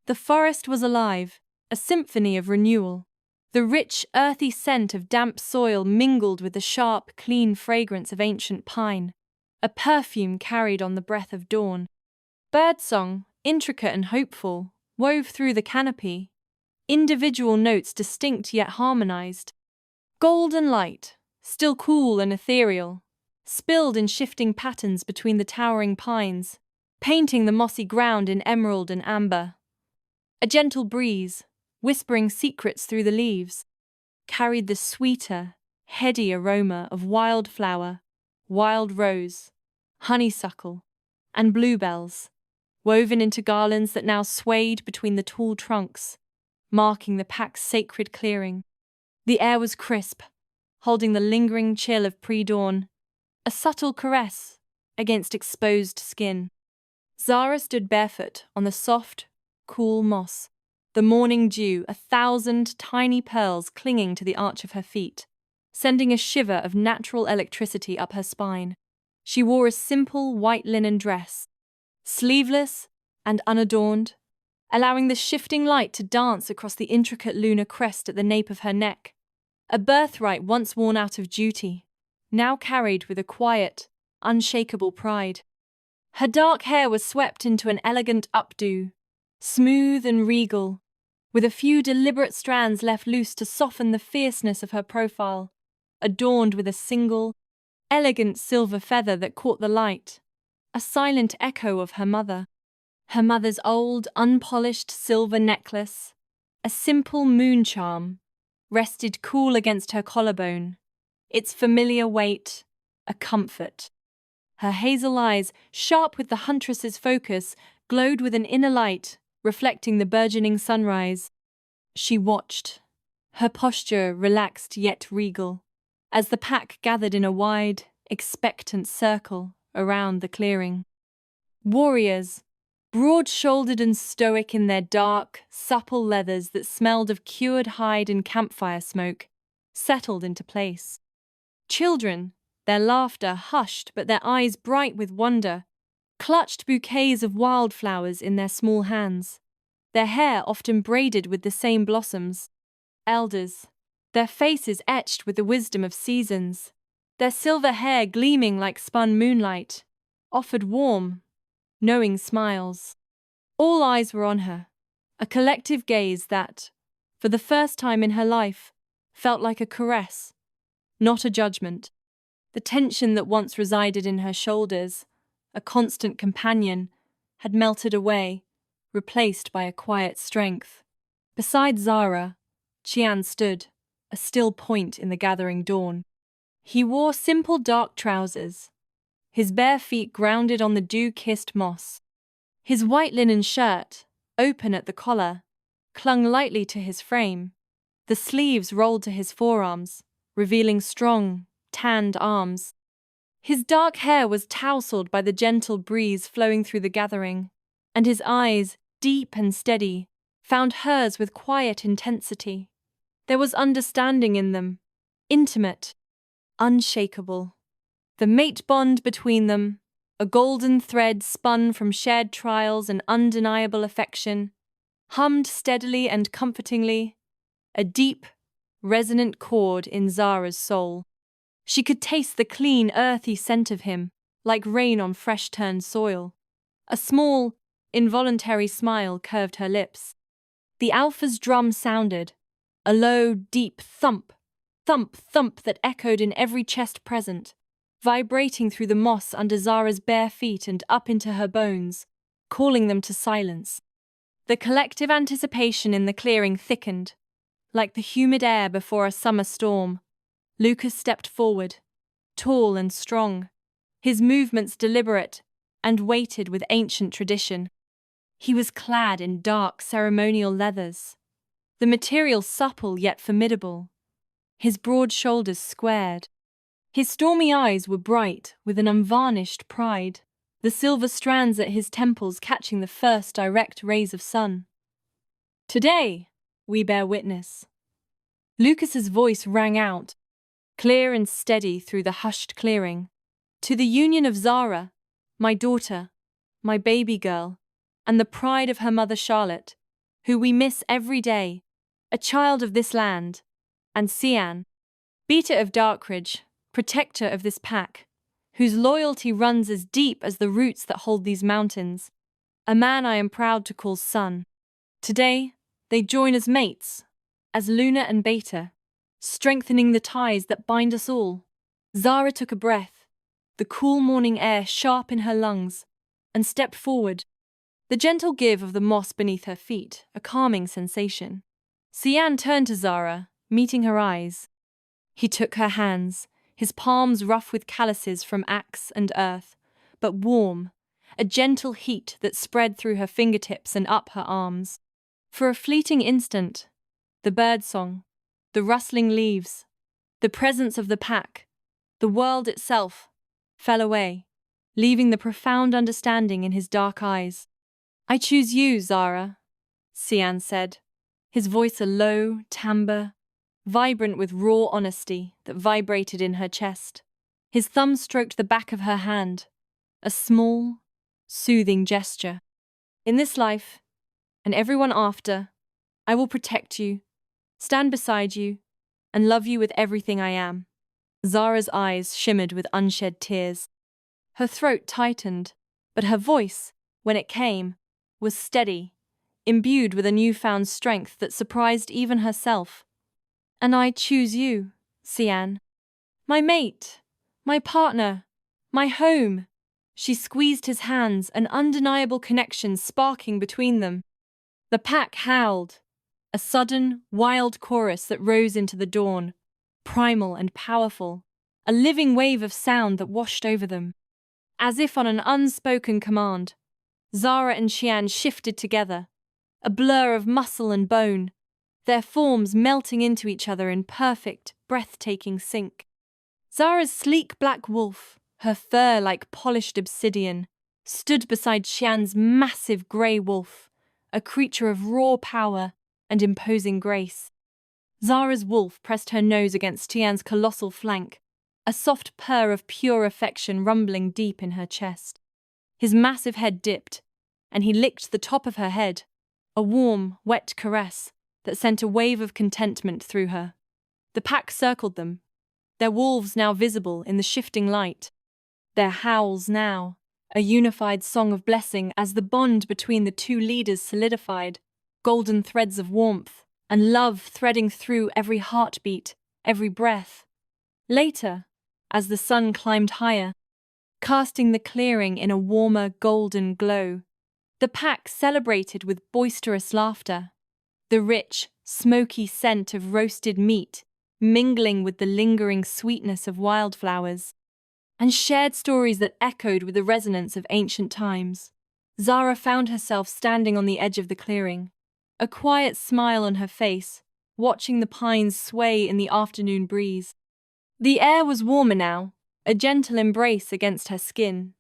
The forest was alive, a symphony of renewal. The rich, earthy scent of damp soil mingled with the sharp, clean fragrance of ancient pine, a perfume carried on the breath of dawn. Birdsong, intricate and hopeful, wove through the canopy, individual notes distinct yet harmonized. Golden light, still cool and ethereal, spilled in shifting patterns between the towering pines, painting the mossy ground in emerald and amber. A gentle breeze, whispering secrets through the leaves, carried the sweeter, heady aroma of wildflower, wild rose, honeysuckle, and bluebells, woven into garlands that now swayed between the tall trunks, marking the pack's sacred clearing. The air was crisp, holding the lingering chill of pre-dawn, a subtle caress against exposed skin. Zara stood barefoot on the soft, cool moss, the morning dew 1,000 tiny pearls clinging to the arch of her feet, sending a shiver of natural electricity up her spine. She wore a simple white linen dress, sleeveless and unadorned, allowing the shifting light to dance across the intricate lunar crest at the nape of her neck. A birthright once worn out of duty, now carried with a quiet, unshakable pride. Her dark hair was swept into an elegant updo, smooth and regal, with a few deliberate strands left loose to soften the fierceness of her profile, adorned with a single, elegant silver feather that caught the light, a silent echo of her mother. Her mother's old, unpolished silver necklace, a simple moon charm, rested cool against her collarbone, its familiar weight a comfort. Her hazel eyes, sharp with the huntress's focus, glowed with an inner light, reflecting the burgeoning sunrise. She watched, her posture relaxed yet regal, as the pack gathered in a wide, expectant circle around the clearing. Warriors, broad-shouldered and stoic in their dark, supple leathers that smelled of cured hide and campfire smoke, settled into place. Children, their laughter hushed but their eyes bright with wonder, clutched bouquets of wildflowers in their small hands, their hair often braided with the same blossoms. Elders, their faces etched with the wisdom of seasons, their silver hair gleaming like spun moonlight, offered warm, knowing smiles. All eyes were on her, a collective gaze that, for the first time in her life, felt like a caress, not a judgment. The tension that once resided in her shoulders, a constant companion, had melted away, replaced by a quiet strength. Beside Zara, Qian stood, a still point in the gathering dawn. He wore simple dark trousers, his bare feet grounded on the dew-kissed moss. His white linen shirt, open at the collar, clung lightly to his frame. The sleeves rolled to his forearms, revealing strong, tanned arms. His dark hair was tousled by the gentle breeze flowing through the gathering, and his eyes, deep and steady, found hers with quiet intensity. There was understanding in them, intimate, unshakable. The mate bond between them, a golden thread spun from shared trials and undeniable affection, hummed steadily and comfortingly, a deep, resonant chord in Zara's soul. She could taste the clean, earthy scent of him, like rain on fresh-turned soil. A small, involuntary smile curved her lips. The alpha's drum sounded, a low, deep thump, thump, thump that echoed in every chest present, vibrating through the moss under Zara's bare feet and up into her bones, calling them to silence. The collective anticipation in the clearing thickened, like the humid air before a summer storm. Lucas stepped forward, tall and strong, his movements deliberate and weighted with ancient tradition. He was clad in dark ceremonial leathers, the material supple yet formidable, his broad shoulders squared. His stormy eyes were bright with an unvarnished pride, the silver strands at his temples catching the first direct rays of sun. Today, we bear witness. Lucas's voice rang out, clear and steady through the hushed clearing, to the union of Zara, my daughter, my baby girl, and the pride of her mother Charlotte, who we miss every day, a child of this land, and Cian, Beta of Darkridge, protector of this pack, whose loyalty runs as deep as the roots that hold these mountains, a man I am proud to call son. Today, they join as mates, as Luna and Beta, strengthening the ties that bind us all. Zara took a breath, the cool morning air sharp in her lungs, and stepped forward, the gentle give of the moss beneath her feet, a calming sensation. Cian turned to Zara, meeting her eyes. He took her hands, his palms rough with calluses from axe and earth, but warm, a gentle heat that spread through her fingertips and up her arms. For a fleeting instant, the birdsong, the rustling leaves, the presence of the pack, the world itself, fell away, leaving the profound understanding in his dark eyes. "I choose you, Zara," Cian said, his voice a low timbre, vibrant with raw honesty that vibrated in her chest. His thumb stroked the back of her hand, a small, soothing gesture. "In this life, and everyone after, I will protect you, stand beside you, and love you with everything I am." Zara's eyes shimmered with unshed tears. Her throat tightened, but her voice, when it came, was steady, imbued with a newfound strength that surprised even herself. "And I choose you, Cian. My mate, my partner, my home." She squeezed his hands, an undeniable connection sparking between them. The pack howled, a sudden, wild chorus that rose into the dawn, primal and powerful, a living wave of sound that washed over them. As if on an unspoken command, Zara and Cian shifted together, a blur of muscle and bone, their forms melting into each other in perfect, breathtaking sync. Zara's sleek black wolf, her fur like polished obsidian, stood beside Cian's massive grey wolf, a creature of raw power and imposing grace. Zara's wolf pressed her nose against Cian's colossal flank, a soft purr of pure affection rumbling deep in her chest. His massive head dipped, and he licked the top of her head, a warm, wet caress that sent a wave of contentment through her. The pack circled them, their wolves now visible in the shifting light, their howls now a unified song of blessing as the bond between the two leaders solidified, golden threads of warmth and love threading through every heartbeat, every breath. Later, as the sun climbed higher, casting the clearing in a warmer golden glow, the pack celebrated with boisterous laughter, the rich, smoky scent of roasted meat mingling with the lingering sweetness of wildflowers, and shared stories that echoed with the resonance of ancient times. Zara found herself standing on the edge of the clearing, a quiet smile on her face, watching the pines sway in the afternoon breeze. The air was warmer now, a gentle embrace against her skin.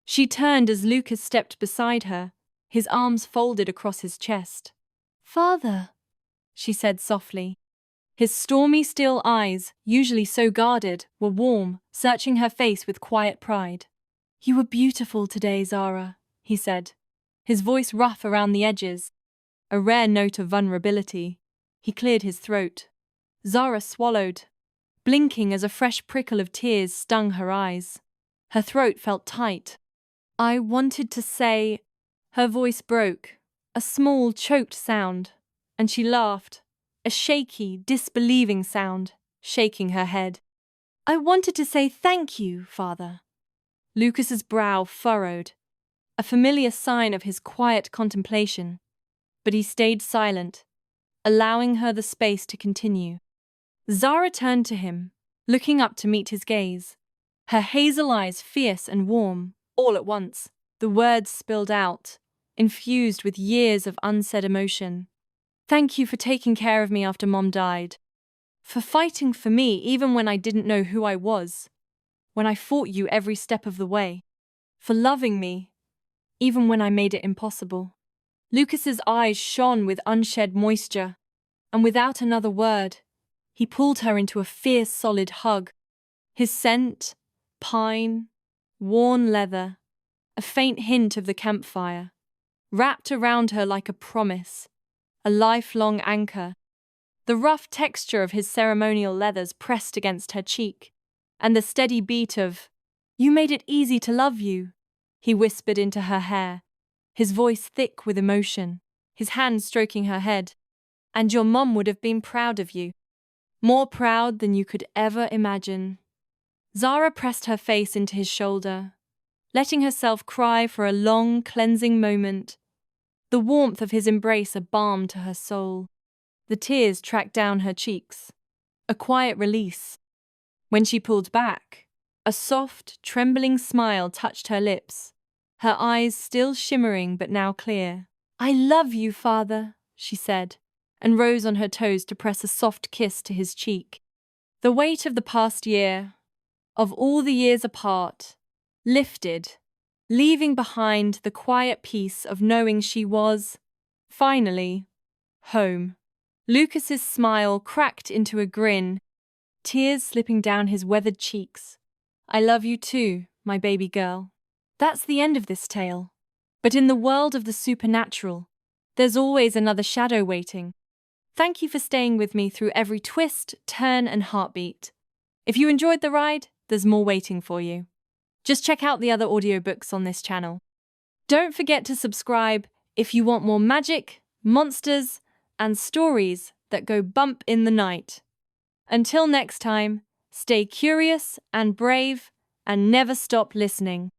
She turned as Lucas stepped beside her, his arms folded across his chest. "Father," she said softly. His stormy, still eyes, usually so guarded, were warm, searching her face with quiet pride. "You were beautiful today, Zara," he said, his voice rough around the edges, a rare note of vulnerability. He cleared his throat. Zara swallowed, blinking as a fresh prickle of tears stung her eyes. Her throat felt tight. "I wanted to say—" Her voice broke, a small, choked sound, and she laughed, a shaky, disbelieving sound, shaking her head. "I wanted to say thank you, Father." Lucas's brow furrowed, a familiar sign of his quiet contemplation, but he stayed silent, allowing her the space to continue. Zara turned to him, looking up to meet his gaze, her hazel eyes fierce and warm. All at once, the words spilled out, infused with years of unsaid emotion. "Thank you for taking care of me after Mom died. For fighting for me even when I didn't know who I was. When I fought you every step of the way. For loving me, even when I made it impossible." Lucas's eyes shone with unshed moisture, and without another word, he pulled her into a fierce, solid hug. His scent, pine, worn leather, a faint hint of the campfire, wrapped around her like a promise, a lifelong anchor. The rough texture of his ceremonial leathers pressed against her cheek, and the steady beat of, "You made it easy to love you," he whispered into her hair, his voice thick with emotion, his hand stroking her head. "And your mom would have been proud of you. More proud than you could ever imagine." Zara pressed her face into his shoulder, letting herself cry for a long, cleansing moment, the warmth of his embrace a balm to her soul. The tears tracked down her cheeks, a quiet release. When she pulled back, a soft, trembling smile touched her lips, her eyes still shimmering but now clear. "I love you, Father," she said, and rose on her toes to press a soft kiss to his cheek. The weight of the past year, of all the years apart, lifted, leaving behind the quiet peace of knowing she was, finally, home. Lucas's smile cracked into a grin, tears slipping down his weathered cheeks. I love you too, my baby girl. That's the end of this tale. But in the world of the supernatural, there's always another shadow waiting. Thank you for staying with me through every twist, turn, and heartbeat. If you enjoyed the ride, there's more waiting for you. Just check out the other audiobooks on this channel. Don't forget to subscribe if you want more magic, monsters, and stories that go bump in the night. Until next time, stay curious and brave, and never stop listening.